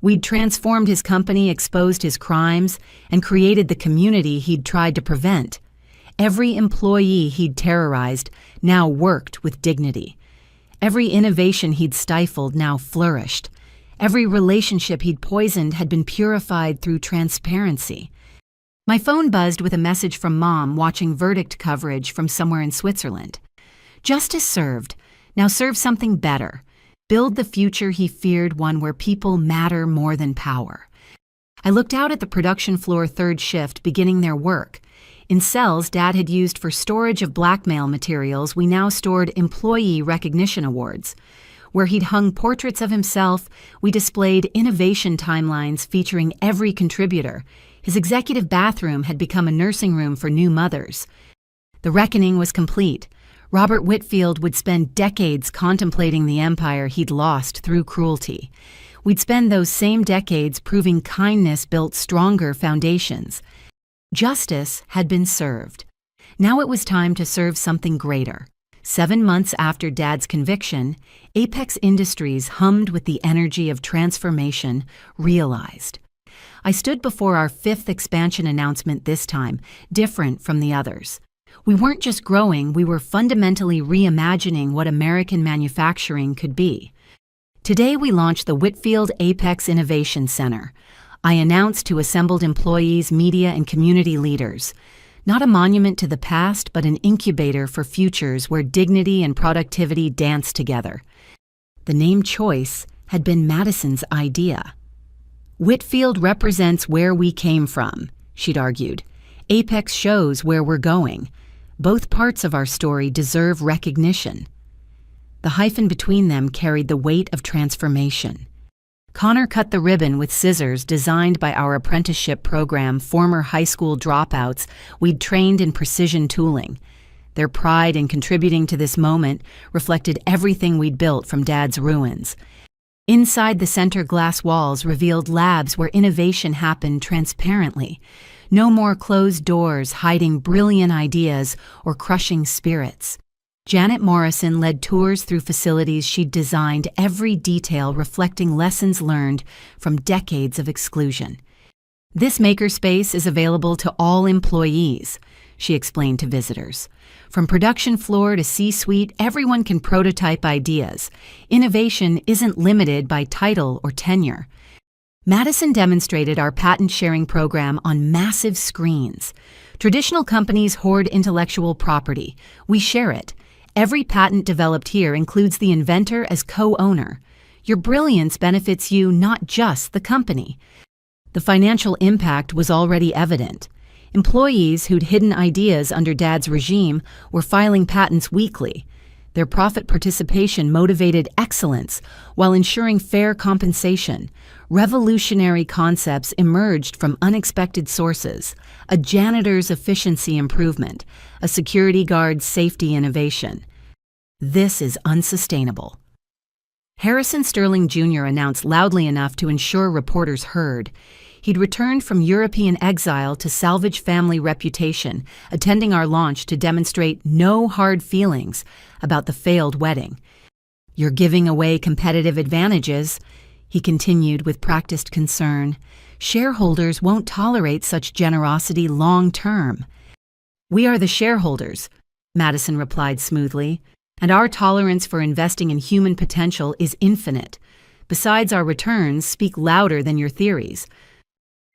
We'd transformed his company, exposed his crimes, and created the community he'd tried to prevent. Every employee he'd terrorized now worked with dignity. Every innovation he'd stifled now flourished. Every relationship he'd poisoned had been purified through transparency. My phone buzzed with a message from Mom watching verdict coverage from somewhere in Switzerland. Justice served. Now serve something better. Build the future he feared, one where people matter more than power. I looked out at the production floor third shift beginning their work. In cells Dad had used for storage of blackmail materials, we now stored employee recognition awards. Where he'd hung portraits of himself, we displayed innovation timelines featuring every contributor. His executive bathroom had become a nursing room for new mothers. The reckoning was complete. Robert Whitfield would spend decades contemplating the empire he'd lost through cruelty. We'd spend those same decades proving kindness built stronger foundations. Justice had been served. Now it was time to serve something greater. 7 months after Dad's conviction, Apex Industries hummed with the energy of transformation realized. I stood before our 5th expansion announcement this time, different from the others. We weren't just growing, we were fundamentally reimagining what American manufacturing could be. Today we launched the Whitfield Apex Innovation Center. I announced to assembled employees, media, and community leaders. Not a monument to the past, but an incubator for futures where dignity and productivity dance together. The name choice had been Madison's idea. Whitfield represents where we came from, she'd argued. Apex shows where we're going. Both parts of our story deserve recognition. The hyphen between them carried the weight of transformation. Connor cut the ribbon with scissors designed by our apprenticeship program, former high school dropouts we'd trained in precision tooling. Their pride in contributing to this moment reflected everything we'd built from Dad's ruins. Inside the center glass walls revealed labs where innovation happened transparently. No more closed doors hiding brilliant ideas or crushing spirits. Janet Morrison led tours through facilities she'd designed, every detail reflecting lessons learned from decades of exclusion. This makerspace is available to all employees, she explained to visitors. From production floor to C-suite, everyone can prototype ideas. Innovation isn't limited by title or tenure. Madison demonstrated our patent-sharing program on massive screens. Traditional companies hoard intellectual property. We share it. Every patent developed here includes the inventor as co-owner. Your brilliance benefits you, not just the company. The financial impact was already evident. Employees who'd hidden ideas under Dad's regime were filing patents weekly. Their profit participation motivated excellence while ensuring fair compensation. Revolutionary concepts emerged from unexpected sources: a janitor's efficiency improvement, a security guard's safety innovation. This is unsustainable. Harrison Sterling Jr. announced loudly enough to ensure reporters heard. He'd returned from European exile to salvage family reputation, attending our launch to demonstrate no hard feelings about the failed wedding. "You're giving away competitive advantages," he continued with practiced concern. "Shareholders won't tolerate such generosity long term." "We are the shareholders," Madison replied smoothly, "and our tolerance for investing in human potential is infinite. Besides, our returns speak louder than your theories."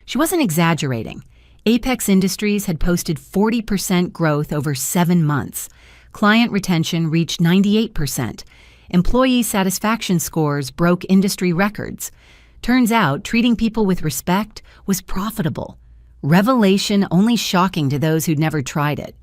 She wasn't exaggerating. Apex Industries had posted 40% growth over 7 months. Client retention reached 98%. Employee satisfaction scores broke industry records. Turns out, treating people with respect was profitable. Revelation only shocking to those who'd never tried it.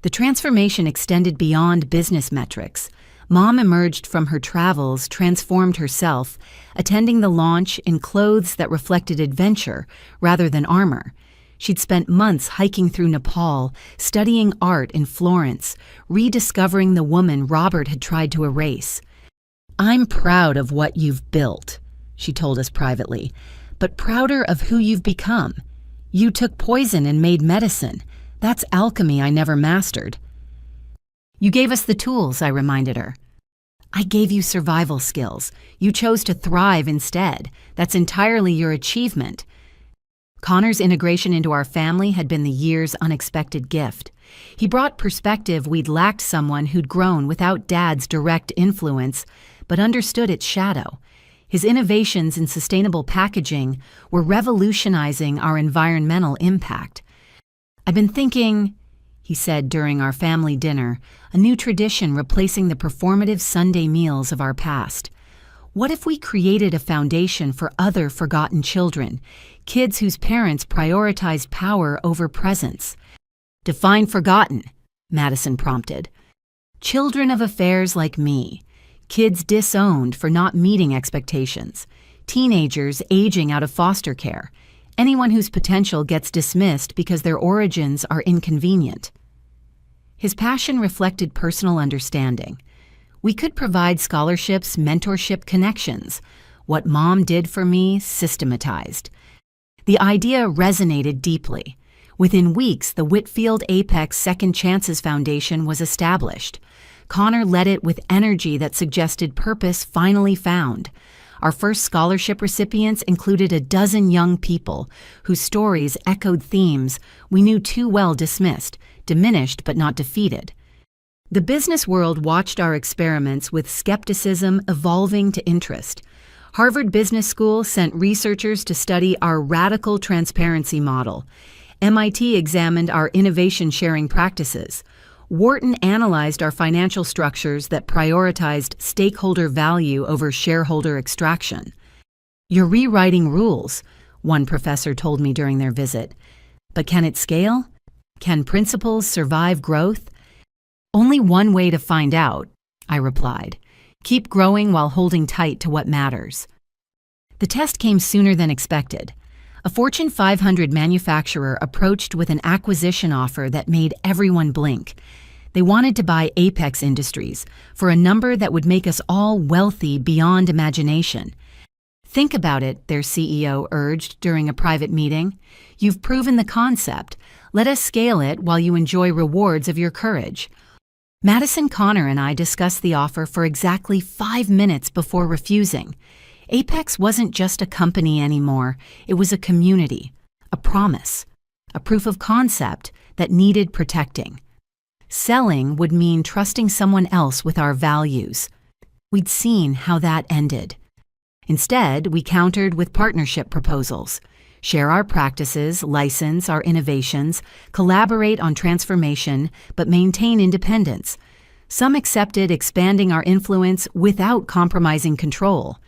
The transformation extended beyond business metrics. Mom emerged from her travels, transformed herself, attending the launch in clothes that reflected adventure rather than armor. She'd spent months hiking through Nepal, studying art in Florence, rediscovering the woman Robert had tried to erase. "I'm proud of what you've built," she told us privately, "but prouder of who you've become. You took poison and made medicine. That's alchemy I never mastered." "You gave us the tools," I reminded her. "I gave you survival skills. You chose to thrive instead. That's entirely your achievement." Connor's integration into our family had been the year's unexpected gift. He brought perspective we'd lacked, someone who'd grown without Dad's direct influence, but understood its shadow. His innovations in sustainable packaging were revolutionizing our environmental impact. "I've been thinking," he said during our family dinner, "a new tradition replacing the performative Sunday meals of our past. What if we created a foundation for other forgotten children, kids whose parents prioritized power over presence?" "Define forgotten," Madison prompted. "Children of affairs like me, kids disowned for not meeting expectations, teenagers aging out of foster care, anyone whose potential gets dismissed because their origins are inconvenient." His passion reflected personal understanding. We could provide scholarships, mentorship, connections. What Mom did for me, systematized. The idea resonated deeply. Within weeks, the Whitfield Apex Second Chances Foundation was established. Connor led it with energy that suggested purpose finally found. Our first scholarship recipients included a dozen young people whose stories echoed themes we knew too well dismissed, diminished but not defeated. The business world watched our experiments with skepticism evolving to interest. Harvard Business School sent researchers to study our radical transparency model. MIT examined our innovation sharing practices. Wharton analyzed our financial structures that prioritized stakeholder value over shareholder extraction. "You're rewriting rules," one professor told me during their visit. "But can it scale? Can principles survive growth?" "Only one way to find out," I replied. "Keep growing while holding tight to what matters." The test came sooner than expected. A Fortune 500 manufacturer approached with an acquisition offer that made everyone blink. They wanted to buy Apex Industries for a number that would make us all wealthy beyond imagination. "Think about it," their CEO urged during a private meeting. "You've proven the concept. Let us scale it while you enjoy rewards of your courage." Madison, Connor, and I discussed the offer for exactly 5 minutes before refusing. Apex wasn't just a company anymore. It was a community, a promise, a proof of concept that needed protecting. Selling would mean trusting someone else with our values. We'd seen how that ended. Instead, we countered with partnership proposals. Share our practices, license our innovations, collaborate on transformation, but maintain independence. Some accepted expanding our influence without compromising control.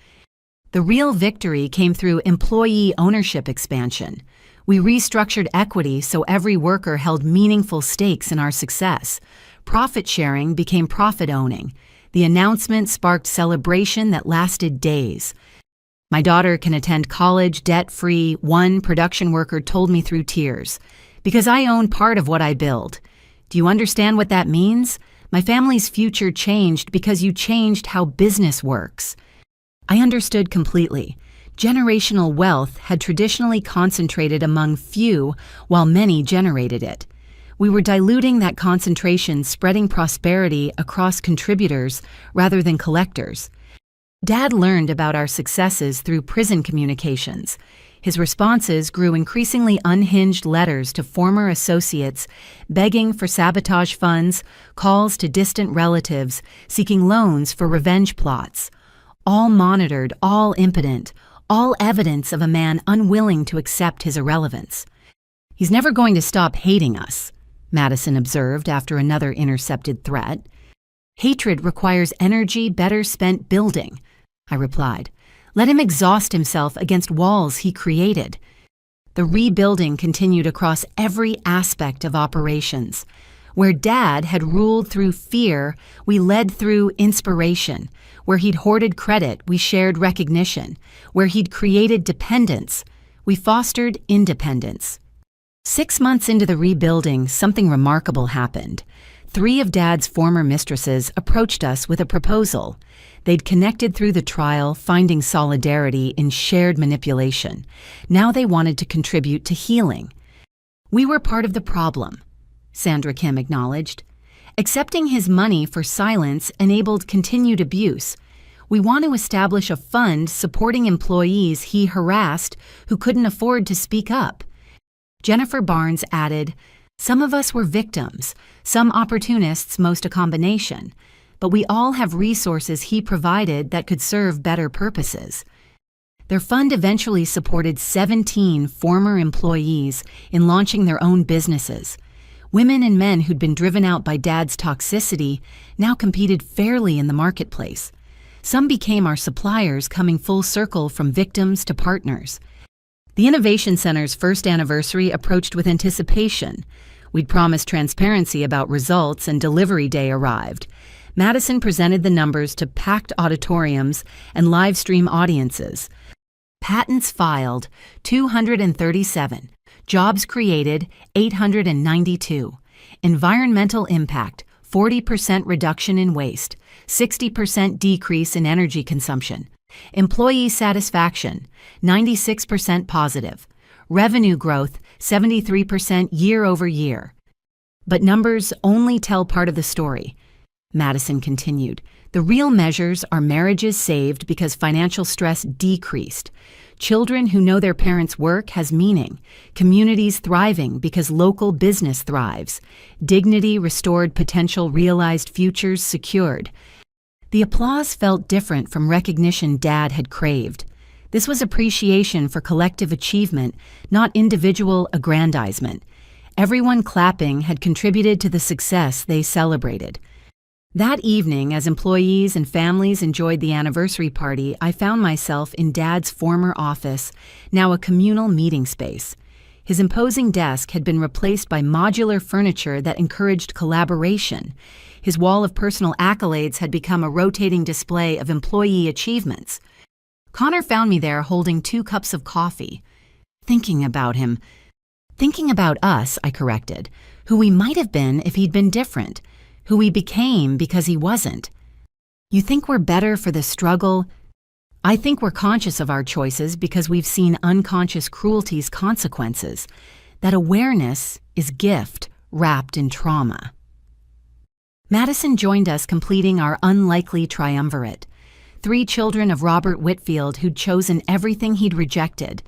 The real victory came through employee ownership expansion. We restructured equity so every worker held meaningful stakes in our success. Profit sharing became profit owning. The announcement sparked celebration that lasted days. "My daughter can attend college debt-free," one production worker told me through tears, "because I own part of what I build. Do you understand what that means? My family's future changed because you changed how business works." I understood completely. Generational wealth had traditionally concentrated among few while many generated it. We were diluting that concentration, spreading prosperity across contributors rather than collectors. Dad learned about our successes through prison communications. His responses grew increasingly unhinged letters to former associates, begging for sabotage funds, calls to distant relatives, seeking loans for revenge plots. All monitored, all impotent, all evidence of a man unwilling to accept his irrelevance. "He's never going to stop hating us," Madison observed after another intercepted threat. "Hatred requires energy better spent building," I replied. "Let him exhaust himself against walls he created." The rebuilding continued across every aspect of operations. Where Dad had ruled through fear, we led through inspiration. Where he'd hoarded credit, we shared recognition. Where he'd created dependence, we fostered independence. 6 months into the rebuilding, something remarkable happened. 3 of Dad's former mistresses approached us with a proposal. They'd connected through the trial, finding solidarity in shared manipulation. Now they wanted to contribute to healing. "We were part of the problem," Sandra Kim acknowledged. "Accepting his money for silence enabled continued abuse. We want to establish a fund supporting employees he harassed who couldn't afford to speak up." Jennifer Barnes added, "Some of us were victims, some opportunists, most a combination, but we all have resources he provided that could serve better purposes." Their fund eventually supported 17 former employees in launching their own businesses. Women and men who'd been driven out by Dad's toxicity now competed fairly in the marketplace. Some became our suppliers, coming full circle from victims to partners. The Innovation Center's first anniversary approached with anticipation. We'd promised transparency about results, and delivery day arrived. Madison presented the numbers to packed auditoriums and live stream audiences. Patents filed, 237. Jobs created, 892. Environmental impact, 40% reduction in waste, 60% decrease in energy consumption. Employee satisfaction, 96% positive. Revenue growth, 73% year over year. But numbers only tell part of the story. Madison continued. The real measures are marriages saved because financial stress decreased. Children who know their parents' work has meaning. Communities thriving because local business thrives. Dignity restored, potential realized, futures secured. The applause felt different from recognition Dad had craved. This was appreciation for collective achievement, not individual aggrandizement. Everyone clapping had contributed to the success they celebrated. That evening, as employees and families enjoyed the anniversary party, I found myself in Dad's former office, now a communal meeting space. His imposing desk had been replaced by modular furniture that encouraged collaboration. His wall of personal accolades had become a rotating display of employee achievements. Connor found me there holding 2 cups of coffee. Thinking about him. Thinking about us, I corrected. Who we might have been if he'd been different. Who we became because he wasn't. You think we're better for the struggle? I think we're conscious of our choices because we've seen unconscious cruelty's consequences. That awareness is gift wrapped in trauma. Madison joined us, completing our unlikely triumvirate. 3 children of Robert Whitfield who'd chosen everything he'd rejected.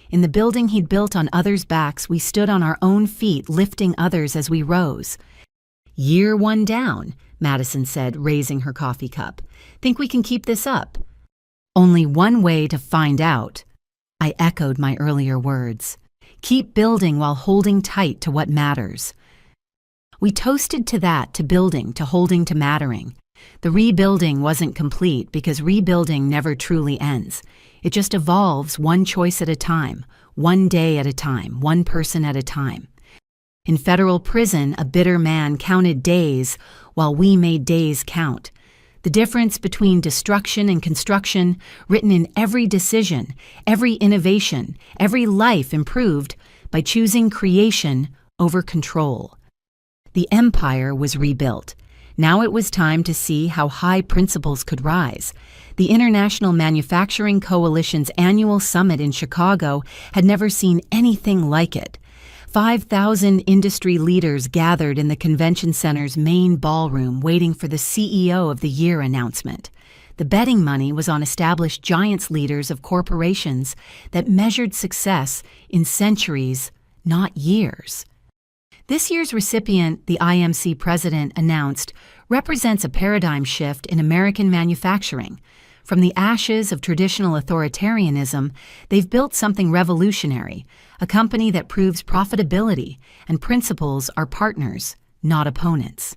In the building he'd built on others' backs, we stood on our own feet, lifting others as we rose. Year 1 down, Madison said, raising her coffee cup. Think we can keep this up? Only one way to find out. I echoed my earlier words. Keep building while holding tight to what matters. We toasted to that, to building, to holding, to mattering. The rebuilding wasn't complete because rebuilding never truly ends. It just evolves one choice at a time, one day at a time, one person at a time. In federal prison, a bitter man counted days while we made days count. The difference between destruction and construction, written in every decision, every innovation, every life improved by choosing creation over control. The empire was rebuilt. Now it was time to see how high principles could rise. The International Manufacturing Coalition's annual summit in Chicago had never seen anything like it. 5,000 industry leaders gathered in the convention center's main ballroom waiting for the CEO of the Year announcement. The betting money was on established giants leaders of corporations that measured success in centuries, not years. This year's recipient, the IMC president announced, represents a paradigm shift in American manufacturing. From the ashes of traditional authoritarianism, they've built something revolutionary, a company that proves profitability and principles are partners, not opponents.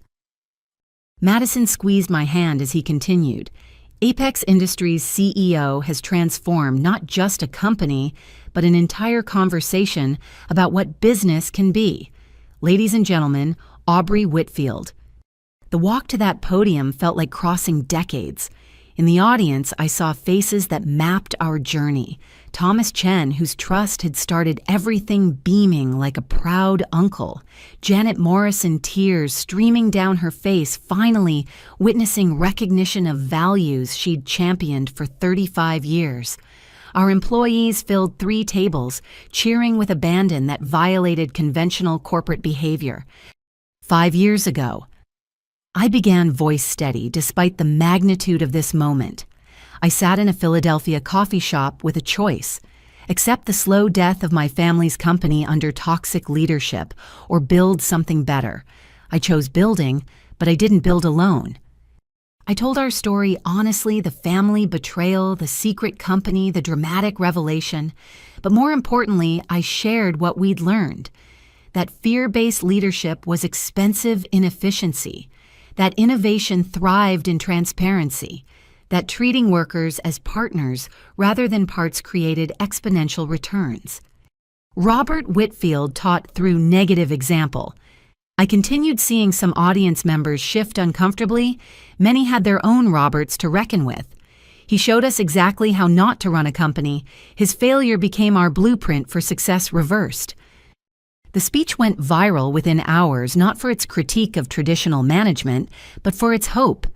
Madison squeezed my hand as he continued. Apex Industries' CEO has transformed not just a company, but an entire conversation about what business can be. Ladies and gentlemen, Aubrey Whitfield. The walk to that podium felt like crossing decades. In the audience, I saw faces that mapped our journey. Thomas Chen, whose trust had started everything, beaming like a proud uncle. Janet Morrison, tears streaming down her face, finally witnessing recognition of values she'd championed for 35 years. Our employees filled 3 tables, cheering with abandon that violated conventional corporate behavior. 5 years ago, I began voice steady despite the magnitude of this moment. I sat in a Philadelphia coffee shop with a choice: accept the slow death of my family's company under toxic leadership, or build something better. I chose building, but I didn't build alone. I told our story honestly, the family betrayal, the secret company, the dramatic revelation. But more importantly, I shared what we'd learned. That fear-based leadership was expensive inefficiency. That innovation thrived in transparency. That treating workers as partners rather than parts created exponential returns. Robert Whitfield taught through negative example. I continued seeing some audience members shift uncomfortably. Many had their own Roberts to reckon with. He showed us exactly how not to run a company. His failure became our blueprint for success reversed. The speech went viral within hours, not for its critique of traditional management, but for its hope.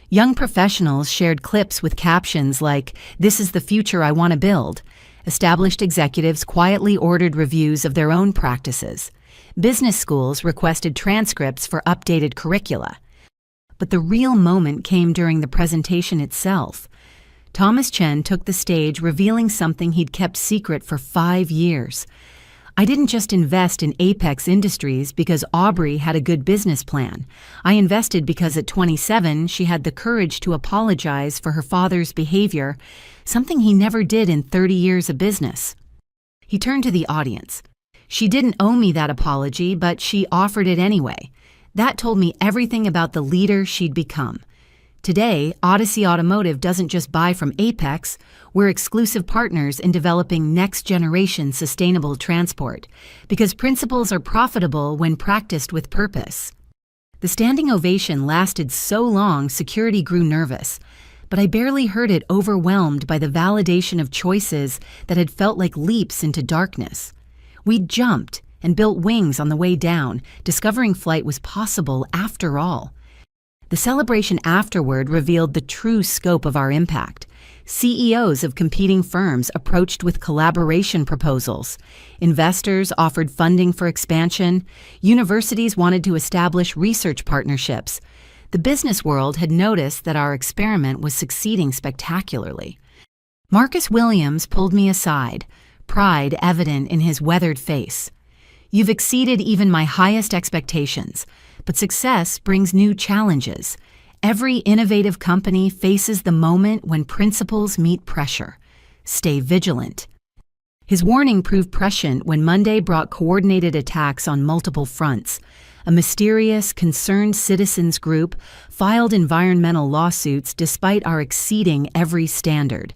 Young professionals shared clips with captions like, "This is the future I want to build." Established executives quietly ordered reviews of their own practices. Business schools requested transcripts for updated curricula. But the real moment came during the presentation itself. Thomas Chen took the stage revealing something he'd kept secret for 5 years. "I didn't just invest in Apex Industries because Aubrey had a good business plan. I invested because at 27 she had the courage to apologize for her father's behavior, something he never did in 30 years of business." He turned to the audience. "She didn't owe me that apology, but she offered it anyway. That told me everything about the leader she'd become." Today, Odyssey Automotive doesn't just buy from Apex. We're exclusive partners in developing next-generation sustainable transport, because principles are profitable when practiced with purpose. The standing ovation lasted so long security grew nervous, but I barely heard it overwhelmed by the validation of choices that had felt like leaps into darkness. We jumped and built wings on the way down, discovering flight was possible after all. The celebration afterward revealed the true scope of our impact. CEOs of competing firms approached with collaboration proposals. Investors offered funding for expansion. Universities wanted to establish research partnerships. The business world had noticed that our experiment was succeeding spectacularly. Marcus Williams pulled me aside, pride evident in his weathered face. "You've exceeded even my highest expectations. But success brings new challenges. Every innovative company faces the moment when principles meet pressure. Stay vigilant." His warning proved prescient when Monday brought coordinated attacks on multiple fronts. A mysterious, concerned citizens group filed environmental lawsuits despite our exceeding every standard.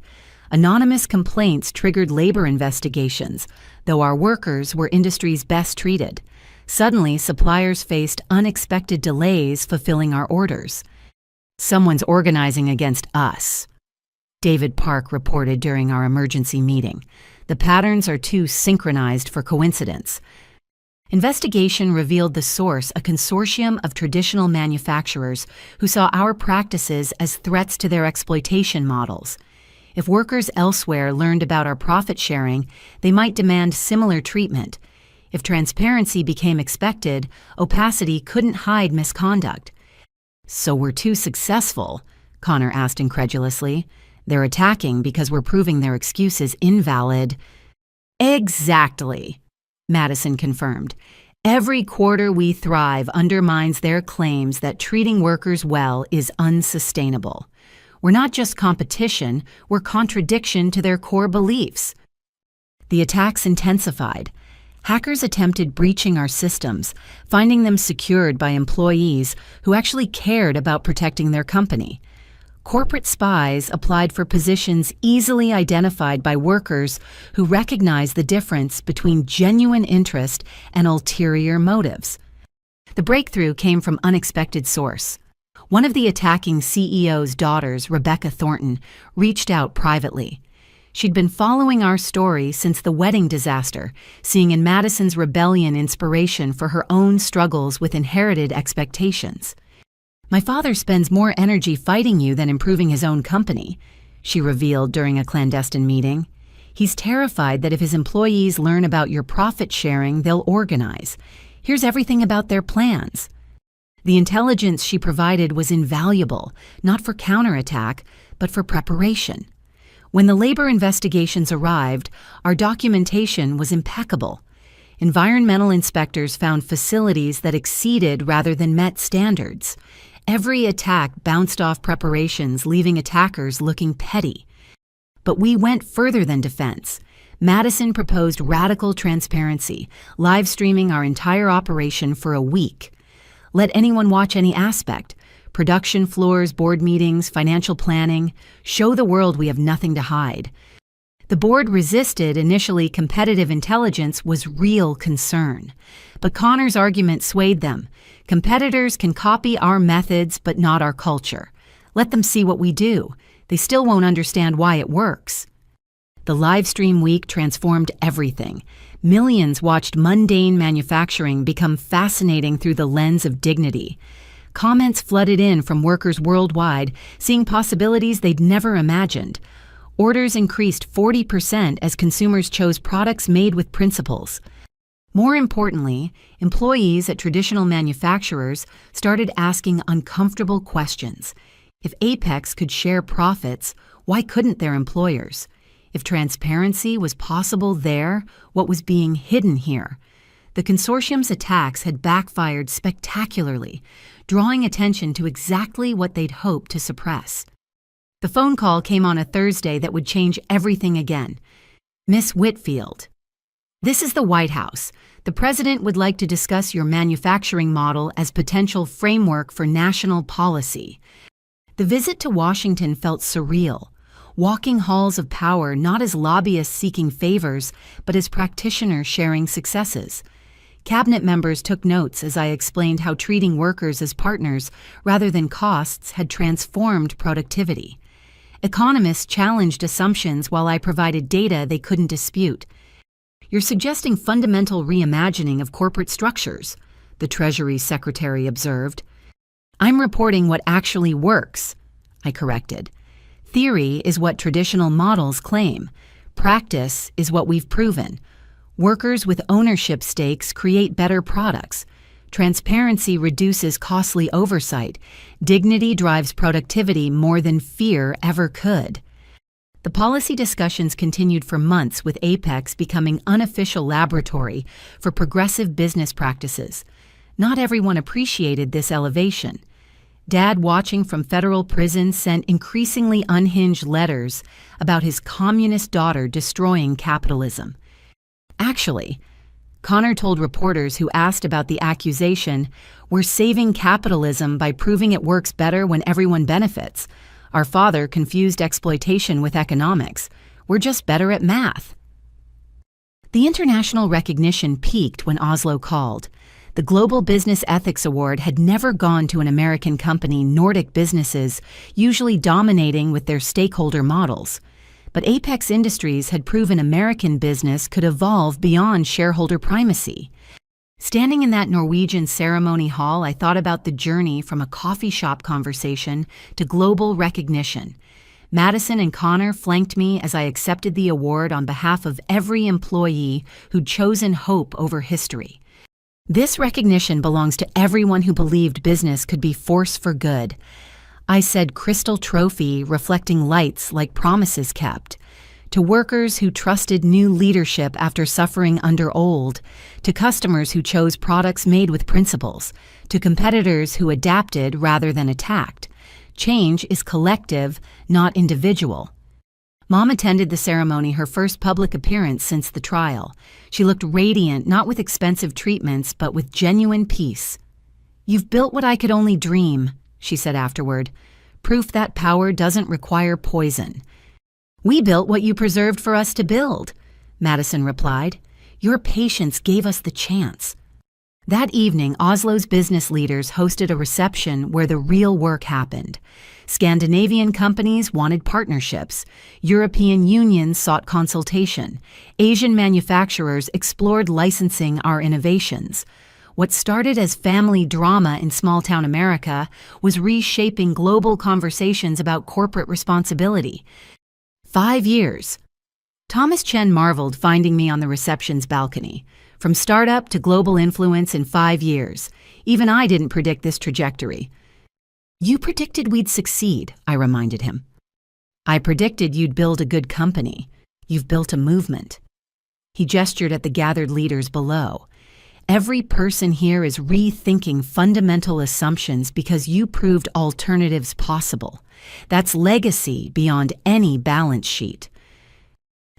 Anonymous complaints triggered labor investigations, though our workers were industry's best treated. Suddenly, suppliers faced unexpected delays fulfilling our orders. "Someone's organizing against us," David Park reported during our emergency meeting. "The patterns are too synchronized for coincidence." Investigation revealed the source, a consortium of traditional manufacturers who saw our practices as threats to their exploitation models. If workers elsewhere learned about our profit sharing, they might demand similar treatment. If transparency became expected, opacity couldn't hide misconduct. "So we're too successful?" Connor asked incredulously. "They're attacking because we're proving their excuse is invalid." "Exactly," Madison confirmed. "Every quarter we thrive undermines their claims that treating workers well is unsustainable. We're not just competition, we're contradiction to their core beliefs." The attacks intensified. Hackers attempted breaching our systems, finding them secured by employees who actually cared about protecting their company. Corporate spies applied for positions easily identified by workers who recognized the difference between genuine interest and ulterior motives. The breakthrough came from unexpected source. One of the attacking CEO's daughters, Rebecca Thornton, reached out privately. She'd been following our story since the wedding disaster, seeing in Madison's rebellion inspiration for her own struggles with inherited expectations. "My father spends more energy fighting you than improving his own company," she revealed during a clandestine meeting. "He's terrified that if his employees learn about your profit sharing, they'll organize. Here's everything about their plans." The intelligence she provided was invaluable, not for counterattack, but for preparation. When the labor investigations arrived, our documentation was impeccable. Environmental inspectors found facilities that exceeded rather than met standards. Every attack bounced off preparations, leaving attackers looking petty. But we went further than defense. Madison proposed radical transparency, live streaming our entire operation for a week. Let anyone watch any aspect. Production floors, board meetings, financial planning. Show the world we have nothing to hide. The board resisted. Initially, competitive intelligence was real concern. But Connor's argument swayed them. Competitors can copy our methods, but not our culture. Let them see what we do. They still won't understand why it works. The live stream week transformed everything. Millions watched mundane manufacturing become fascinating through the lens of dignity. Comments flooded in from workers worldwide, seeing possibilities they'd never imagined. Orders increased 40% as consumers chose products made with principles. More importantly, employees at traditional manufacturers started asking uncomfortable questions. If Apex could share profits, why couldn't their employers? If transparency was possible there, what was being hidden here? The consortium's attacks had backfired spectacularly, drawing attention to exactly what they'd hoped to suppress. The phone call came on a Thursday that would change everything again. Miss Whitfield. This is the White House. The president would like to discuss your manufacturing model as potential framework for national policy. The visit to Washington felt surreal. Walking halls of power not as lobbyists seeking favors, but as practitioners sharing successes. Cabinet members took notes as I explained how treating workers as partners rather than costs had transformed productivity. Economists challenged assumptions while I provided data they couldn't dispute. You're suggesting fundamental reimagining of corporate structures, the Treasury Secretary observed. I'm reporting what actually works, I corrected. Theory is what traditional models claim. Practice is what we've proven. Workers with ownership stakes create better products. Transparency reduces costly oversight. Dignity drives productivity more than fear ever could. The policy discussions continued for months, with Apex becoming unofficial laboratory for progressive business practices. Not everyone appreciated this elevation. Dad, watching from federal prison, sent increasingly unhinged letters about his communist daughter destroying capitalism. Actually, Connor told reporters who asked about the accusation, "We're saving capitalism by proving it works better when everyone benefits. Our father confused exploitation with economics. We're just better at math." The international recognition peaked when Oslo called. The Global Business Ethics Award had never gone to an American company, Nordic businesses, usually dominating with their stakeholder models. But Apex Industries had proven American business could evolve beyond shareholder primacy. Standing in that Norwegian ceremony hall, I thought about the journey from a coffee shop conversation to global recognition. Madison and Connor flanked me as I accepted the award on behalf of every employee who'd chosen hope over history. This recognition belongs to everyone who believed business could be force for good. I said crystal trophy reflecting lights like promises kept. To workers who trusted new leadership after suffering under old. To customers who chose products made with principles. To competitors who adapted rather than attacked. Change is collective, not individual. Mom attended the ceremony, her first public appearance since the trial. She looked radiant, not with expensive treatments, but with genuine peace. "You've built what I could only dream," she said afterward. "Proof that power doesn't require poison." "We built what you preserved for us to build," Madison replied. "Your patience gave us the chance." That evening, Oslo's business leaders hosted a reception where the real work happened. Scandinavian companies wanted partnerships. European unions sought consultation. Asian manufacturers explored licensing our innovations. What started as family drama in small-town America was reshaping global conversations about corporate responsibility. 5 years. Thomas Chen marveled, finding me on the reception's balcony. From startup to global influence in 5 years. Even I didn't predict this trajectory. "You predicted we'd succeed," I reminded him. "I predicted you'd build a good company. You've built a movement." He gestured at the gathered leaders below. "Every person here is rethinking fundamental assumptions because you proved alternatives possible. That's legacy beyond any balance sheet."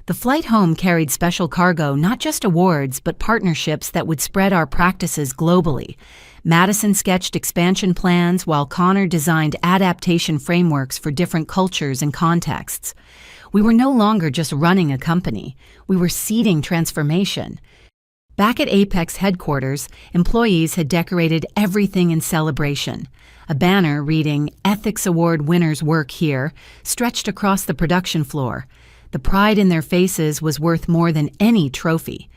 The flight home carried special cargo, not just awards, but partnerships that would spread our practices globally. Madison sketched expansion plans while Connor designed adaptation frameworks for different cultures and contexts. We were no longer just running a company. We were seeding transformation. Back at Apex headquarters, employees had decorated everything in celebration. A banner reading, "Ethics Award winners work here," stretched across the production floor. The pride in their faces was worth more than any trophy.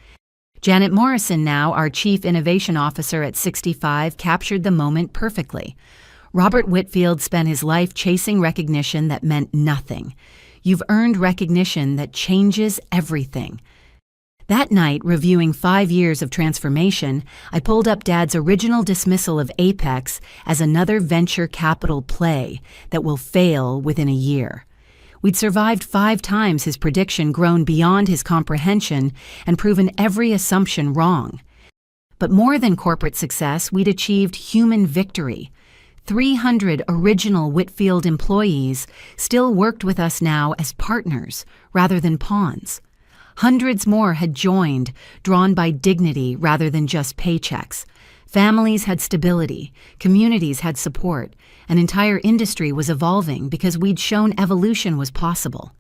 Janet Morrison, now our Chief Innovation Officer at 65, captured the moment perfectly. Robert Whitfield spent his life chasing recognition that meant nothing. You've earned recognition that changes everything. That night, reviewing 5 years of transformation, I pulled up Dad's original dismissal of Apex as another venture capital play that will fail within a year. We'd survived 5 times his prediction, grown beyond his comprehension, and proven every assumption wrong. But more than corporate success, we'd achieved human victory. 300 original Whitfield employees still worked with us now as partners rather than pawns. Hundreds more had joined, drawn by dignity rather than just paychecks. Families had stability, communities had support, an entire industry was evolving because we'd shown evolution was possible.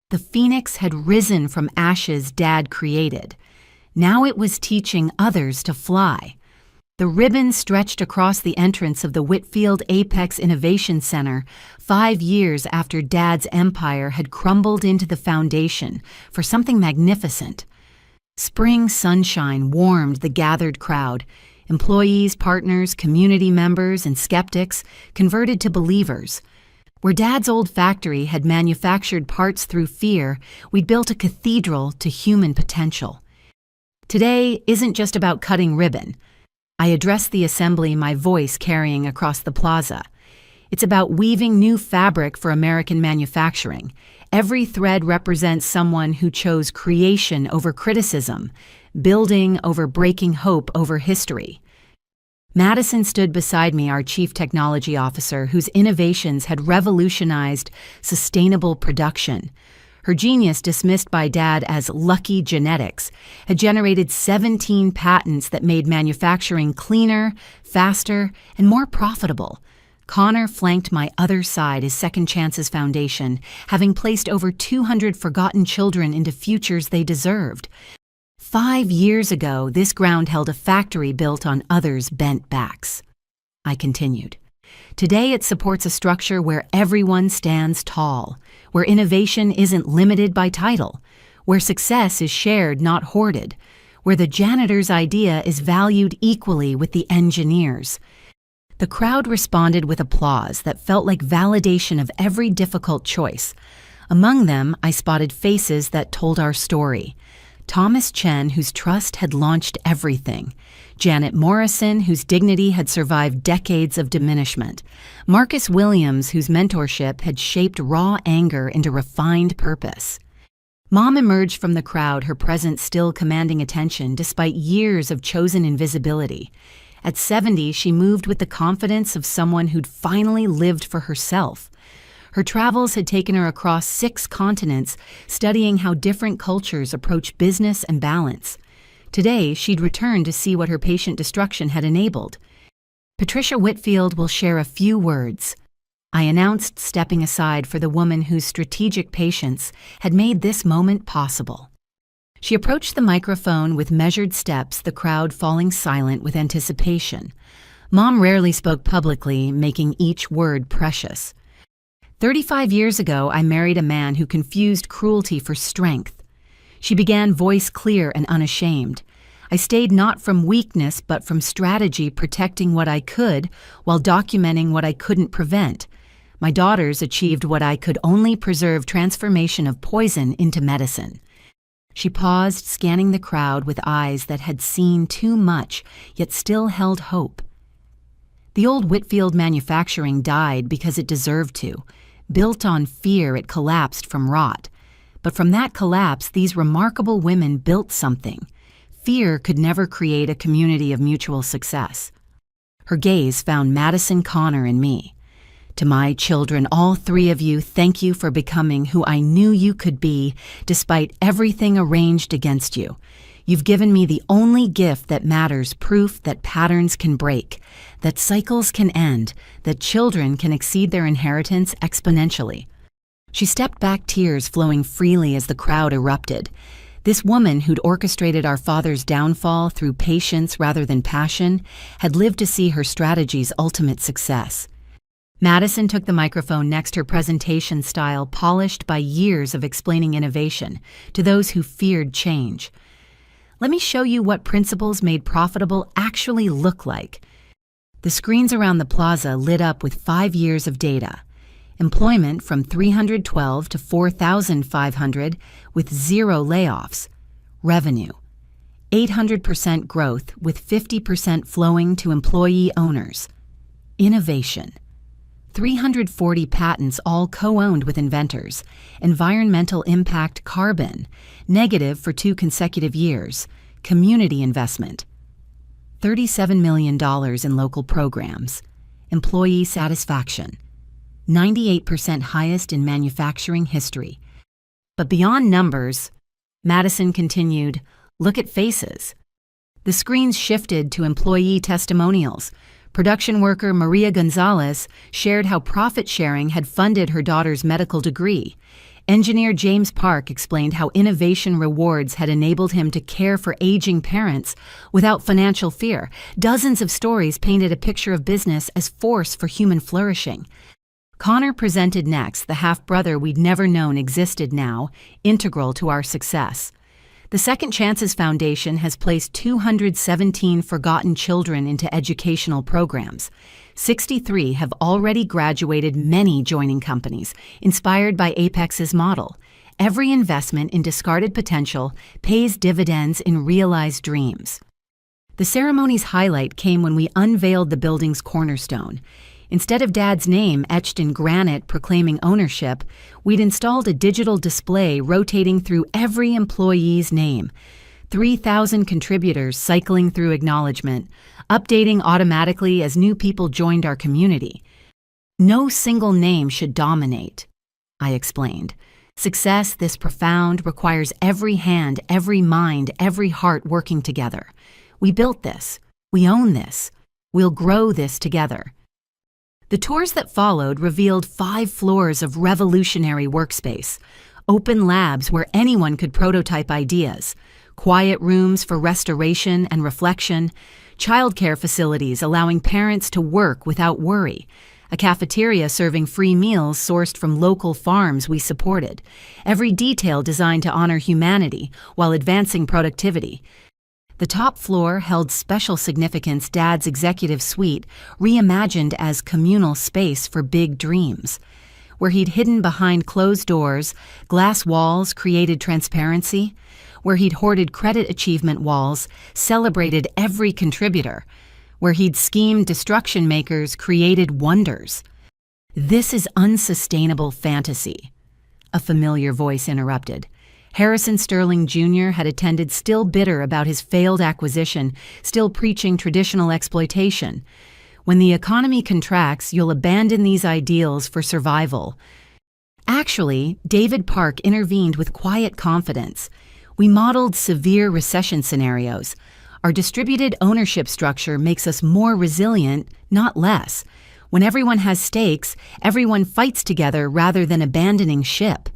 The phoenix had risen from ashes Dad created. Now it was teaching others to fly. The ribbon stretched across the entrance of the Whitfield Apex Innovation Center 5 years after Dad's empire had crumbled into the foundation for something magnificent. Spring sunshine warmed the gathered crowd. Employees, partners, community members, and skeptics converted to believers. Where Dad's old factory had manufactured parts through fear, we'd built a cathedral to human potential. Today isn't just about cutting ribbon. I addressed the assembly, my voice carrying across the plaza. It's about weaving new fabric for American manufacturing. Every thread represents someone who chose creation over criticism, building over breaking, hope over history. Madison stood beside me, our Chief Technology Officer, whose innovations had revolutionized sustainable production. Her genius, dismissed by Dad as lucky genetics, had generated 17 patents that made manufacturing cleaner, faster, and more profitable. Connor flanked my other side as Second Chances Foundation, having placed over 200 forgotten children into futures they deserved. 5 years ago, this ground held a factory built on others' bent backs. I continued. Today it supports a structure where everyone stands tall, where innovation isn't limited by title, where success is shared, not hoarded, where the janitor's idea is valued equally with the engineer's. The crowd responded with applause that felt like validation of every difficult choice. Among them, I spotted faces that told our story. Thomas Chen, whose trust had launched everything. Janet Morrison, whose dignity had survived decades of diminishment. Marcus Williams, whose mentorship had shaped raw anger into refined purpose. Mom emerged from the crowd, her presence still commanding attention despite years of chosen invisibility. At 70, she moved with the confidence of someone who'd finally lived for herself. Her travels had taken her across 6 continents, studying how different cultures approach business and balance. Today, she'd returned to see what her patient destruction had enabled. Patricia Whitfield will share a few words, I announced, stepping aside for the woman whose strategic patience had made this moment possible. She approached the microphone with measured steps, the crowd falling silent with anticipation. Mom rarely spoke publicly, making each word precious. 35 years ago, I married a man who confused cruelty for strength. She began, voice clear and unashamed. I stayed not from weakness but from strategy, protecting what I could while documenting what I couldn't prevent. My daughters achieved what I could only preserve, transformation of poison into medicine. She paused, scanning the crowd with eyes that had seen too much, yet still held hope. The old Whitfield manufacturing died because it deserved to. Built on fear, it collapsed from rot. But from that collapse, these remarkable women built something. Fear could never create a community of mutual success. Her gaze found Madison, Connor, and me. To my children, all 3 of you, thank you for becoming who I knew you could be, despite everything arranged against you. You've given me the only gift that matters, proof that patterns can break, that cycles can end, that children can exceed their inheritance exponentially. She stepped back, tears flowing freely as the crowd erupted. This woman who'd orchestrated our father's downfall through patience rather than passion had lived to see her strategy's ultimate success. Madison took the microphone next, her presentation style polished by years of explaining innovation to those who feared change. Let me show you what principles made profitable actually look like. The screens around the plaza lit up with 5 years of data. Employment from 312 to 4,500 with 0 layoffs. Revenue, 800% growth with 50% flowing to employee owners. Innovation, 340 patents all co-owned with inventors. Environmental impact carbon, negative for 2 consecutive years. Community investment, $37 million in local programs. Employee satisfaction, 98% highest in manufacturing history. But beyond numbers, Madison continued, look at faces. The screens shifted to employee testimonials. Production worker Maria Gonzalez shared how profit sharing had funded her daughter's medical degree. Engineer James Park explained how innovation rewards had enabled him to care for aging parents without financial fear. Dozens of stories painted a picture of business as force for human flourishing. Connor presented next, the half-brother we'd never known existed now, integral to our success. The Second Chances Foundation has placed 217 forgotten children into educational programs. 63 have already graduated, many joining companies, inspired by Apex's model. Every investment in discarded potential pays dividends in realized dreams. The ceremony's highlight came when we unveiled the building's cornerstone. Instead of Dad's name etched in granite proclaiming ownership, we'd installed a digital display rotating through every employee's name. 3,000 contributors cycling through acknowledgement, updating automatically as new people joined our community. No single name should dominate, I explained. Success this profound requires every hand, every mind, every heart working together. We built this. We own this. We'll grow this together. The tours that followed revealed 5 floors of revolutionary workspace, open labs where anyone could prototype ideas, quiet rooms for restoration and reflection, childcare facilities allowing parents to work without worry, a cafeteria serving free meals sourced from local farms we supported, every detail designed to honor humanity while advancing productivity. The top floor held special significance, Dad's executive suite, reimagined as communal space for big dreams. Where he'd hidden behind closed doors, glass walls created transparency. Where he'd hoarded credit achievement walls, celebrated every contributor. Where he'd schemed destruction makers, created wonders. This is unsustainable fantasy, a familiar voice interrupted. Harrison Sterling Jr. had attended, still bitter about his failed acquisition, still preaching traditional exploitation. When the economy contracts, you'll abandon these ideals for survival. Actually, David Park intervened with quiet confidence. We modeled severe recession scenarios. Our distributed ownership structure makes us more resilient, not less. When everyone has stakes, everyone fights together rather than abandoning ship.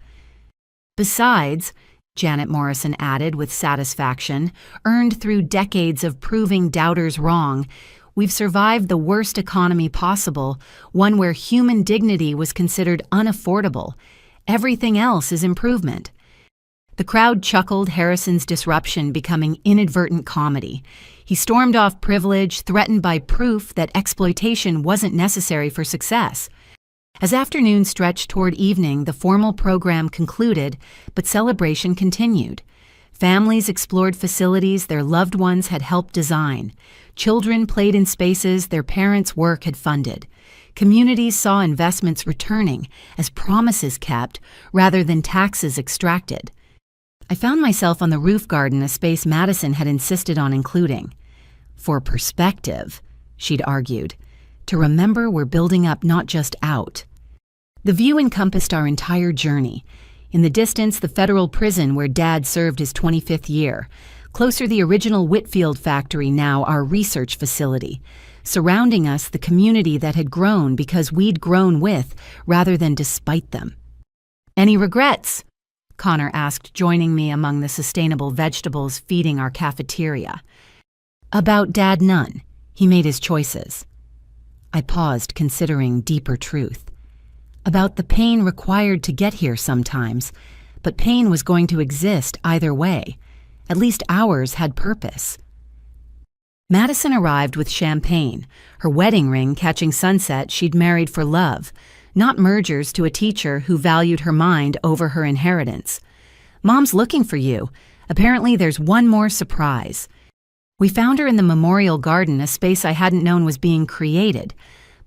Besides, Janet Morrison added with satisfaction, earned through decades of proving doubters wrong, we've survived the worst economy possible, one where human dignity was considered unaffordable. Everything else is improvement. The crowd chuckled, Harrison's disruption becoming inadvertent comedy. He stormed off privilege, threatened by proof that exploitation wasn't necessary for success. As afternoon stretched toward evening, the formal program concluded, but celebration continued. Families explored facilities their loved ones had helped design. Children played in spaces their parents' work had funded. Communities saw investments returning as promises kept rather than taxes extracted. I found myself on the roof garden, a space Madison had insisted on including. For perspective, she'd argued. To remember we're building up, not just out. The view encompassed our entire journey. In the distance, the federal prison where Dad served his 25th year. Closer, the original Whitfield factory, now our research facility. Surrounding us, the community that had grown because we'd grown with, rather than despite them. Any regrets? Connor asked, joining me among the sustainable vegetables feeding our cafeteria. About Dad, none. He made his choices. I paused, considering deeper truth. About the pain required to get here sometimes, but pain was going to exist either way. At least ours had purpose. Madison arrived with champagne, her wedding ring catching sunset she'd married for love, not mergers to a teacher who valued her mind over her inheritance. "Mom's looking for you. Apparently there's one more surprise." We found her in the memorial garden, a space I hadn't known was being created.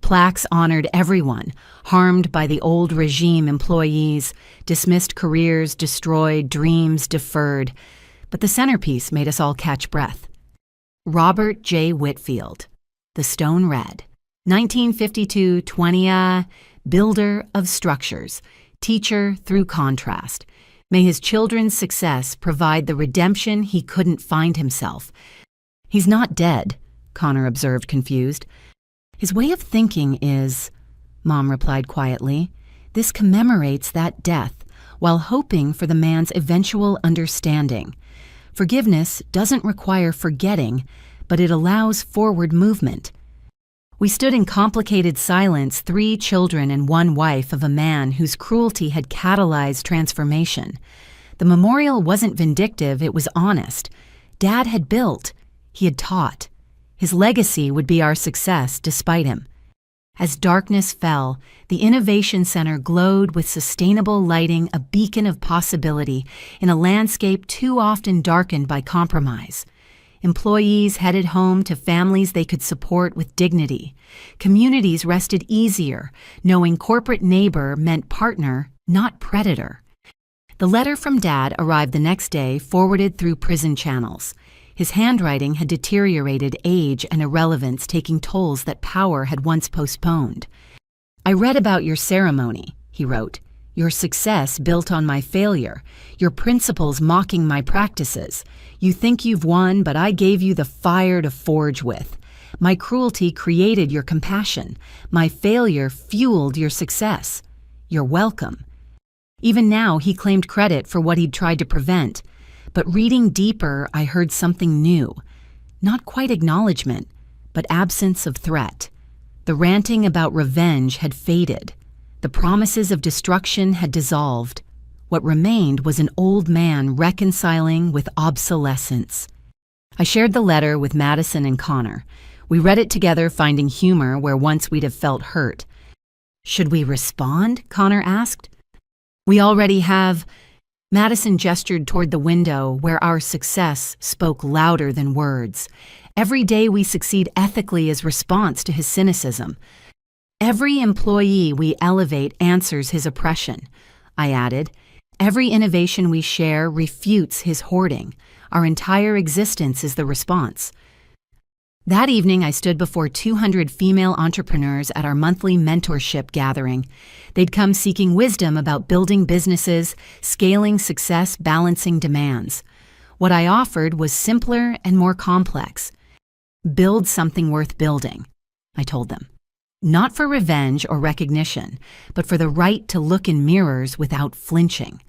Plaques honored everyone, harmed by the old regime employees, dismissed careers destroyed, dreams deferred. But the centerpiece made us all catch breath. Robert J. Whitfield, the stone read, 1952 20, builder of structures, teacher through contrast. May his children's success provide the redemption he couldn't find himself. "He's not dead," Connor observed, confused. "His way of thinking is," Mom replied quietly. "This commemorates that death while hoping for the man's eventual understanding. Forgiveness doesn't require forgetting, but it allows forward movement." We stood in complicated silence, 3 children and 1 wife of a man whose cruelty had catalyzed transformation. The memorial wasn't vindictive, it was honest. Dad had built, he had taught. His legacy would be our success despite him. As darkness fell, the Innovation Center glowed with sustainable lighting, a beacon of possibility in a landscape too often darkened by compromise. Employees headed home to families they could support with dignity. Communities rested easier, knowing corporate neighbor meant partner, not predator. The letter from Dad arrived the next day, forwarded through prison channels. His handwriting had deteriorated, age and irrelevance taking tolls that power had once postponed. "I read about your ceremony," he wrote. "Your success built on my failure, your principles mocking my practices. You think you've won, but I gave you the fire to forge with. My cruelty created your compassion. My failure fueled your success. You're welcome." Even now, he claimed credit for what he'd tried to prevent. But reading deeper, I heard something new. Not quite acknowledgement, but absence of threat. The ranting about revenge had faded. The promises of destruction had dissolved. What remained was an old man reconciling with obsolescence. I shared the letter with Madison and Connor. We read it together, finding humor where once we'd have felt hurt. "Should we respond?" Connor asked. "We already have." Madison gestured toward the window where our success spoke louder than words. "Every day we succeed ethically is response to his cynicism. Every employee we elevate answers his oppression." I added, "Every innovation we share refutes his hoarding. Our entire existence is the response." That evening, I stood before 200 female entrepreneurs at our monthly mentorship gathering. They'd come seeking wisdom about building businesses, scaling success, balancing demands. What I offered was simpler and more complex. "Build something worth building," I told them. "Not for revenge or recognition, but for the right to look in mirrors without flinching.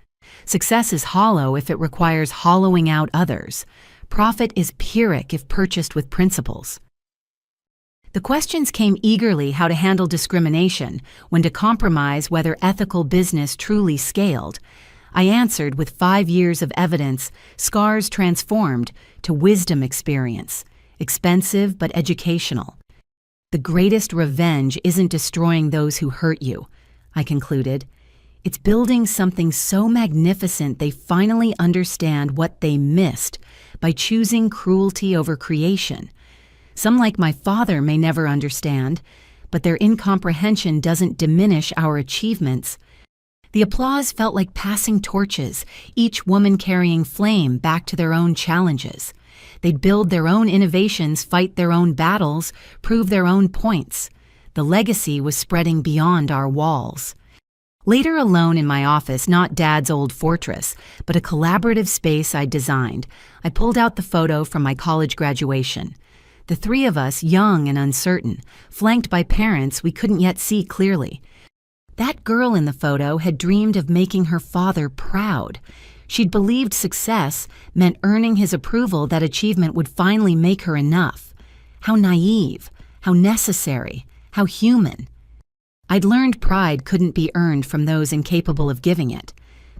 Success is hollow if it requires hollowing out others. Profit is pyrrhic if purchased with principles." The questions came eagerly: how to handle discrimination, when to compromise, whether ethical business truly scaled. I answered with 5 years of evidence, scars transformed to wisdom experience, expensive but educational. "The greatest revenge isn't destroying those who hurt you," I concluded. "It's building something so magnificent they finally understand what they missed by choosing cruelty over creation. Some, like my father, may never understand, but their incomprehension doesn't diminish our achievements." The applause felt like passing torches, each woman carrying flame back to their own challenges. They'd build their own innovations, fight their own battles, prove their own points. The legacy was spreading beyond our walls. Later, alone in my office, not Dad's old fortress, but a collaborative space I'd designed, I pulled out the photo from my college graduation. The 3 of us, young and uncertain, flanked by parents we couldn't yet see clearly. That girl in the photo had dreamed of making her father proud. She'd believed success meant earning his approval, that achievement would finally make her enough. How naive, how necessary, how human. I'd learned pride couldn't be earned from those incapable of giving it.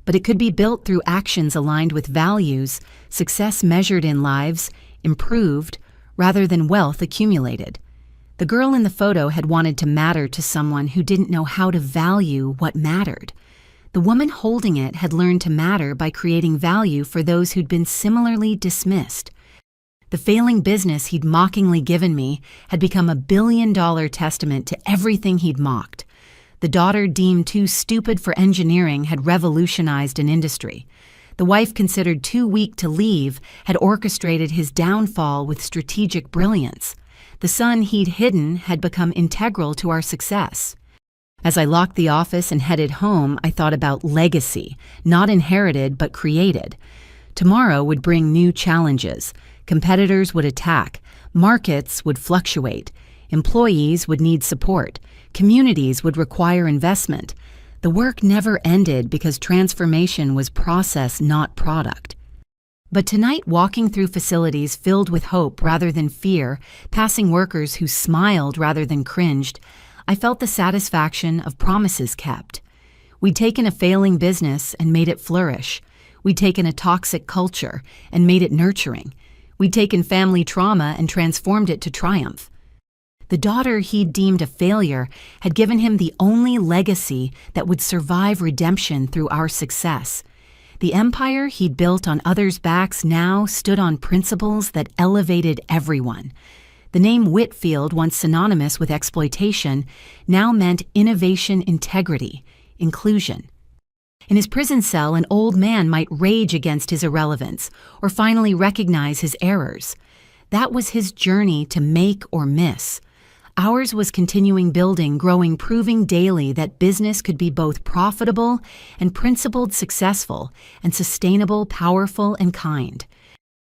but it could be built through actions aligned with values, success measured in lives improved rather than wealth accumulated. The girl in the photo had wanted to matter to someone who didn't know how to value what mattered. The woman holding it had learned to matter by creating value for those who'd been similarly dismissed. The failing business he'd mockingly given me had become a billion-dollar testament to everything he'd mocked. The daughter deemed too stupid for engineering had revolutionized an industry. The wife considered too weak to leave had orchestrated his downfall with strategic brilliance. The son he'd hidden had become integral to our success. As I locked the office and headed home, I thought about legacy, not inherited but created. Tomorrow would bring new challenges. Competitors would attack. Markets would fluctuate. Employees would need support. Communities would require investment. The work never ended because transformation was process, not product. But tonight, walking through facilities filled with hope rather than fear, passing workers who smiled rather than cringed, I felt the satisfaction of promises kept. We'd taken a failing business and made it flourish. We'd taken a toxic culture and made it nurturing. We'd taken family trauma and transformed it to triumph. The daughter he'd deemed a failure had given him the only legacy that would survive redemption through our success. The empire he'd built on others' backs now stood on principles that elevated everyone. The name Whitfield, once synonymous with exploitation, now meant innovation, integrity, inclusion. In his prison cell, an old man might rage against his irrelevance or finally recognize his errors. That was his journey to make or miss. Ours was continuing building, growing, proving daily that business could be both profitable and principled successful and sustainable, powerful, and kind.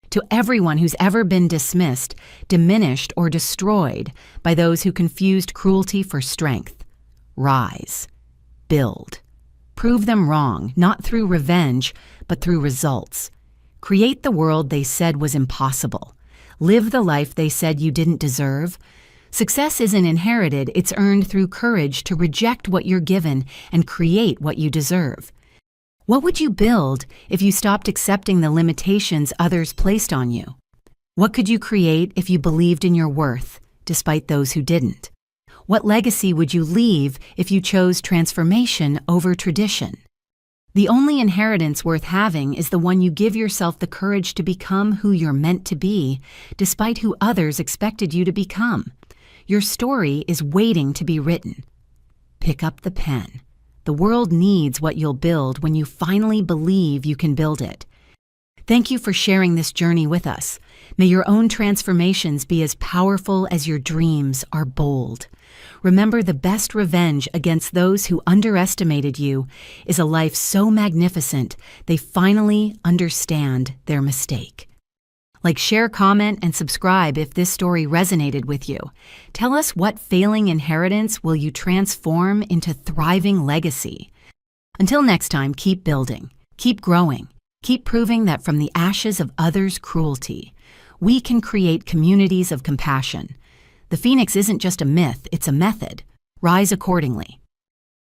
To everyone who's ever been dismissed, diminished, or destroyed by those who confused cruelty for strength, rise, build. Prove them wrong, not through revenge, but through results. Create the world they said was impossible. Live the life they said you didn't deserve. Success isn't inherited, it's earned through courage to reject what you're given and create what you deserve. What would you build if you stopped accepting the limitations others placed on you? What could you create if you believed in your worth, despite those who didn't? What legacy would you leave if you chose transformation over tradition? The only inheritance worth having is the one you give yourself the courage to become who you're meant to be, despite who others expected you to become. Your story is waiting to be written. Pick up the pen. The world needs what you'll build when you finally believe you can build it. Thank you for sharing this journey with us. May your own transformations be as powerful as your dreams are bold. Remember, the best revenge against those who underestimated you is a life so magnificent they finally understand their mistake. Like, share, comment, and subscribe if this story resonated with you. Tell us, what failing inheritance will you transform into thriving legacy? Until next time, keep building, keep growing, keep proving that from the ashes of others' cruelty, we can create communities of compassion. The Phoenix isn't just a myth, it's a method. Rise accordingly.